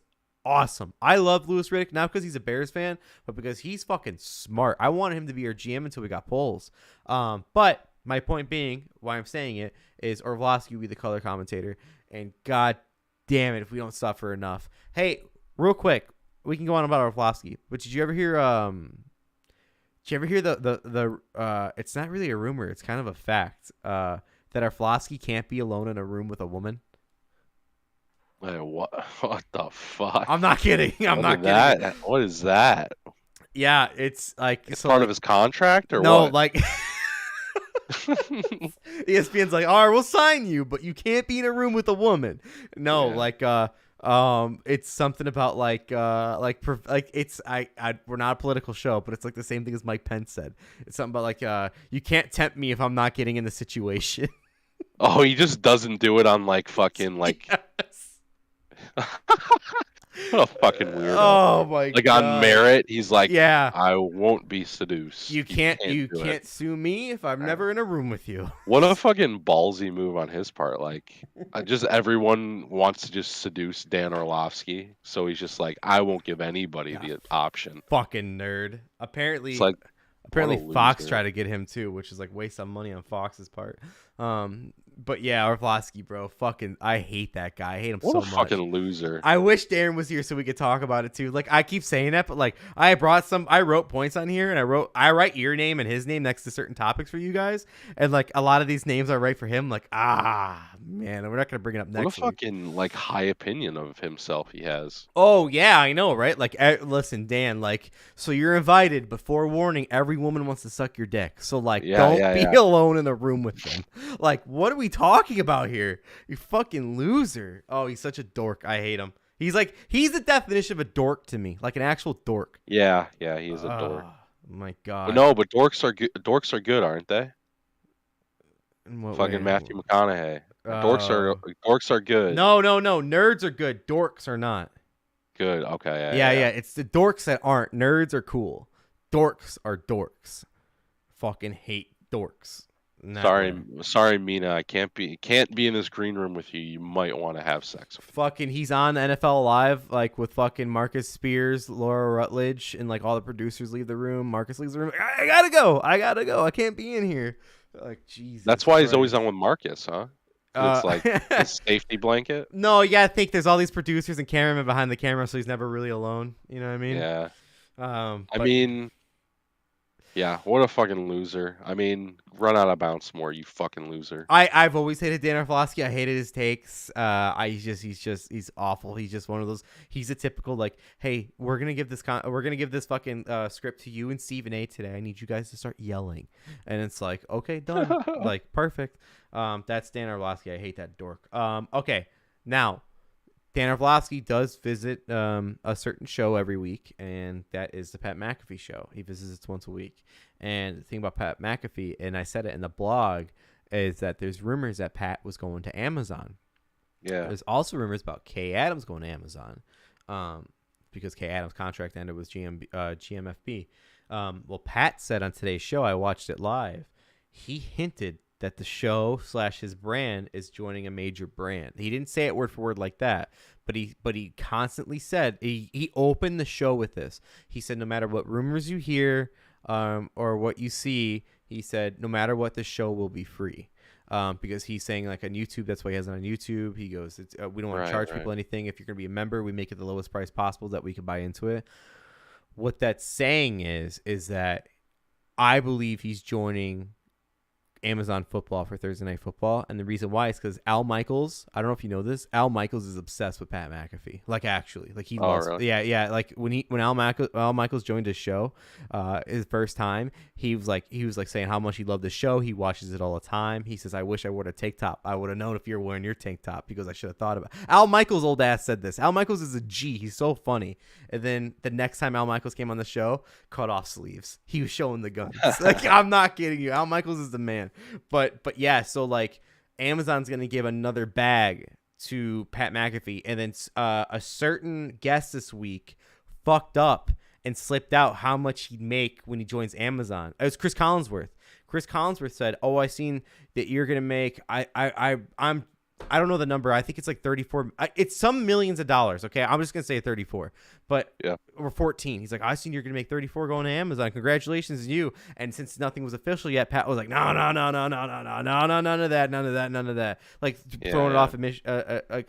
awesome. I love Louis Riddick, not because he's a Bears fan, but because he's fucking smart. I wanted him to be our GM until we got polls. But my point being, why I'm saying it, is Orlovsky will be the color commentator. And God damn it if we don't suffer enough. Hey, real quick, we can go on about Orlovsky, but did you ever hear the it's not really a rumor, it's kind of a fact, that Orlovsky can't be alone in a room with a woman? What the fuck? I'm not kidding. I'm not kidding. What is that? Yeah, it's like it's part of his contract or no, what? Like ESPN's like, all right, we'll sign you, but you can't be in a room with a woman. No, yeah. It's something about it's we're not a political show, but it's like the same thing as Mike Pence said. It's something about like you can't tempt me if I'm not getting in the situation. Oh, he just doesn't do it on like fucking like. Yes. What a fucking weirdo. Oh my God. Like on merit, he's like, yeah, I won't be seduced. You can't sue me if I'm never in a room with you. What a fucking ballsy move on his part. Like, just everyone wants to just seduce Dan Orlovsky, so he's just like, I won't give anybody the option. Fucking nerd. Apparently, it's like, Fox tried to get him too, which is like waste some money on Fox's part. But yeah, Orlovsky, bro, fucking, I hate that guy. I hate him so much. What a fucking loser. I wish Darren was here so we could talk about it too. Like, I keep saying that, but like, I wrote points on here, and I write your name and his name next to certain topics for you guys, and like a lot of these names I write for him. Like, man, we're not gonna bring it up next. What a fucking like high opinion of himself he has. Oh yeah, I know, right? Like, listen, Dan. Like, so you're invited, but forewarning, every woman wants to suck your dick. So like, don't be alone in a room with them. Like, what are we talking about here? You fucking loser. Oh, he's such a dork. I hate him. He's the definition of a dork to me, like an actual dork. Yeah, he's a dork. My But God. no, but dorks are good, aren't they? In what Fucking way? Matthew McConaughey. Dorks are Oh. dorks are good. No. Nerds are good. Dorks are not. Good. Okay. Yeah, Yeah. it's the dorks that aren't. Nerds are cool. Dorks are dorks. Fucking hate dorks in that way. Sorry, Mina. I can't be in this green room with you. You might want to have sex with me. Fucking, he's on NFL Live, like with fucking Marcus Spears, Laura Rutledge, and like all the producers leave the room. Marcus leaves the room. I gotta go. I can't be in here. Like, Jesus. That's why he's Christ. always on with Marcus, huh? 'Cause it's like his safety blanket. No, yeah, I think there's all these producers and cameramen behind the camera, so he's never really alone. You know what I mean? Yeah. I But mean, yeah. What a fucking loser. I mean, run out of bounds more, you fucking loser. I've always hated Dan Orlovsky. I hated his takes. He's awful. He's just one of those. He's a typical like, hey, we're gonna give this fucking script to you and Stephen A. today. I need you guys to start yelling, and it's like, okay, done. Like, perfect. That's Dan Orlovsky. I hate that dork. Okay, now Dan Orlovsky does visit a certain show every week, and that is the Pat McAfee show. He visits it once a week. And the thing about Pat McAfee, and I said it in the blog, is that there's rumors that Pat was going to Amazon. Yeah. There's also rumors about Kay Adams going to Amazon, because Kay Adams' contract ended with GMFB. Well, Pat said on today's show, I watched it live, he hinted that the show / his brand is joining a major brand. He didn't say it word for word like that, but he constantly said, he opened the show with this. He said, no matter what rumors you hear or what you see, he said, no matter what, the show will be free. Because he's saying, like, on YouTube, that's why he has it on YouTube. He goes, we don't want to charge people anything. If you're going to be a member, we make it the lowest price possible that we can buy into it. What that's saying is that I believe he's joining Amazon Football for Thursday Night Football, and the reason why is because Al Michaels, I don't know if you know this, Al Michaels is obsessed with Pat McAfee. Like, actually, like, he loves, really? yeah. Like, when Al Michaels joined his show, his first time, he was like saying how much he loved the show. He watches it all the time. He says, I wish I wore a tank top. I would have known if you're wearing your tank top, because I should have thought about it. Al Michaels' old ass said this. Al Michaels is a G. He's so funny. And then the next time Al Michaels came on the show, cut off sleeves. He was showing the guns. Like, I'm not kidding you. Al Michaels is the man. But yeah, so like, Amazon's gonna give another bag to Pat McAfee, and then a certain guest this week fucked up and slipped out how much he'd make when he joins Amazon. It was Chris Collinsworth. Chris Collinsworth said, "Oh, I seen that you're gonna make. I don't know the number. I think it's like 34. It's some millions of dollars. Okay, I'm just gonna say 34, but Yeah. or 14. He's like, I seen you're gonna make 34 going to Amazon. Congratulations to you. And since nothing was official yet, Pat was like, no, none of that. Like, throwing it off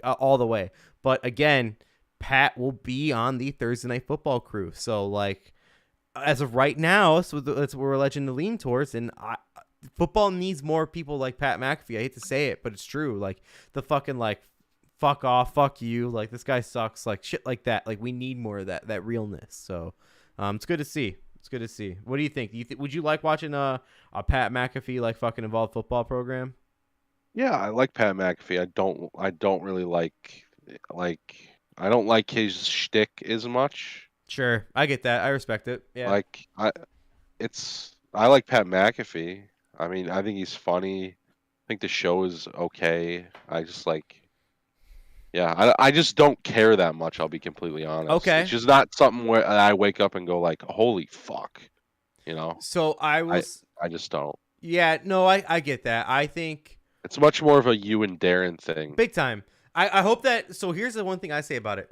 all the way. But again, Pat will be on the Thursday Night Football crew. So like, as of right now, that's what we're alleging to lean towards, and football needs more people like Pat McAfee. I hate to say it, but it's true. Like, the fucking, like, fuck off, fuck you, like, this guy sucks, like, shit like that. Like, we need more of that realness. So it's good to see. What do you think? Would you like watching a Pat McAfee, like, fucking involved football program? Yeah, I like Pat McAfee. I don't really like I don't like his shtick as much. Sure, I get that. I respect it. Yeah. Like, I like Pat McAfee. I mean, I think he's funny. I think the show is okay. I just like, yeah, I just don't care that much. I'll be completely honest. Okay. It's just not something where I wake up and go like, holy fuck, you know. So I just don't. Yeah, no, I get that. I think it's much more of a you and Darren thing. Big time. I hope that. So here's the one thing I say about it.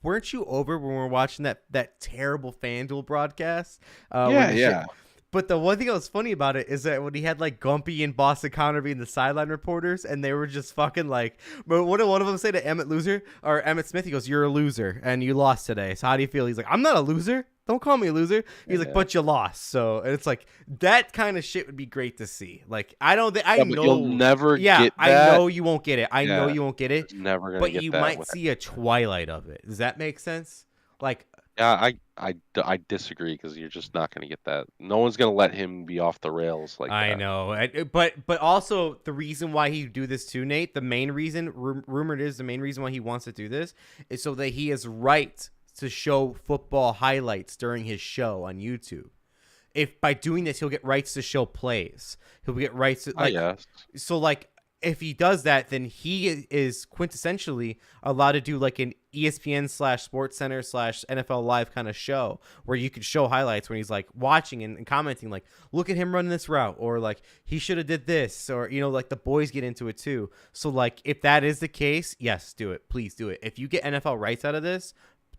Weren't you over when we were watching that terrible FanDuel broadcast? Yeah. But the one thing that was funny about it is that when he had like Gumpy and Boston Connor being the sideline reporters, and they were just fucking like, but what did one of them say to Emmett Smith? He goes, "You're a loser and you lost today. So how do you feel?" He's like, "I'm not a loser. Don't call me a loser." He's like, "But you lost." So, and it's like, that kind of shit would be great to see. Like, I know you'll never get that. I know you won't get it. I know you won't get it. Never gonna but get you that might see a twilight of it. Does that make sense? Like, yeah, I disagree, because you're just not going to get that. No one's going to let him be off the rails like that. I know, but also the reason why he do this too, Nate, the main reason, rumored is the main reason why he wants to do this is so that he has right to show football highlights during his show on YouTube. if by doing this he'll get rights to show plays. He'll get rights to, like, Yes. so like if he does that, then he is quintessentially allowed to do like an ESPN / Sports Center / NFL Live kind of show where you could show highlights when he's like watching and commenting, like, look at him running this route, or like he should have did this, or like the boys get into it too. So like if that is the case, yes, do it. Please do it. If you get NFL rights out of this,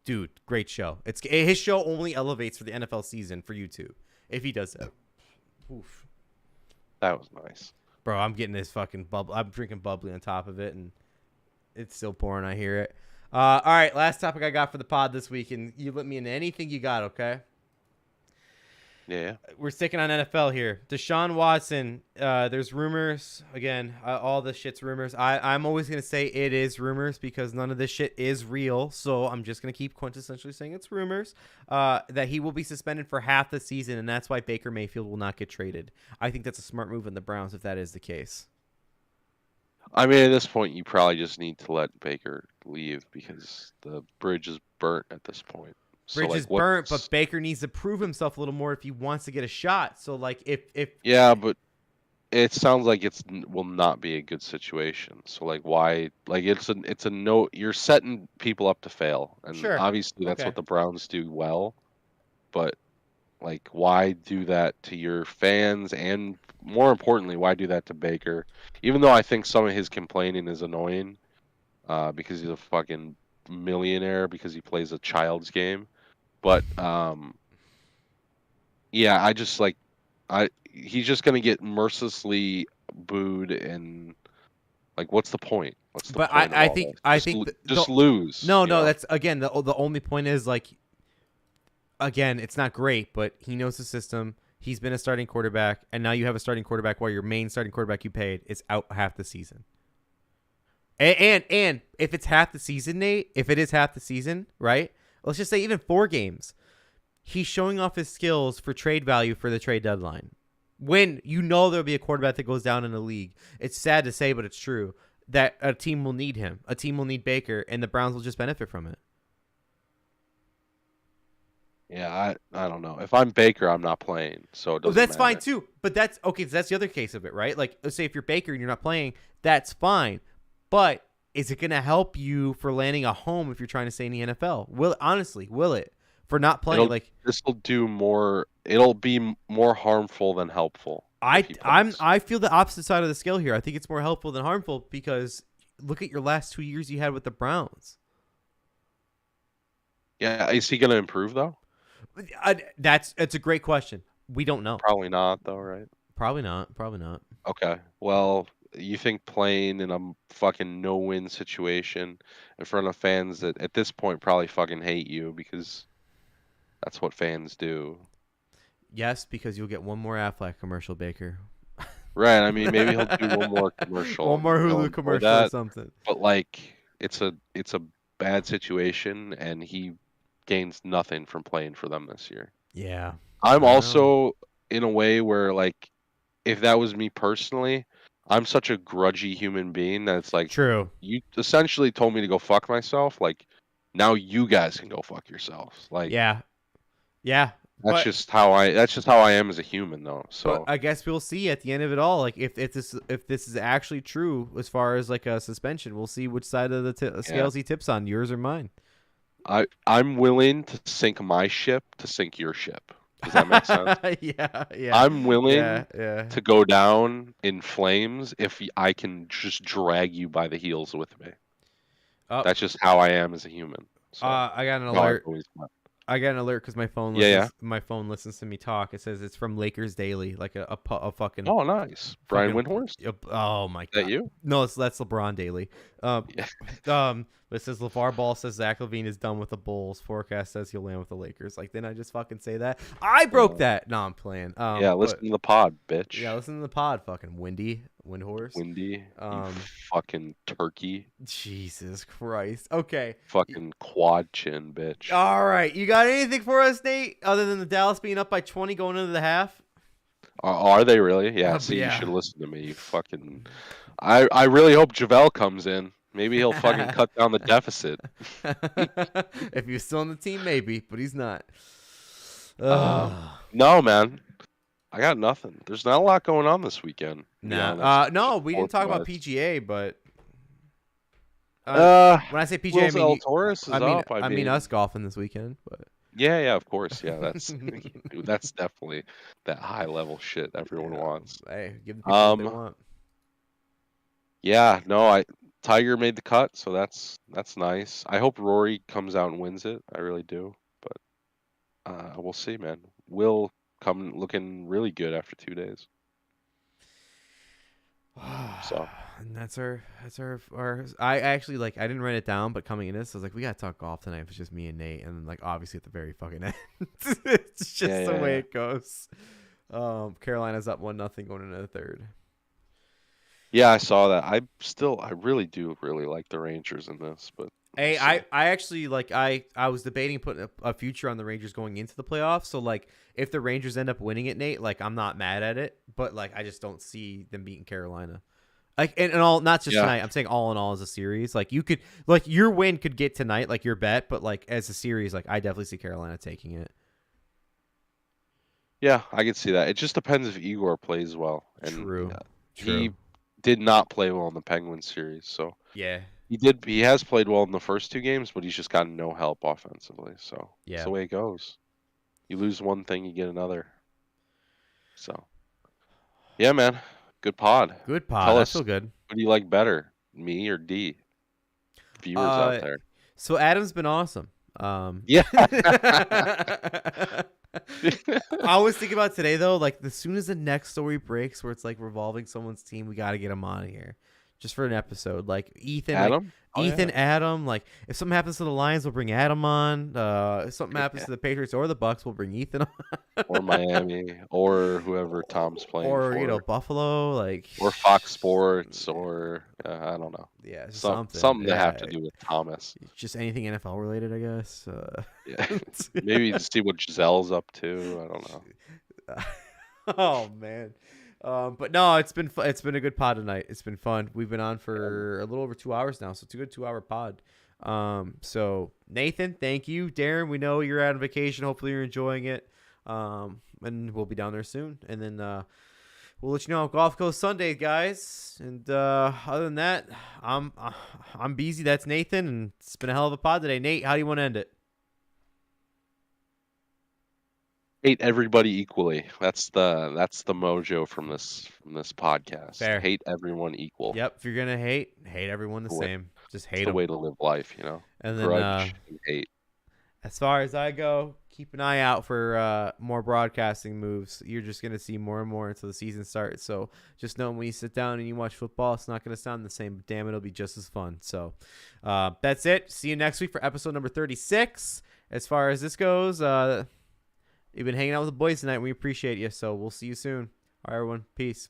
dude, great show. It's his show only elevates for the NFL season for YouTube if he does that. Oof. That was nice. Bro, I'm getting this fucking bubble. I'm drinking bubbly on top of it, and it's still pouring. I hear it. All right, last topic I got for the pod this week, and you let me into anything you got, okay? Yeah. We're sticking on NFL here. Deshaun Watson, there's rumors. Again, all this shit's rumors. I'm always going to say it is rumors because none of this shit is real. So I'm just going to keep quintessentially saying it's rumors, that he will be suspended for half the season, and that's why Baker Mayfield will not get traded. I think that's a smart move in the Browns if that is the case. I mean, at this point, you probably just need to let Baker leave because the bridge is burnt at this point. Bridge is burnt, but Baker needs to prove himself a little more if he wants to get a shot. So, like, if yeah, but it sounds like will not be a good situation. So, like, why? Like, it's a no. You're setting people up to fail, and Sure. obviously that's what the Browns do well. But like, why do that to your fans, and more importantly, why do that to Baker? Even though I think some of his complaining is annoying, because he's a fucking millionaire because he plays a child's game. But yeah, I just like he's just gonna get mercilessly booed, and like, what's the point? What's the but point? I think just lose. No, that's again the only point is, like, again, it's not great, but he knows the system. He's been a starting quarterback, and now you have a starting quarterback while your main starting quarterback you paid is out half the season. And if it's half the season, Nate, if it is half the season, right? Let's just say even 4 games. He's showing off his skills for trade value for the trade deadline. When you know there'll be a quarterback that goes down in the league, it's sad to say, but it's true, that a team will need him. A team will need Baker, and the Browns will just benefit from it. Yeah, I don't know. If I'm Baker, I'm not playing, so it doesn't That's matter. fine too. But that's okay. That's the other case of it, right? Like, let's say if you're Baker and you're not playing, that's fine. But is it going to help you for landing a home if you're trying to stay in the NFL? Will it? For not playing, this will do more. It'll be more harmful than helpful. I feel the opposite side of the scale here. I think it's more helpful than harmful because look at your last 2 years you had with the Browns. Yeah, is he going to improve though? That's a great question. We don't know. Probably not though, right? Probably not. Okay. Well, you think playing in a fucking no-win situation in front of fans that at this point probably fucking hate you because that's what fans do. Yes, because you'll get one more Affleck commercial, Baker. Right. I mean, maybe he'll do one more commercial. One more Hulu commercial or something. But like, it's a bad situation, and he gains nothing from playing for them this year. Yeah. I'm also in a way where, like, if that was me personally, I'm such a grudgy human being that it's like, true. You essentially told me to go fuck myself. Like, now you guys can go fuck yourselves. Like, yeah. That's just how I am as a human, though. So I guess we'll see at the end of it all. Like, if this is actually true as far as like a suspension, we'll see which side of the scales he tips on, yours or mine. I'm willing to sink my ship to sink your ship. Does that make sense? Yeah. I'm willing to go down in flames if I can just drag you by the heels with me. That's just how I am as a human. So, I got an alert. I got an alert because my phone listens, my phone listens to me talk. It says it's from Lakers Daily, like a fucking. Oh, nice. Brian Windhorst? Oh my god. Is that you? No, that's LeBron Daily. But it says LeVar Ball says Zach LaVine is done with the Bulls. Forecast says he'll land with the Lakers. Like, didn't I just fucking say that? I broke that. No, I'm playing. Listen to the pod, bitch. Yeah, listen to the pod, fucking Windhorst. You fucking turkey. Jesus Christ. Okay. Fucking quad chin, bitch. All right. You got anything for us, Nate, other than the Dallas being up by 20 going into the half? Are they really? Yeah, you should listen to me. You fucking... I really hope JaVale comes in. Maybe he'll fucking cut down the deficit. If he was still on the team, maybe, but he's not. No, man. I got nothing. There's not a lot going on this weekend, to be honest. No, we didn't talk about Sports-wise. PGA, but Uh, when I say PGA, I Will mean Zalatoris is up. I mean us golfing this weekend, but yeah, of course. Yeah, that's that's definitely that high level shit everyone wants. Hey, give the people what they Um, want. yeah, no, Tiger made the cut, so that's nice. I hope Rory comes out and wins it. I really do, but we'll see, man. Will come looking really good after 2 days. So And that's our I actually like I didn't write it down, but coming in this I was like, we gotta talk golf tonight if it's just me and Nate, and then like obviously at the very fucking end. It's just the way it goes. Carolina's up 1-0 going into the third. yeah, I saw that. I really do like the Rangers in this, but Hey, we'll see. I actually like I was debating putting a future on the Rangers going into the playoffs. So like if the Rangers end up winning it, Nate, like I'm not mad at it, but like I just don't see them beating Carolina. Like and all, not just tonight. I'm saying all in all as a series. Like you could, like your win could get tonight, like your bet, but like as a series, like I definitely see Carolina taking it. Yeah, I can see that. It just depends if Igor plays well, and True. he did not play well in the Penguins series. So Yeah. he has played well in the first 2 games, but he's just got no help offensively. So Yeah. that's the way it goes. You lose one thing, you get another. So yeah, man, good pod. Good pod. Tell I us, feel good. who do you like better, me or D? Viewers out there. So Adam's been awesome. Yeah. I was thinking about today though, like as soon as the next story breaks where it's like revolving someone's team, we got to get him on here just for an episode. Like Ethan, Adam? Adam. Like if something happens to the Lions, we'll bring Adam on. If something happens to the Patriots or the Bucks, we'll bring Ethan on. Or Miami, or whoever Tom's playing or for. Buffalo, like or Fox Sports, or I don't know. Yeah, something to have to do with Thomas. Just anything NFL related, I guess. Yeah, maybe to see what Giselle's up to. I don't know. Oh man. But no, it's been a good pod tonight. It's been fun. We've been on for a little over 2 hours now, so it's a good 2 hour pod. So Nathan, thank you. Darren, we know you're out on vacation. Hopefully you're enjoying it. And we'll be down there soon. And then we'll let you know how golf goes Sunday, guys. And other than that, I'm Beezy. That's Nathan, and it's been a hell of a pod today. Nate, how do you want to end it? Hate everybody equally. That's the mojo from this podcast. Fair. Hate everyone equal. Yep. If you're gonna hate everyone the same. Just hate it's the way to live life, you know. And then grudge and hate. As far as I go, keep an eye out for more broadcasting moves. You're just going to see more and more until the season starts. So just know when you sit down and you watch football, it's not going to sound the same. But damn, it'll be just as fun. So that's it. See you next week for episode number 36. As far as this goes, you've been hanging out with the boys tonight. We appreciate you. So we'll see you soon. All right, everyone. Peace.